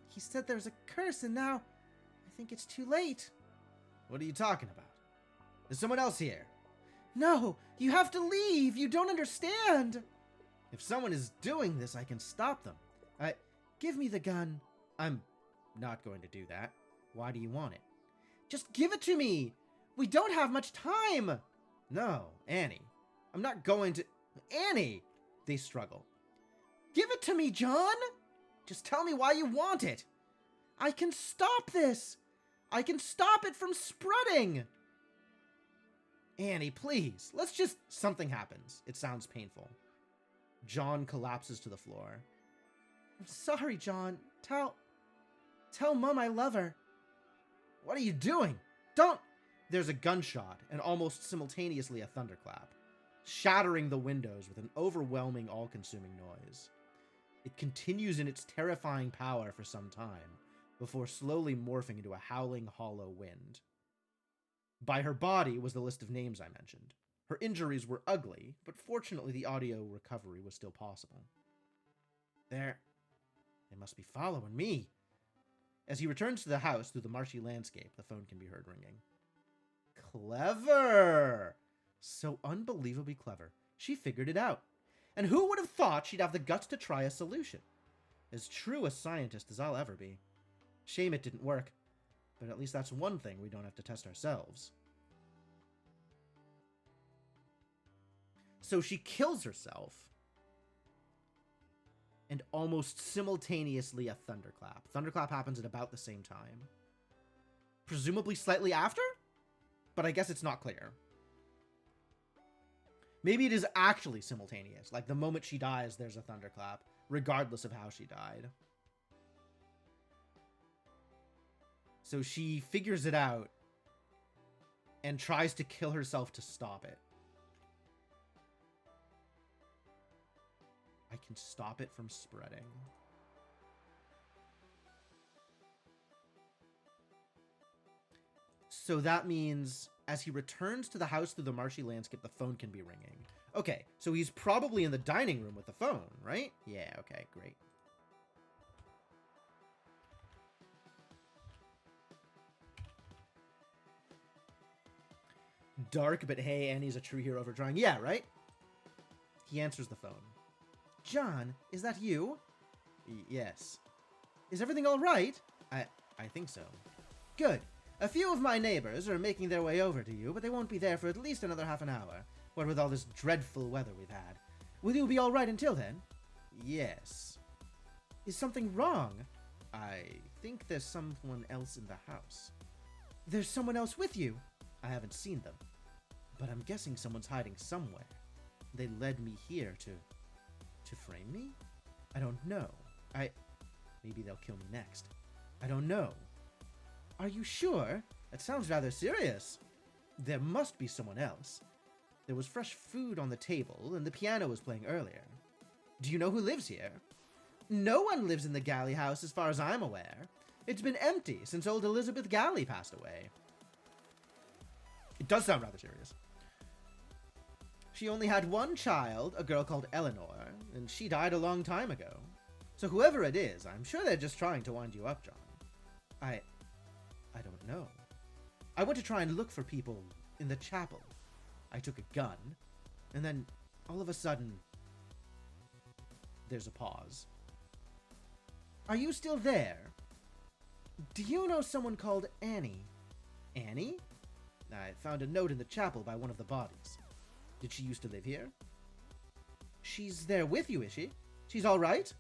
He said there's a curse and now I think it's too late. What are you talking about? There's someone else here. No, you have to leave. You don't understand. If someone is doing this, I can stop them. Give me the gun. I'm not going to do that. Why do you want it? Just give it to me. We don't have much time. No, Annie. I'm not going to... Annie! They struggle. Give it to me, John! Just tell me why you want it. I can stop this. I can stop it from spreading. Annie, please. Let's just... Something happens. It sounds painful. John collapses to the floor. I'm sorry, John. Tell Mom I love her. What are you doing? Don't... There's a gunshot, and almost simultaneously a thunderclap, shattering the windows with an overwhelming, all-consuming noise. It continues in its terrifying power for some time, before slowly morphing into a howling, hollow wind. By her body was the list of names I mentioned. Her injuries were ugly, but fortunately the audio recovery was still possible. They must be following me. As he returns to the house through the marshy landscape, the phone can be heard ringing. Clever! So unbelievably clever. She figured it out. And who would have thought she'd have the guts to try a solution? As true a scientist as I'll ever be. Shame it didn't work. But at least that's one thing we don't have to test ourselves. So she kills herself. And almost simultaneously a thunderclap. Thunderclap happens at about the same time. Presumably slightly after? But I guess it's not clear. Maybe it is actually simultaneous. Like the moment she dies, there's a thunderclap, regardless of how she died. So she figures it out and tries to kill herself to stop it. I can stop it from spreading. So that means as he returns to the house through the marshy landscape, the phone can be ringing. Okay, so he's probably in the dining room with the phone, right? Yeah, okay, great. Dark, but hey, Annie's a true hero for trying. Yeah, right? He answers the phone. John, is that you? Yes. Is everything all right? I think so. Good. A few of my neighbors are making their way over to you, but they won't be there for at least another half an hour, what with all this dreadful weather we've had. Will you be all right until then? Yes. Is something wrong? I think there's someone else in the house. There's someone else with you? I haven't seen them, but I'm guessing someone's hiding somewhere. They led me here to frame me? I don't know. Maybe they'll kill me next. I don't know. Are you sure? That sounds rather serious. There must be someone else. There was fresh food on the table, and the piano was playing earlier. Do you know who lives here? No one lives in the Galley house as far as I'm aware. It's been empty since old Elizabeth Galley passed away. It does sound rather serious. She only had one child, a girl called Eleanor, and she died a long time ago. So whoever it is, I'm sure they're just trying to wind you up, John. I don't know. I went to try and look for people in the chapel. I took a gun, and then all of a sudden, there's a pause. Are you still there? Do you know someone called Annie? Annie? I found a note in the chapel by one of the bodies. Did she used to live here? She's there with you, is she? She's all right?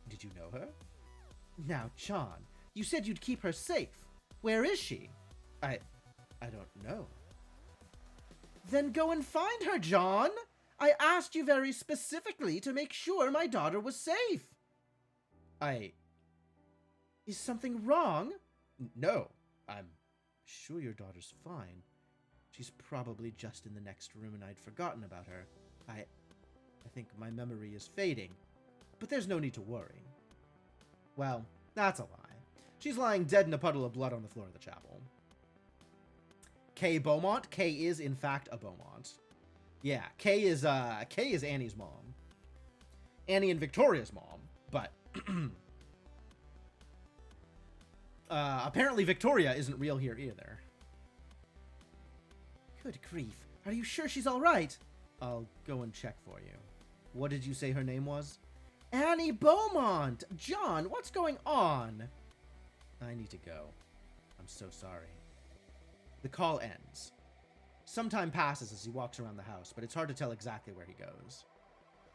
Did you know her? Now, John, you said you'd keep her safe. Where is she? I don't know. Then go and find her, John! I asked you very specifically to make sure my daughter was safe. Is something wrong? No, I'm sure your daughter's fine. She's probably just in the next room and I'd forgotten about her. I think my memory is fading, but there's no need to worry. Well, that's a lie. She's lying dead in a puddle of blood on the floor of the chapel. Kay Beaumont? Kay is, in fact, a Beaumont. Yeah, Kay is Annie's mom. Annie and Victoria's mom, but apparently Victoria isn't real here either. Good grief. Are you sure she's all right? I'll go and check for you. What did you say her name was? Annie Beaumont! John, what's going on? I need to go. I'm so sorry. The call ends. Some time passes as he walks around the house, but it's hard to tell exactly where he goes.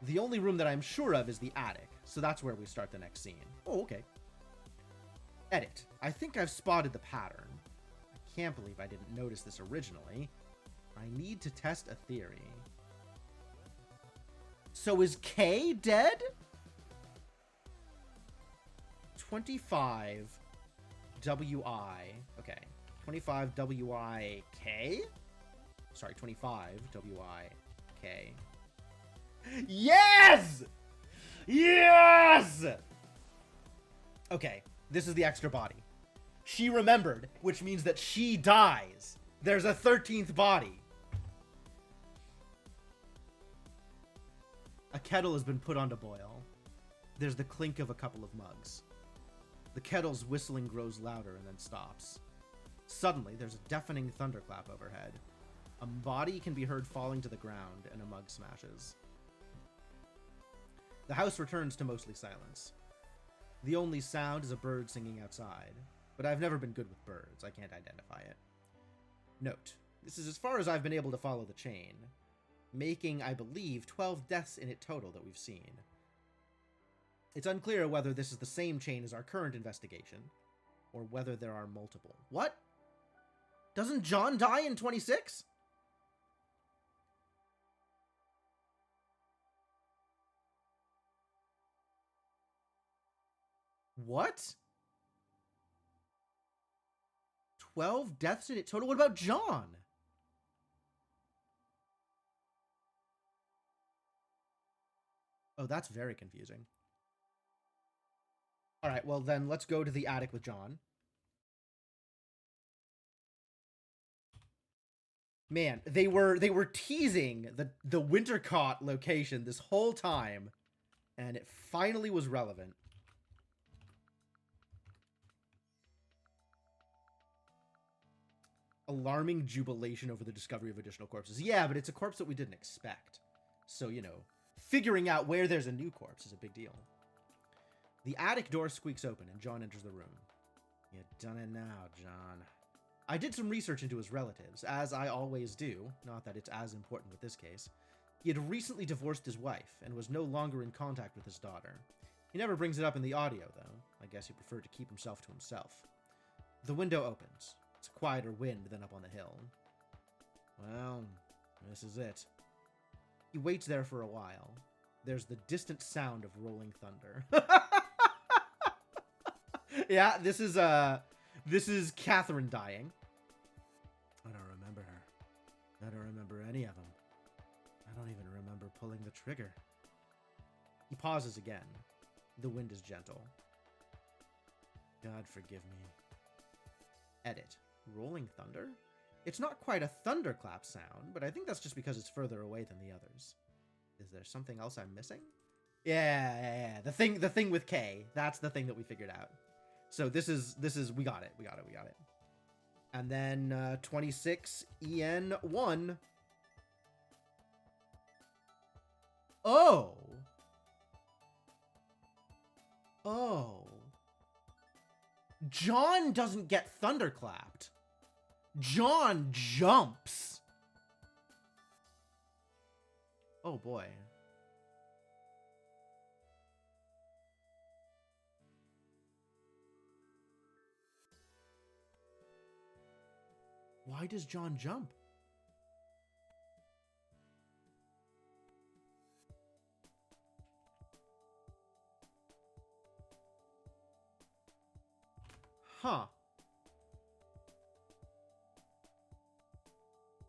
The only room that I'm sure of is the attic, so that's where we start the next scene. Oh, okay. Edit. I think I've spotted the pattern. I can't believe I didn't notice this originally. I need to test a theory. So is K dead? 25 WI. Okay. 25 WIK? Sorry, 25 WIK. Yes! Yes! Okay, this is the extra body. She remembered, which means that she dies. There's a 13th body. A kettle has been put on to boil. There's the clink of a couple of mugs. The kettle's whistling grows louder and then stops. Suddenly, there's a deafening thunderclap overhead. A body can be heard falling to the ground, and a mug smashes. The house returns to mostly silence. The only sound is a bird singing outside, but I've never been good with birds. I can't identify it. Note, this is as far as I've been able to follow the chain, making, I believe, 12 deaths in it total that we've seen. It's unclear whether this is the same chain as our current investigation, or whether there are multiple. What? Doesn't John die in 26? What? 12 deaths in it total? What about John? Oh, that's very confusing. All right, well then let's go to the attic with John. Man, they were teasing the Wintercott location this whole time, and it finally was relevant. Alarming jubilation over the discovery of additional corpses. Yeah, but it's a corpse that we didn't expect. So, you know, figuring out where there's a new corpse is a big deal. The attic door squeaks open and John enters the room. You done it now, John. I did some research into his relatives, as I always do. Not that it's as important with this case. He had recently divorced his wife and was no longer in contact with his daughter. He never brings it up in the audio, though. I guess he preferred to keep himself to himself. The window opens. It's a quieter wind than up on the hill. Well, this is it. He waits there for a while. There's the distant sound of rolling thunder. Yeah, this is Catherine dying. I don't remember her. I don't remember any of them. I don't even remember pulling the trigger. He pauses again. The wind is gentle. God forgive me. Edit. Rolling thunder? It's not quite a thunderclap sound, but I think that's just because it's further away than the others. Is there something else I'm missing? Yeah. The thing with K. That's the thing that we figured out. So this is we got it. And then 26 EN1. Oh. John doesn't get thunderclapped. John jumps. Oh boy. Why does John jump? Huh.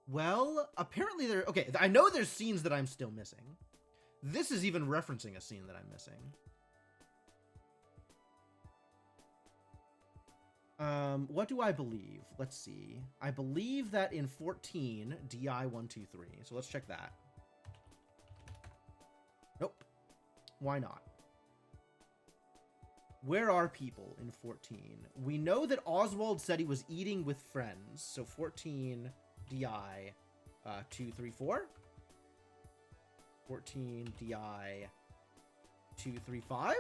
Well, apparently there... Okay, I know there's scenes that I'm still missing. This is even referencing a scene that I'm missing. What do I believe? Let's see. I believe that in 14, DI123. So let's check that. Nope. Why not? Where are people in 14? We know that Oswald said he was eating with friends. So 14 DI 234. 14 DI 235.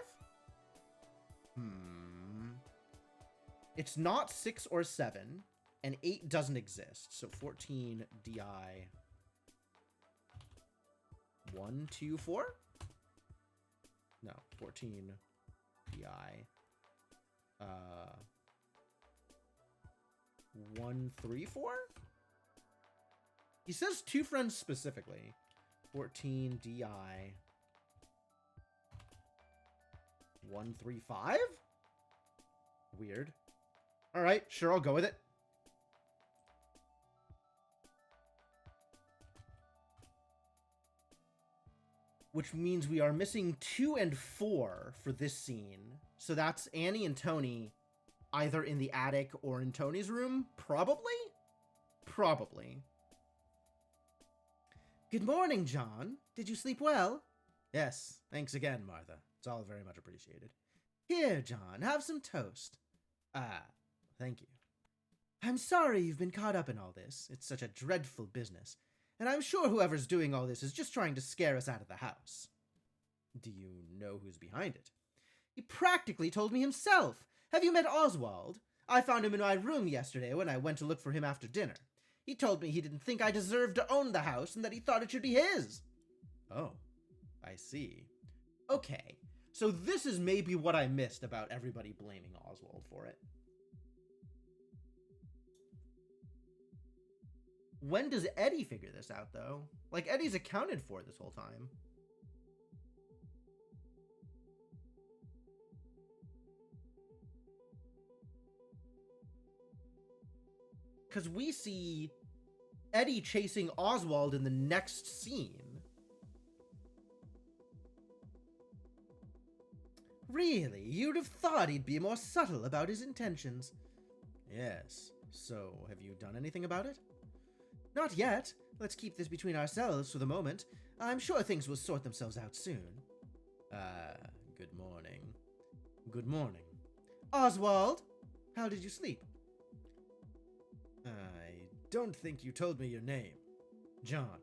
It's not 6 or 7, and 8 doesn't exist. So 14 DI 124. No, 14 DI. 134? He says 2 friends specifically. 14 DI. 135? Weird. Alright, sure, I'll go with it. Which means we are missing 2 and 4 for this scene. So that's Annie and Tony either in the attic or in Tony's room? Probably? Probably. Good morning, John. Did you sleep well? Yes, thanks again, Martha. It's all very much appreciated. Here, John, have some toast. Ah, thank you. I'm sorry you've been caught up in all this. It's such a dreadful business. And I'm sure whoever's doing all this is just trying to scare us out of the house. Do you know who's behind it? He practically told me himself. Have you met Oswald? I found him in my room yesterday when I went to look for him after dinner. He told me he didn't think I deserved to own the house and that he thought it should be his. Oh, I see. Okay, so this is maybe what I missed about everybody blaming Oswald for it. When does Eddie figure this out, though? Like, Eddie's accounted for this whole time. Because we see Eddie chasing Oswald in the next scene. Really? You'd have thought he'd be more subtle about his intentions. Yes. So, have you done anything about it? Not yet. Let's keep this between ourselves for the moment. I'm sure things will sort themselves out soon. Good morning. Good morning. Oswald, how did you sleep? I don't think you told me your name. John.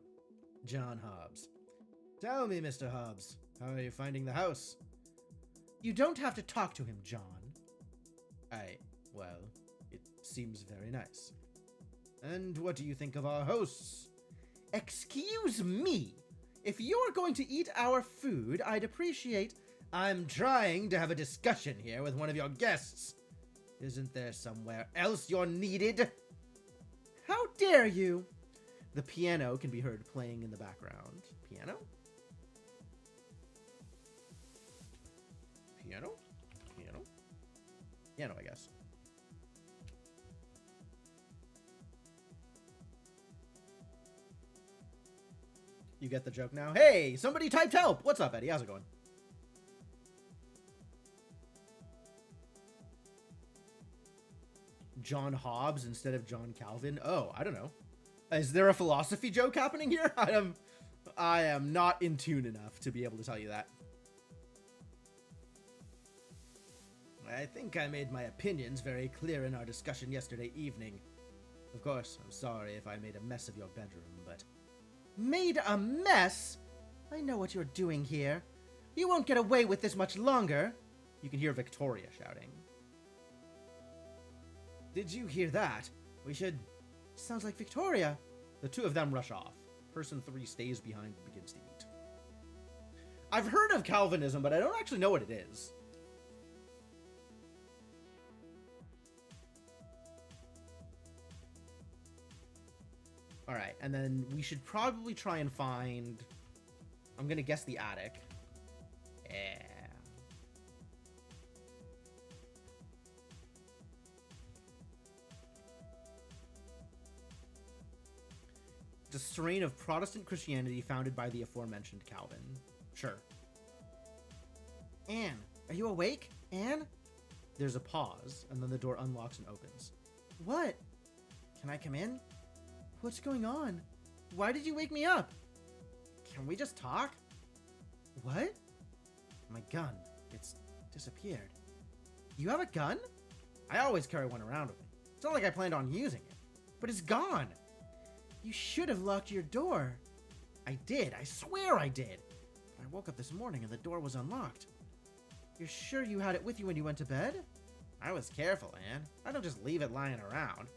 John Hobbs. Tell me, Mr. Hobbs, how are you finding the house? You don't have to talk to him, John. Well, it seems very nice. And what do you think of our hosts? Excuse me. If you're going to eat our food, I'd appreciate... I'm trying to have a discussion here with one of your guests. Isn't there somewhere else you're needed? How dare you? The piano can be heard playing in the background. Piano? Piano? Piano? Piano, I guess. You get the joke now? Hey, somebody typed help! What's up, Eddie? How's it going? John Hobbs instead of John Calvin? Oh, I don't know. Is there a philosophy joke happening here? I am not in tune enough to be able to tell you that. I think I made my opinions very clear in our discussion yesterday evening. Of course, I'm sorry if I made a mess of your bedroom, but... Made a mess? I know what you're doing here. You won't get away with this much longer. You can hear Victoria shouting. Did you hear that? We should... Sounds like Victoria. The two of them rush off. Person 3 stays behind and begins to eat. I've heard of Calvinism, but I don't actually know what it is. Alright, and then we should probably try and find... I'm gonna guess the attic. Yeah. The strain of Protestant Christianity founded by the aforementioned Calvin. Sure. Anne, are you awake? Anne? There's a pause, and then the door unlocks and opens. What? Can I come in? What's going on? Why did you wake me up? Can we just talk? What? My gun. It's disappeared. You have a gun? I always carry one around with me. It's not like I planned on using it. But it's gone. You should have locked your door. I did. I swear I did. But I woke up this morning and the door was unlocked. You're sure you had it with you when you went to bed? I was careful, Anne. I don't just leave it lying around.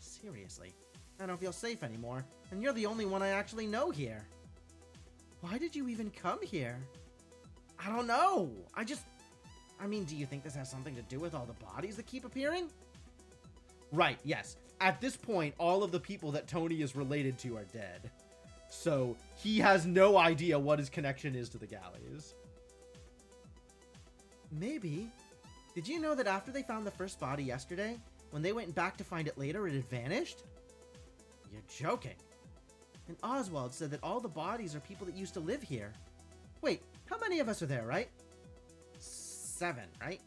Seriously. I don't feel safe anymore, and you're the only one I actually know here. Why did you even come here? I don't know. I mean, do you think this has something to do with all the bodies that keep appearing? Right, yes. At this point, all of the people that Tony is related to are dead. So, he has no idea what his connection is to the galleys. Maybe. Did you know that after they found the first body yesterday, when they went back to find it later, it had vanished? You're joking. And Oswald said that all the bodies are people that used to live here. Wait, how many of us are there, right? 7, right?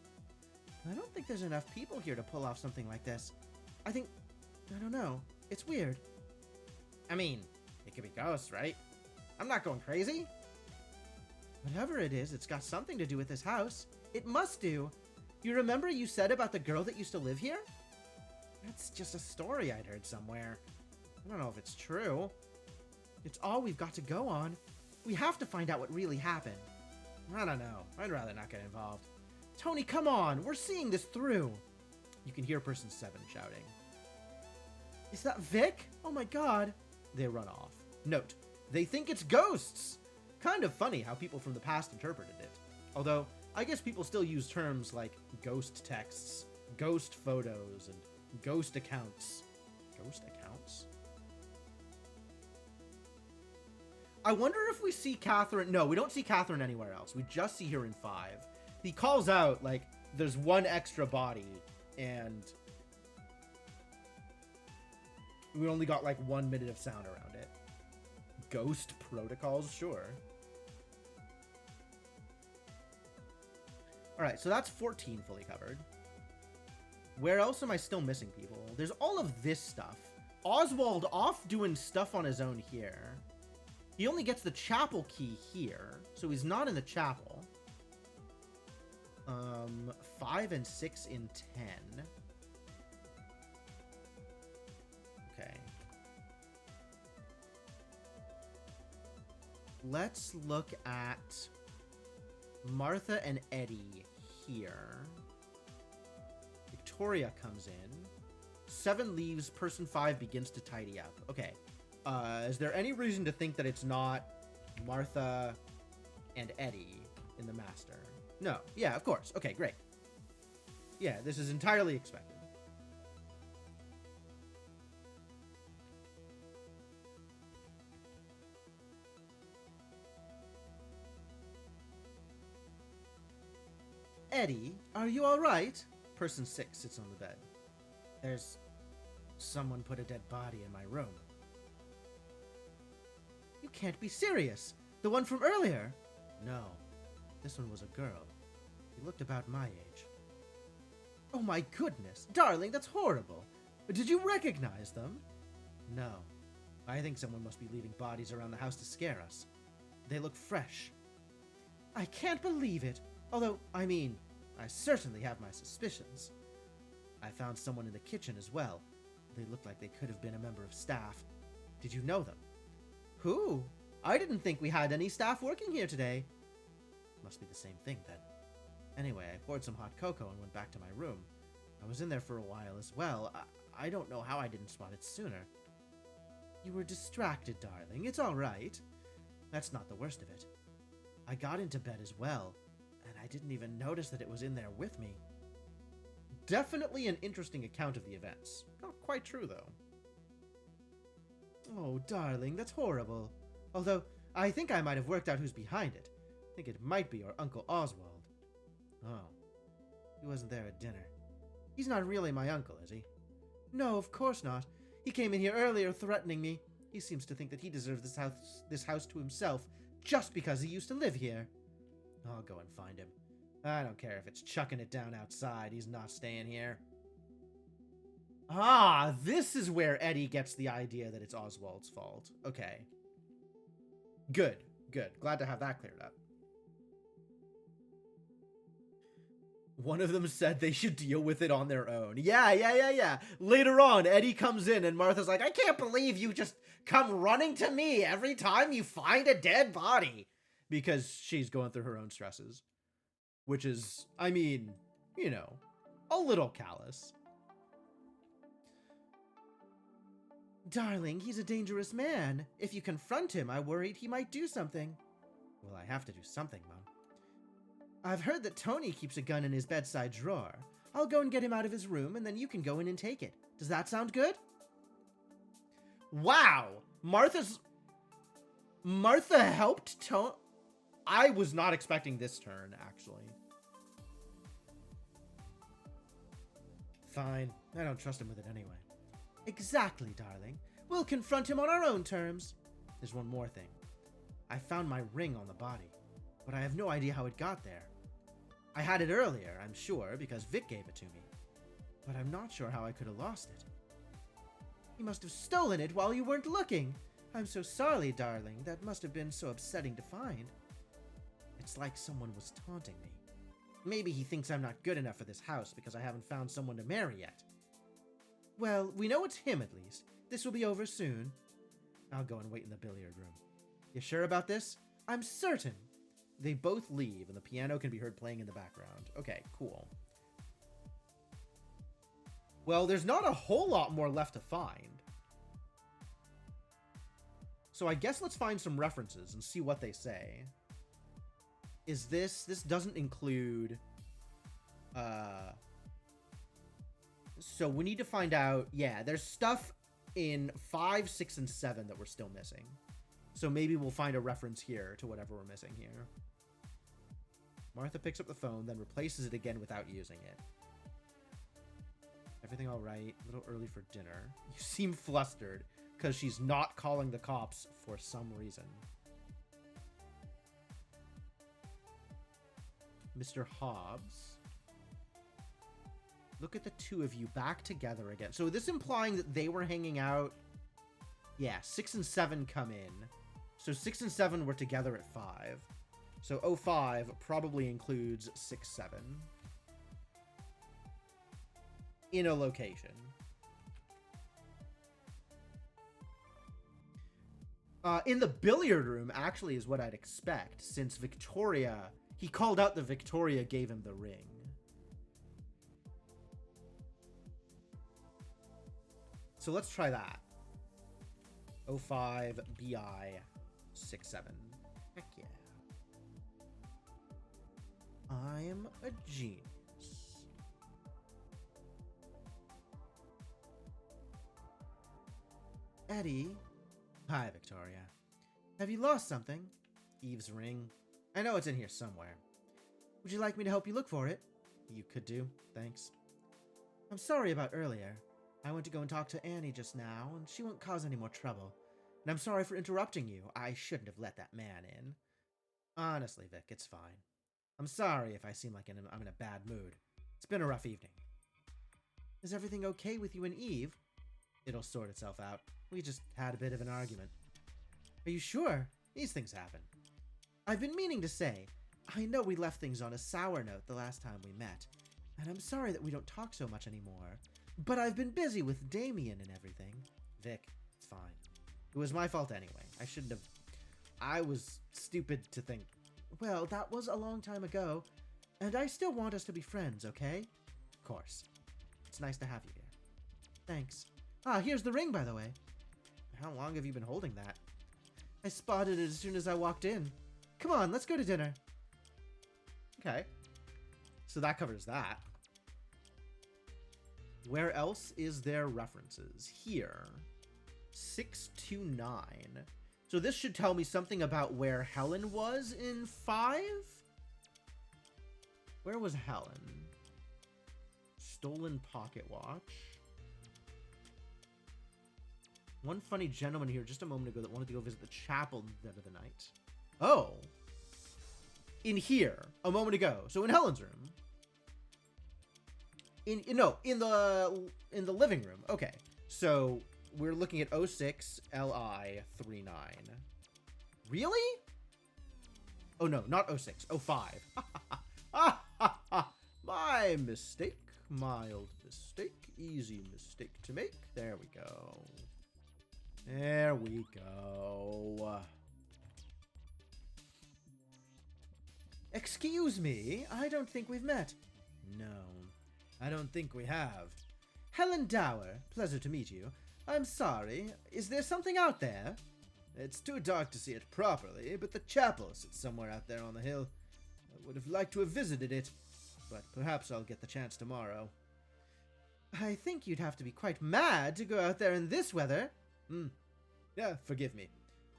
I don't think there's enough people here to pull off something like this. I don't know. It's weird. I mean, it could be ghosts, right? I'm not going crazy. Whatever it is, it's got something to do with this house. It must do. You remember you said about the girl that used to live here? That's just a story I'd heard somewhere. I don't know if it's true. It's all we've got to go on. We have to find out what really happened. I don't know. I'd rather not get involved. Tony, come on. We're seeing this through. You can hear person 7 shouting. Is that Vic? Oh my god. They run off. Note, they think it's ghosts. Kind of funny how people from the past interpreted it. Although, I guess people still use terms like ghost texts, ghost photos, and ghost accounts. Ghost accounts? I wonder if we see Catherine. No, we don't see Catherine anywhere else. We just see her in 5. He calls out, like, there's one extra body, and we only got, like, 1 minute of sound around it. Ghost protocols? Sure. Alright, so that's 14 fully covered. Where else am I still missing people? There's all of this stuff. Oswald off doing stuff on his own here. He only gets the chapel key here, so he's not in the chapel. 5 and 6 in 10. Okay. Let's look at Martha and Eddie here. Victoria comes in. 7 leaves, person 5 begins to tidy up. Okay. Is there any reason to think that it's not Martha and Eddie in the master? No. Yeah, of course. Okay, great. Yeah, this is entirely expected. Eddie, are you all right? Person 6 sits on the bed. There's someone put a dead body in my room. You can't be serious. The one from earlier? No. This one was a girl. She looked about my age. Oh my goodness. Darling, that's horrible. Did you recognize them? No. I think someone must be leaving bodies around the house to scare us. They look fresh. I can't believe it. Although, I mean, I certainly have my suspicions. I found someone in the kitchen as well. They looked like they could have been a member of staff. Did you know them? Who? I didn't think we had any staff working here today. Must be the same thing, then. Anyway, I poured some hot cocoa and went back to my room. I was in there for a while as well. I don't know how I didn't spot it sooner. You were distracted, darling. It's all right. That's not the worst of it. I got into bed as well, and I didn't even notice that it was in there with me. Definitely an interesting account of the events. Not quite true, though. Oh, darling, that's horrible. Although, I think I might have worked out who's behind it. I think it might be our Uncle Oswald. Oh. He wasn't there at dinner. He's not really my uncle, is he? No, of course not. He came in here earlier threatening me. He seems to think that he deserves this house to himself just because he used to live here. I'll go and find him. I don't care if it's chucking it down outside. He's not staying here. Ah, this is where Eddie gets the idea that it's Oswald's fault. Okay. Good, good. Glad to have that cleared up. One of them said they should deal with it on their own. Yeah. Later on, Eddie comes in and Martha's like, I can't believe you just come running to me every time you find a dead body. Because she's going through her own stresses. Which is, I mean, you know, a little callous. Darling, he's a dangerous man. If you confront him, I worried he might do something. Well, I have to do something, Mom. I've heard that Tony keeps a gun in his bedside drawer. I'll go and get him out of his room, and then you can go in and take it. Does that sound good? Wow! Martha helped Tony? I was not expecting this turn, actually. Fine. I don't trust him with it anyway. Exactly, darling. We'll confront him on our own terms. There's one more thing. I found my ring on the body, but I have no idea how it got there. I had it earlier, I'm sure, because Vic gave it to me. But I'm not sure how I could have lost it. He must have stolen it while you weren't looking. I'm so sorry, darling. That must have been so upsetting to find. It's like someone was taunting me. Maybe he thinks I'm not good enough for this house because I haven't found someone to marry yet. Well, we know it's him at least. This will be over soon. I'll go and wait in the billiard room. You sure about this? I'm certain. They both leave and the piano can be heard playing in the background. Okay, cool. Well, there's not a whole lot more left to find. So I guess let's find some references and see what they say. Is this doesn't include, so we need to find out, yeah, there's stuff in 5, 6, and 7 that we're still missing. So maybe we'll find a reference here to whatever we're missing here. Martha picks up the phone, then replaces it again without using it. Everything all right? A little early for dinner. You seem flustered, because she's not calling the cops for some reason. Mr. Hobbs. Look at the two of you back together again. So this implying that they were hanging out. Yeah, 6 and 7 come in. So 6 and 7 were together at 5. So 05 probably includes 6, 7. In a location. In the billiard room actually is what I'd expect, since Victoria... He called out that Victoria gave him the ring. So let's try that. 05 BI 67. Heck yeah. I'm a genius. Eddie. Hi, Victoria. Have you lost something? Eve's ring. I know it's in here somewhere. Would you like me to help you look for it? You could do, thanks. I'm sorry about earlier. I went to go and talk to Annie just now, and she won't cause any more trouble. And I'm sorry for interrupting you. I shouldn't have let that man in. Honestly, Vic, it's fine. I'm sorry if I seem like I'm in a bad mood. It's been a rough evening. Is everything okay with you and Eve? It'll sort itself out. We just had a bit of an argument. Are you sure? These things happen. I've been meaning to say, I know we left things on a sour note the last time we met, and I'm sorry that we don't talk so much anymore, but I've been busy with Damien and everything. Vic, it's fine. It was my fault anyway. I shouldn't have... I was stupid to think... Well, that was a long time ago, and I still want us to be friends, okay? Of course. It's nice to have you here. Thanks. Ah, here's the ring, by the way. How long have you been holding that? I spotted it as soon as I walked in. Come on, let's go to dinner. Okay. So that covers that. Where else is there references? Here. 6 to 9. So this should tell me something about where Helen was in 5? Where was Helen? Stolen pocket watch. One funny gentleman here just a moment ago that wanted to go visit the chapel in the dead of the night. Oh. In here. A moment ago. So in Helen's room. In the living room. Okay. So we're looking at 06 LI 39. Really? Oh no, not 06. 05. My mistake. Mild mistake. Easy mistake to make. There we go. There we go. Excuse me, I don't think we've met. No, I don't think we have. Helen Dower, pleasure to meet you. I'm sorry, is there something out there? It's too dark to see it properly, but the chapel sits somewhere out there on the hill. would have liked to have visited it, but perhaps I'll get the chance tomorrow. I think you'd have to be quite mad to go out there in this weather. Yeah, forgive me.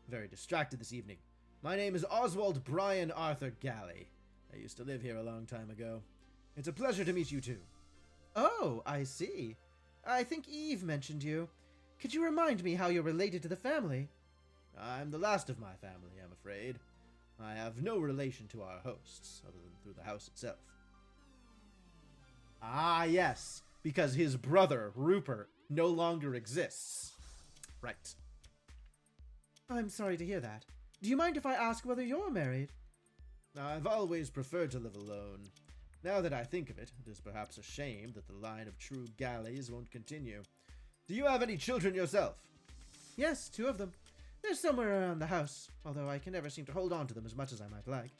Very distracted this evening. My name is Oswald Brian Arthur Galley. I used to live here a long time ago. It's a pleasure to meet you too. Oh, I see. I think Eve mentioned you. Could you remind me how you're related to the family? I'm the last of my family, I'm afraid. I have no relation to our hosts, other than through the house itself. Ah, yes, because his brother, Rupert, no longer exists. Right. I'm sorry to hear that. Do you mind if I ask whether you're married? I've always preferred to live alone. Now that I think of it, it is perhaps a shame that the line of true Galleys won't continue. Do you have any children yourself? Yes, 2 of them. They're somewhere around the house, although I can never seem to hold on to them as much as I might like.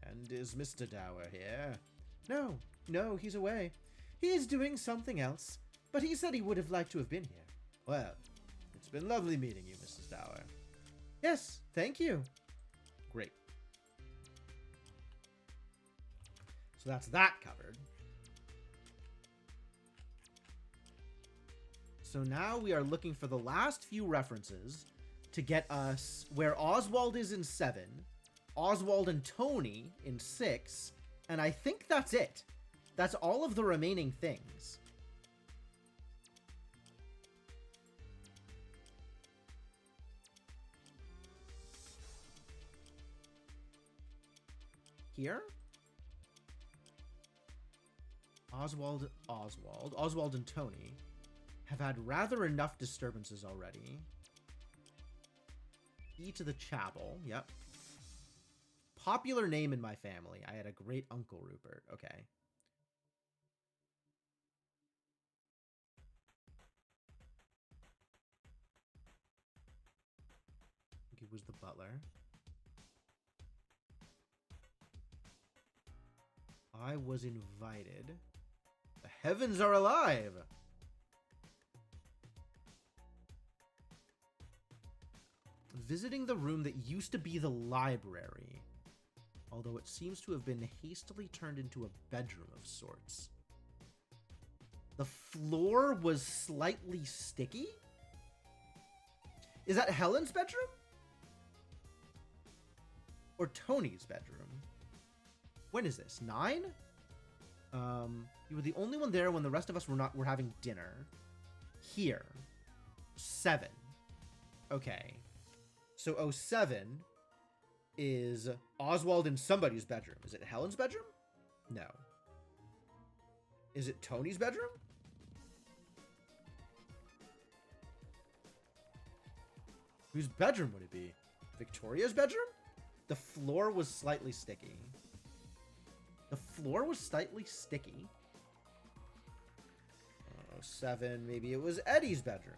And is Mr. Dower here? No, he's away. He is doing something else, but he said he would have liked to have been here. Well, it's been lovely meeting you, Mrs. Dower. Yes, thank you. Great. So that's that covered. So now we are looking for the last few references to get us where Oswald is in 7, Oswald and Tony in 6, and I think that's it. That's all of the remaining things. Here? Oswald and Tony have had rather enough disturbances already. E to the Chapel, yep. Popular name in my family. I had a great uncle, Rupert. Okay. I think it was the butler. I was invited. The heavens are alive! Visiting the room that used to be the library, although it seems to have been hastily turned into a bedroom of sorts. The floor was slightly sticky? Is that Helen's bedroom? Or Tony's bedroom? When is this? 9? You were the only one there when the rest of us were having dinner. Here. 7. Okay. So 07 is Oswald in somebody's bedroom. Is it Helen's bedroom? No. Is it Tony's bedroom? Whose bedroom would it be? Victoria's bedroom? The floor was slightly sticky. The floor was slightly sticky. 07, maybe it was Eddie's bedroom.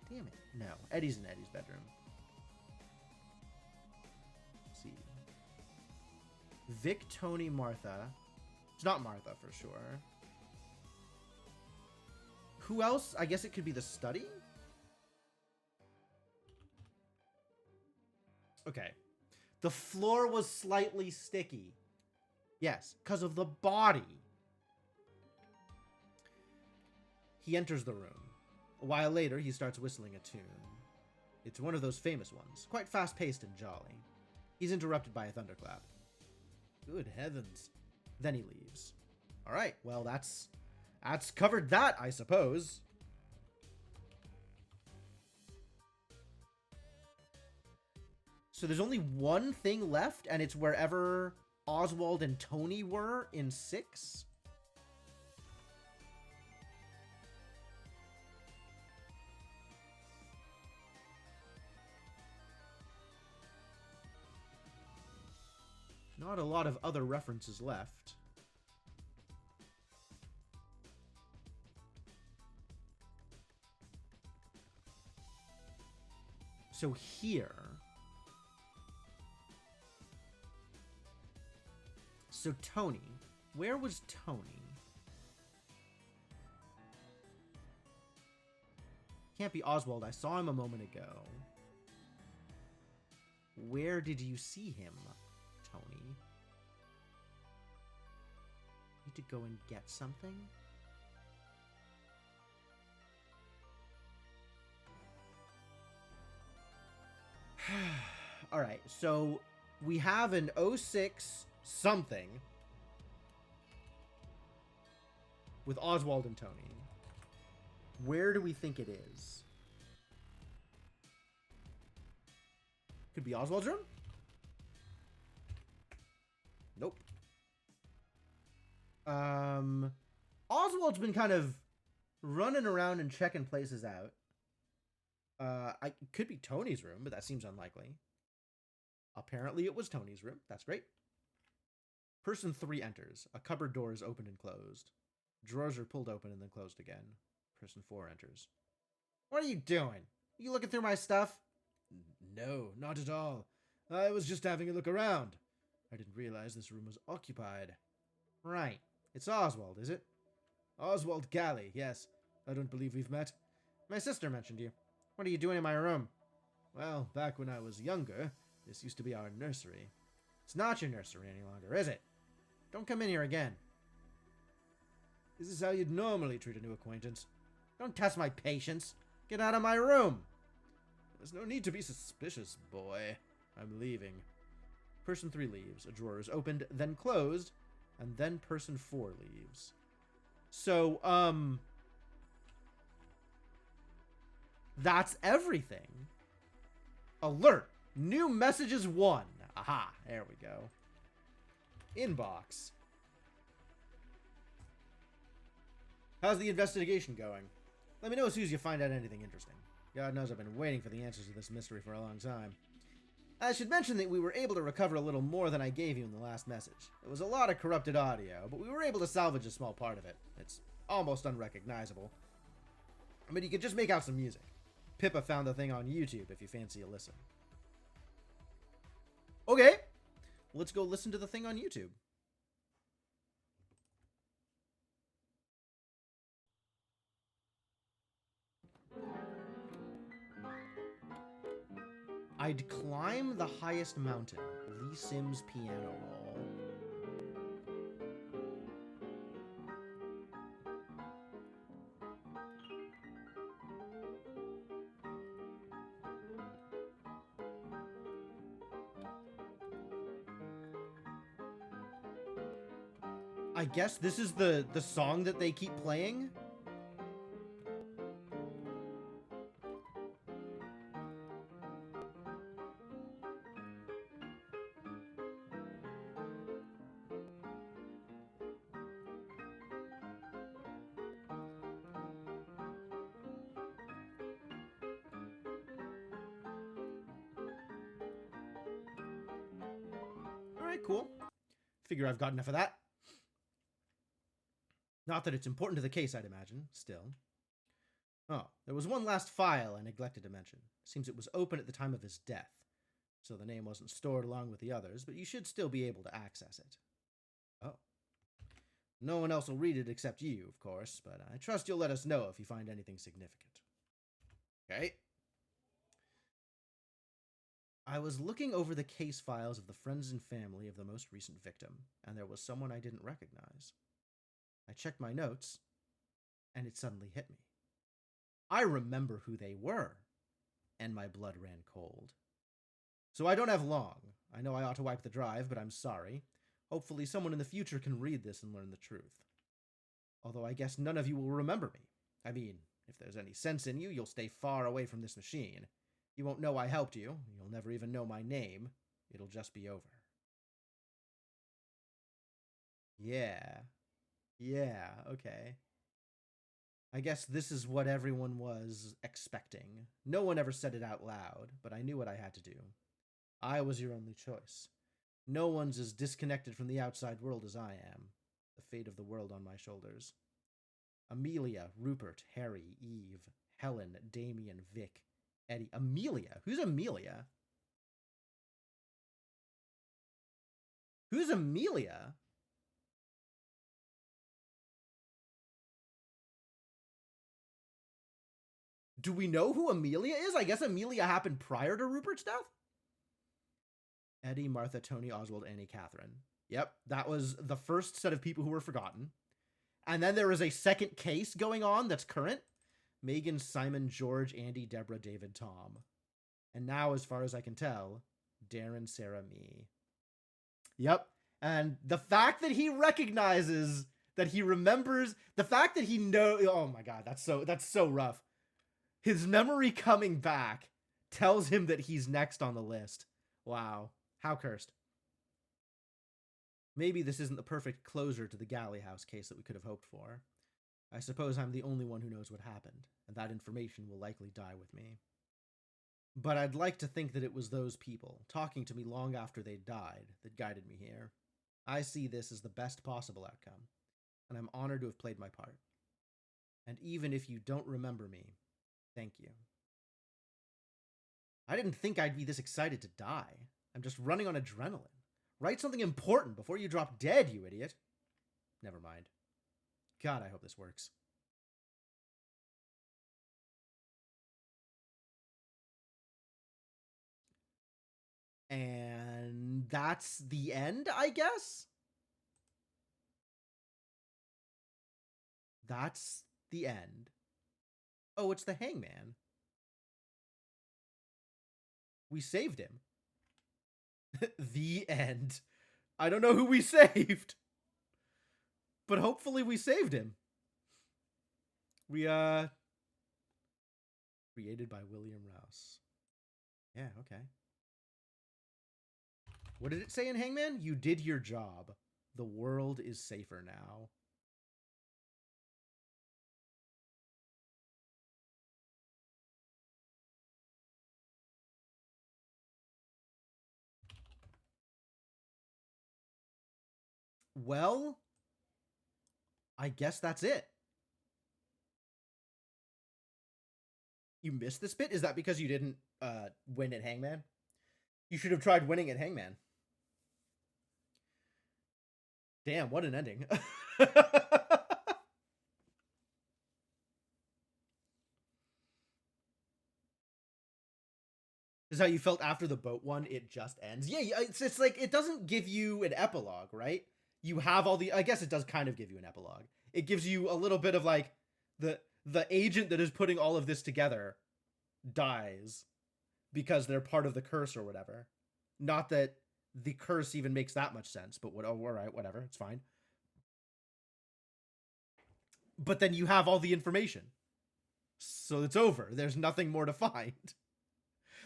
Damn it. No, Eddie's in Eddie's bedroom. Let's see. Vic, Tony, Martha. It's not Martha for sure. Who else? I guess it could be the study? Okay. The floor was slightly sticky. Yes, because of the body. He enters the room. A while later, he starts whistling a tune. It's one of those famous ones, quite fast-paced and jolly. He's interrupted by a thunderclap. Good heavens. Then he leaves. All right, well, that's covered that, I suppose. So there's only one thing left, and it's wherever Oswald and Tony were in 6. Not a lot of other references left. So here. So Tony. Where was Tony? Can't be Oswald. I saw him a moment ago. Where did you see him? Tony. Need to go and get something? Alright, so we have an 06 something with Oswald and Tony. Where do we think it is? Could be Oswald's room? Nope. Oswald's been kind of running around and checking places out. It could be Tony's room, but that seems unlikely. Apparently it was Tony's room. That's great. Person 3 enters. A cupboard door is opened and closed. Drawers are pulled open and then closed again. Person 4 enters. What are you doing? You looking through my stuff? No, not at all. I was just having a look around. I didn't realize this room was occupied. Right. It's Oswald, is it? Oswald Galley, yes. I don't believe we've met. My sister mentioned you. What are you doing in my room? Well, back when I was younger, this used to be our nursery. It's not your nursery any longer, is it? Don't come in here again. Is this how you'd normally treat a new acquaintance? Don't test my patience. Get out of my room. There's no need to be suspicious, boy. I'm leaving. Person 3 leaves. A drawer is opened, then closed, and then person 4 leaves. So, that's everything. Alert! New messages 1. Aha, there we go. Inbox. How's the investigation going? Let me know as soon as you find out anything interesting. God knows I've been waiting for the answers to this mystery for a long time. I should mention that we were able to recover a little more than I gave you in the last message. It was a lot of corrupted audio, but we were able to salvage a small part of it. It's almost unrecognizable. I mean, you could just make out some music. Pippa found the thing on YouTube if you fancy a listen. Okay, let's go listen to the thing on YouTube. I'd climb the highest mountain. Lee Sims piano roll. I guess this is the song that they keep playing. Alright, cool. Figure I've got enough of that. Not that it's important to the case, I'd imagine. Still. Oh, there was one last file I neglected to mention. Seems it was open at the time of his death, so the name wasn't stored along with the others, but you should still be able to access it. Oh. No one else will read it except you, of course, but I trust you'll let us know if you find anything significant. Okay. I was looking over the case files of the friends and family of the most recent victim, and there was someone I didn't recognize. I checked my notes, and it suddenly hit me. I remember who they were, and my blood ran cold. So I don't have long. I know I ought to wipe the drive, but I'm sorry. Hopefully someone in the future can read this and learn the truth. Although I guess none of you will remember me. I mean, if there's any sense in you, you'll stay far away from this machine. You won't know I helped you. You'll never even know my name. It'll just be over. Yeah. Yeah, okay. I guess this is what everyone was expecting. No one ever said it out loud, but I knew what I had to do. I was your only choice. No one's as disconnected from the outside world as I am. The fate of the world on my shoulders. Amelia, Rupert, Harry, Eve, Helen, Damien, Vic, Eddie. Amelia? Who's Amelia? Who's Amelia? Do we know who Amelia is? I guess Amelia happened prior to Rupert's death? Eddie, Martha, Tony, Oswald, Annie, Catherine. Yep, that was the first set of people who were forgotten. And then there is a second case going on that's current. Megan, Simon, George, Andy, Deborah, David, Tom. And now, as far as I can tell, Darren, Sarah, me. Yep. And the fact that he recognizes, that he remembers, the fact that he knows, oh my god, that's so rough. His memory coming back tells him that he's next on the list. Wow. How cursed. Maybe this isn't the perfect closure to the Galley House case that we could have hoped for. I suppose I'm the only one who knows what happened, and that information will likely die with me. But I'd like to think that it was those people, talking to me long after they'd died, that guided me here. I see this as the best possible outcome, and I'm honored to have played my part. And even if you don't remember me, thank you. I didn't think I'd be this excited to die. I'm just running on adrenaline. Write something important before you drop dead, you idiot. Never mind. God, I hope this works. And that's the end, I guess? That's the end. Oh, it's the Hangman. We saved him. The end. I don't know who we saved. But hopefully we saved him. We, created by William Rouse. Yeah, okay. What did it say in Hangman? You did your job. The world is safer now. Well, I guess that's it. You missed this bit? Is that because you didn't win at Hangman? You should have tried winning at Hangman. Damn, what an ending. This is how you felt after the boat one, it just ends. Yeah, it's like, it doesn't give you an epilogue, right? You have all the, I guess it does kind of give you an epilogue. It gives you a little bit of like, the agent that is putting all of this together dies because they're part of the curse or whatever. Not that the curse even makes that much sense, but what, oh, all right, whatever, it's fine. But then you have all the information. So it's over. There's nothing more to find.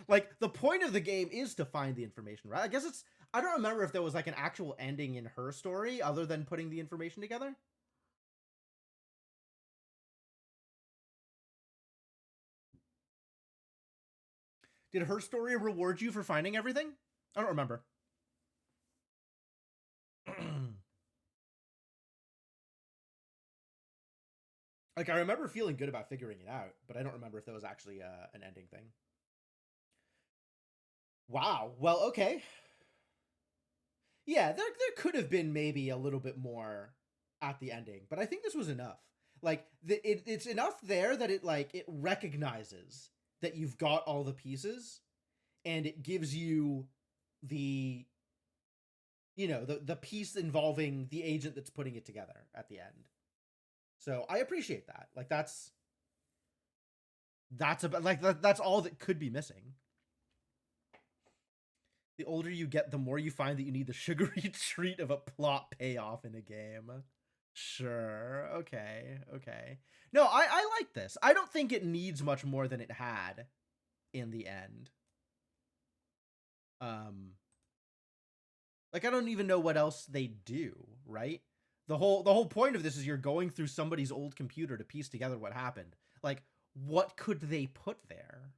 Like, the point of the game is to find the information, right? I guess it's, I don't remember if there was like an actual ending in her story other than putting the information together. Did her story reward you for finding everything? I don't remember. Like, I remember feeling good about figuring it out, but I don't remember if there was actually an ending thing. Wow. Well, okay. Yeah, there could have been maybe a little bit more at the ending, but I think this was enough. Like, it's enough there that it, like, it recognizes that you've got all the pieces, and it gives you the, you know, the piece involving the agent that's putting it together at the end. So I appreciate that. Like, that's about, like, that's all that could be missing. The older you get, the more you find that you need the sugary treat of a plot payoff in a game. Sure. Okay. Okay. No, I like this. I don't think it needs much more than it had in the end. Like, I don't even know what else they do, right? The whole point of this is you're going through somebody's old computer to piece together what happened. Like, what could they put there?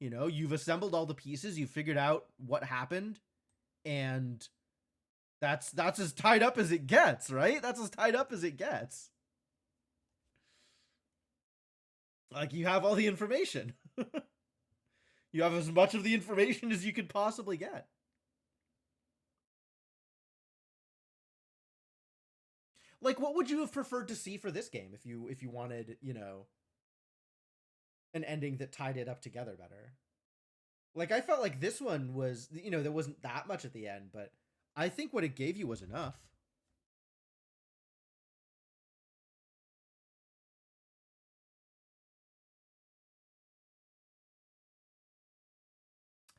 You know, you've assembled all the pieces, you've figured out what happened, and that's as tied up as it gets, right? That's as tied up as it gets. Like, you have all the information. You have as much of the information as you could possibly get. Like, what would you have preferred to see for this game if you wanted, you know, an ending that tied it up together better? Like I felt like this one was, there wasn't that much at the end, but I think what it gave you was enough.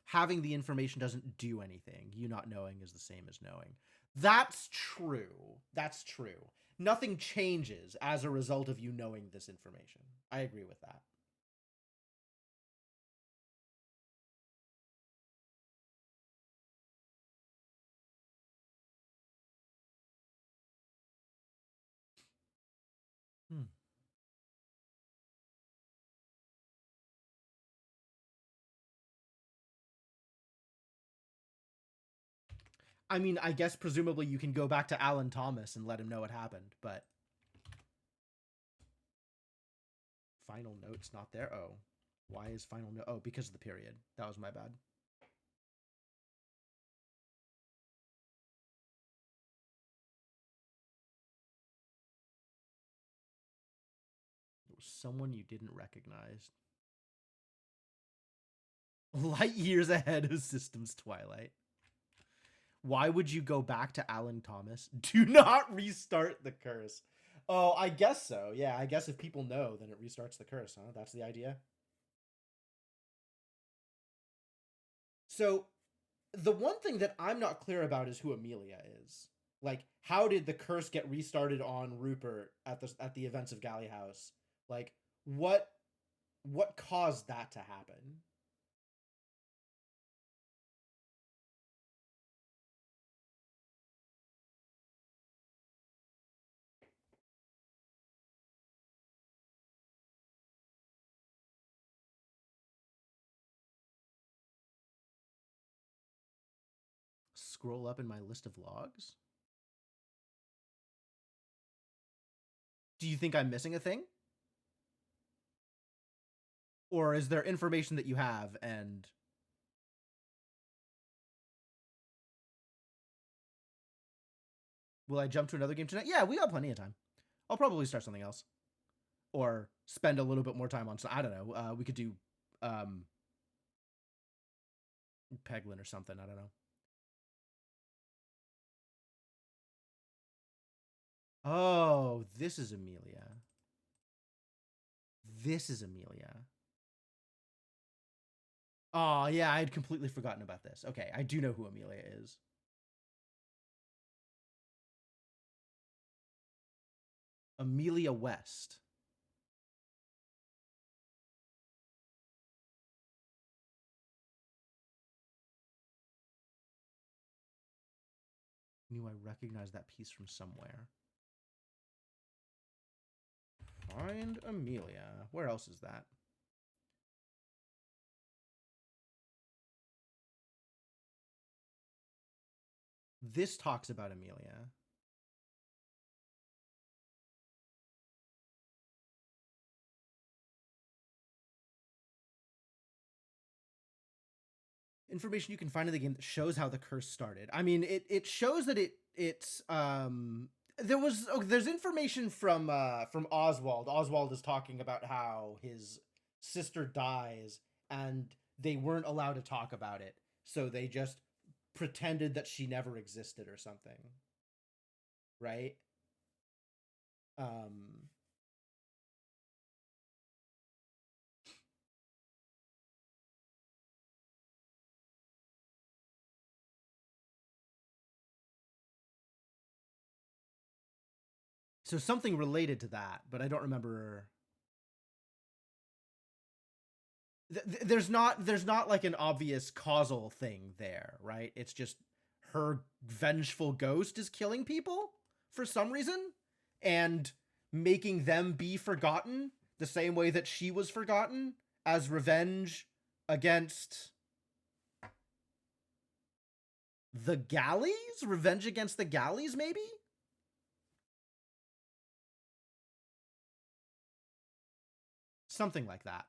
Having the information doesn't do anything. You not knowing is the same as knowing. That's true. That's true. Nothing changes as a result of you knowing this information. I agree with that. Hmm. I mean, I guess presumably you can go back to Alan Thomas and let him know what happened, but final note's not there. Oh, why is final note? Oh, because of the period. That was my bad. It was someone you didn't recognize. Light years ahead of Systems Twilight. Why would you go back to Alan Thomas? Do not restart the curse. Oh, I guess so. Yeah, I guess if people know, then it restarts the curse, huh? That's the idea. So, the one thing that I'm not clear about is who Amelia is. Like, how did the curse get restarted on Rupert at the events of Galley House? Like, what caused that to happen? Scroll up in my list of logs. Do you think I'm missing a thing? Or is there information that you have and will I jump to another game tonight? Yeah, we got plenty of time. I'll probably start something else. Or spend a little bit more time on, I don't know. We could do Peglin or something. I don't know. Oh, this is Amelia. This is Amelia. Oh, yeah, I had completely forgotten about this. Okay, I do know who Amelia is. Amelia West. Knew I recognized that piece from somewhere. Find Amelia. Where else is that? This talks about Amelia. Information you can find in the game that shows how the curse started. I mean, it shows that there's information from Oswald. Oswald is talking about how his sister dies and they weren't allowed to talk about it. So they just pretended that she never existed or something. Right? Um so something related to that, but I don't remember. There's not like an obvious causal thing there, right? It's just her vengeful ghost is killing people for some reason and making them be forgotten the same way that she was forgotten as revenge against the galleys, revenge against the galleys, maybe. Something like that.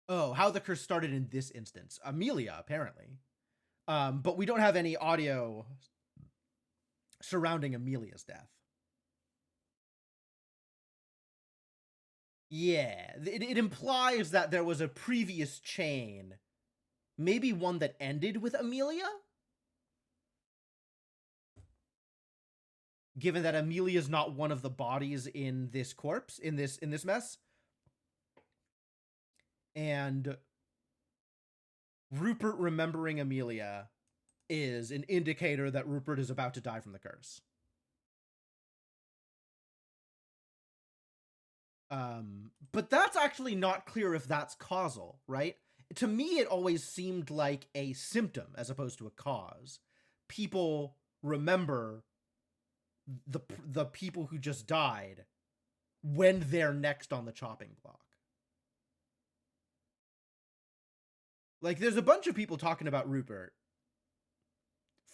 Oh, how the curse started in this instance. Amelia, apparently. But we don't have any audio surrounding Amelia's death. Yeah, it implies that there was a previous chain, maybe one that ended with Amelia? Given that Amelia's not one of the bodies in this corpse, in this mess. And Rupert remembering Amelia is an indicator that Rupert is about to die from the curse. But that's actually not clear if that's causal, right? To me, it always seemed like a symptom as opposed to a cause. People remember the people who just died when they're next on the chopping block. Like, there's a bunch of people talking about Rupert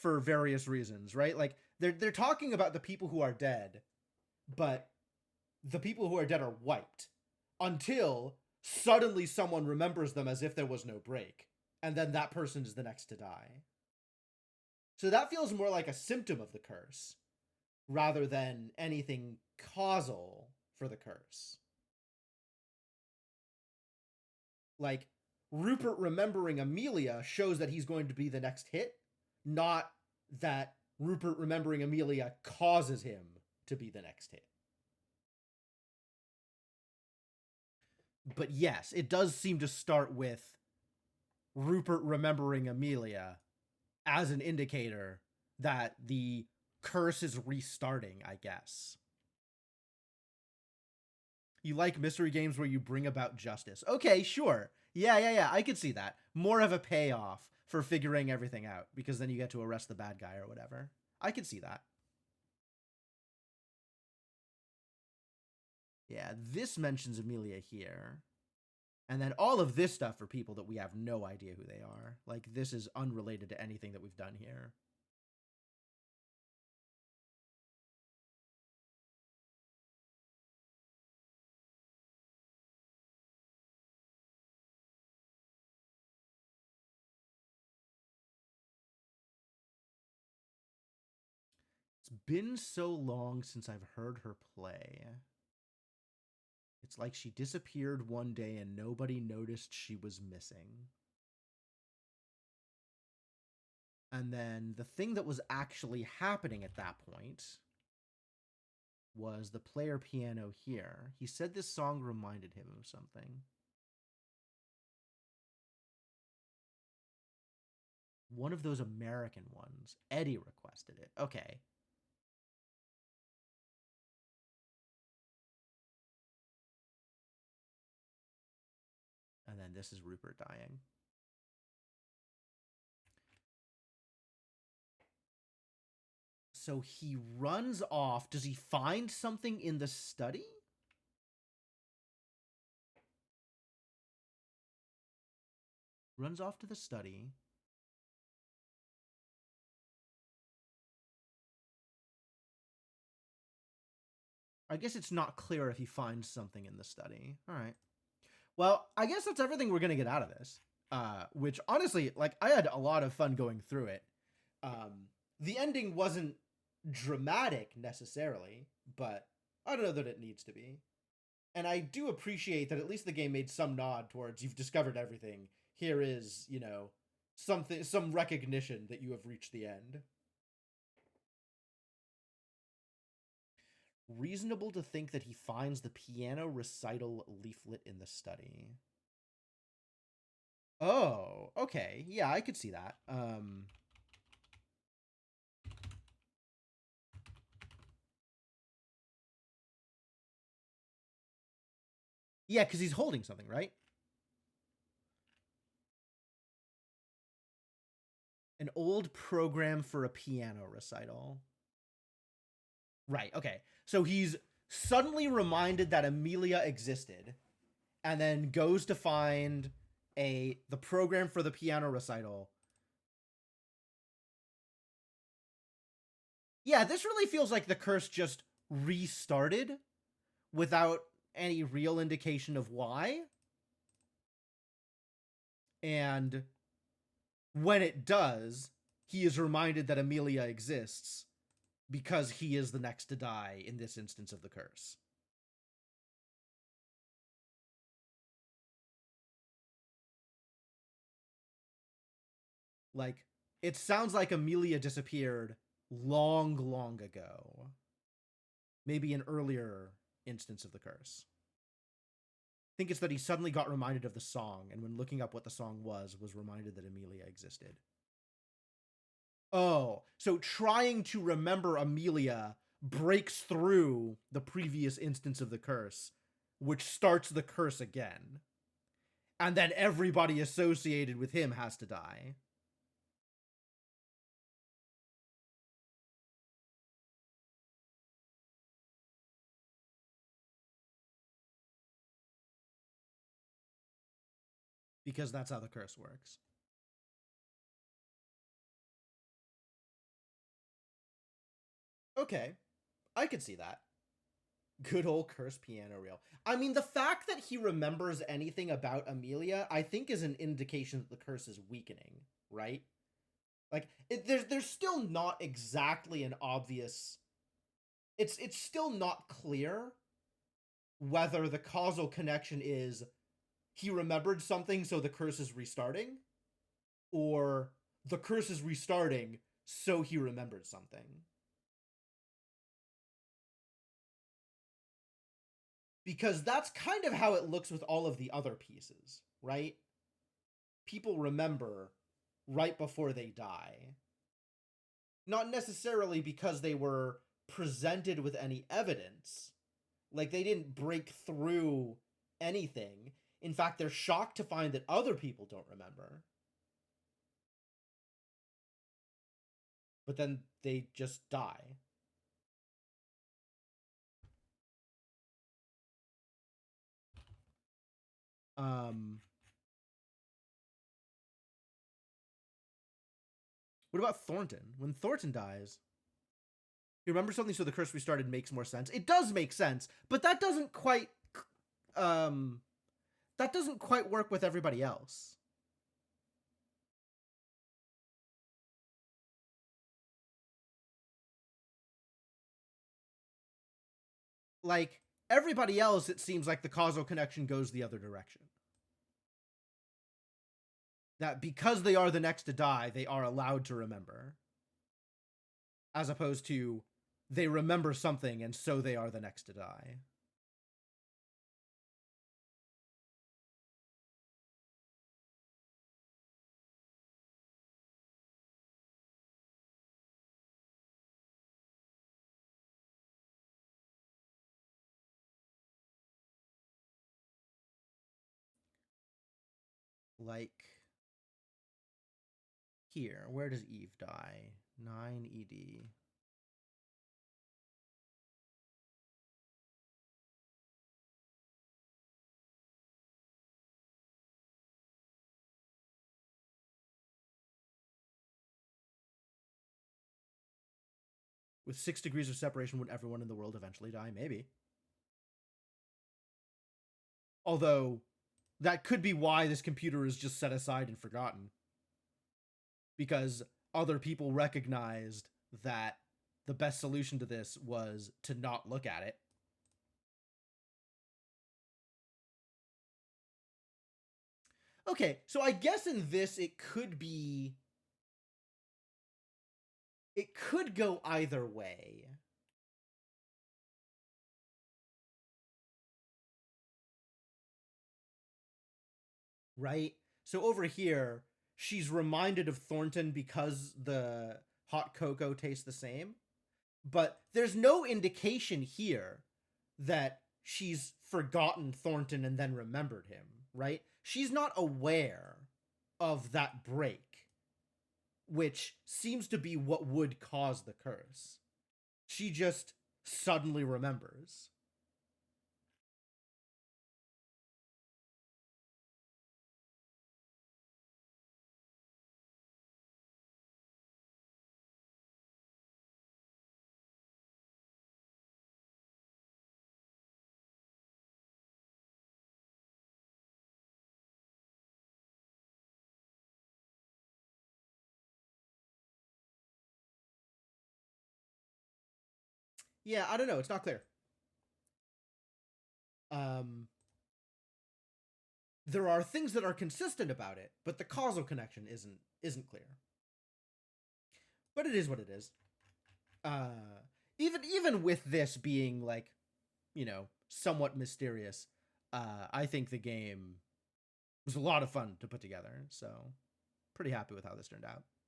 for various reasons, right? Like, they're talking about the people who are dead, but the people who are dead are wiped until suddenly someone remembers them as if there was no break, and then that person is the next to die. So that feels more like a symptom of the curse rather than anything causal for the curse. Like, Rupert remembering Amelia shows that he's going to be the next hit, not that Rupert remembering Amelia causes him to be the next hit. But yes, it does seem to start with Rupert remembering Amelia as an indicator that the curse is restarting, I guess. You like mystery games where you bring about justice. Okay, sure. Yeah. I could see that. More of a payoff for figuring everything out, because then you get to arrest the bad guy or whatever. I could see that. Yeah, this mentions Amelia here. And then all of this stuff for people that we have no idea who they are. Like, this is unrelated to anything that we've done here. It's been so long since I've heard her play. It's like she disappeared one day and nobody noticed she was missing. And then the thing that was actually happening at that point was the player piano here. He said this song reminded him of something. One of those American ones. Eddie requested it. Okay. And then this is Rupert dying. So he runs off. Does he find something in the study? Runs off to the study. I guess it's not clear if he finds something in the study. All right. Well, I guess that's everything we're going to get out of this. Which honestly, like, I had a lot of fun going through it. The ending wasn't dramatic necessarily, but I don't know that it needs to be. And I do appreciate that at least the game made some nod towards you've discovered everything. Here is, some recognition that you have reached the end. Reasonable to think that he finds the piano recital leaflet in the study. Oh, okay. Yeah, I could see that. Yeah, because he's holding something, right? An old program for a piano recital. Right, okay. So he's suddenly reminded that Amelia existed and then goes to find the program for the piano recital. Yeah, this really feels like the curse just restarted without any real indication of why. And when it does, he is reminded that Amelia exists because he is the next to die in this instance of the curse. Like, it sounds like Amelia disappeared long, long ago. Maybe an earlier instance of the curse. I think it's that he suddenly got reminded of the song, and when looking up what the song was reminded that Amelia existed. Oh, so trying to remember Amelia breaks through the previous instance of the curse, which starts the curse again. And then everybody associated with him has to die. Because that's how the curse works. Okay, I could see that. Good old curse piano reel. I mean, the fact that he remembers anything about Amelia, I think, is an indication that the curse is weakening, right? Like, there's still not exactly an obvious. It's still not clear whether the causal connection is he remembered something, so the curse is restarting, or the curse is restarting, so he remembered something. Because that's kind of how it looks with all of the other pieces, right? People remember right before they die. Not necessarily because they were presented with any evidence. Like, they didn't break through anything. In fact, they're shocked to find that other people don't remember. But then they just die. Um, what about Thornton? When Thornton dies, you remember something, so the curse restarted makes more sense. It does make sense, but um that doesn't quite work with everybody else. Like, everybody else, it seems like the causal connection goes the other direction. That because they are the next to die, they are allowed to remember. As opposed to they remember something and so they are the next to die. Like, here, where does Eve die? 9 ED. With 6 degrees of separation, would everyone in the world eventually die? Maybe. Although, that could be why this computer is just set aside and forgotten. Because other people recognized that the best solution to this was to not look at it. Okay, so I guess in this it could be. It could go either way. Right? So over here, she's reminded of Thornton because the hot cocoa tastes the same. But there's no indication here that she's forgotten Thornton and then remembered him, right? She's not aware of that break, which seems to be what would cause the curse. She just suddenly remembers. Yeah, I don't know. It's not clear. Um, there are things that are consistent about it, but the causal connection isn't clear. But it is what it is. Even with this being like, you know, somewhat mysterious, I think the game was a lot of fun to put together. So pretty happy with how this turned out.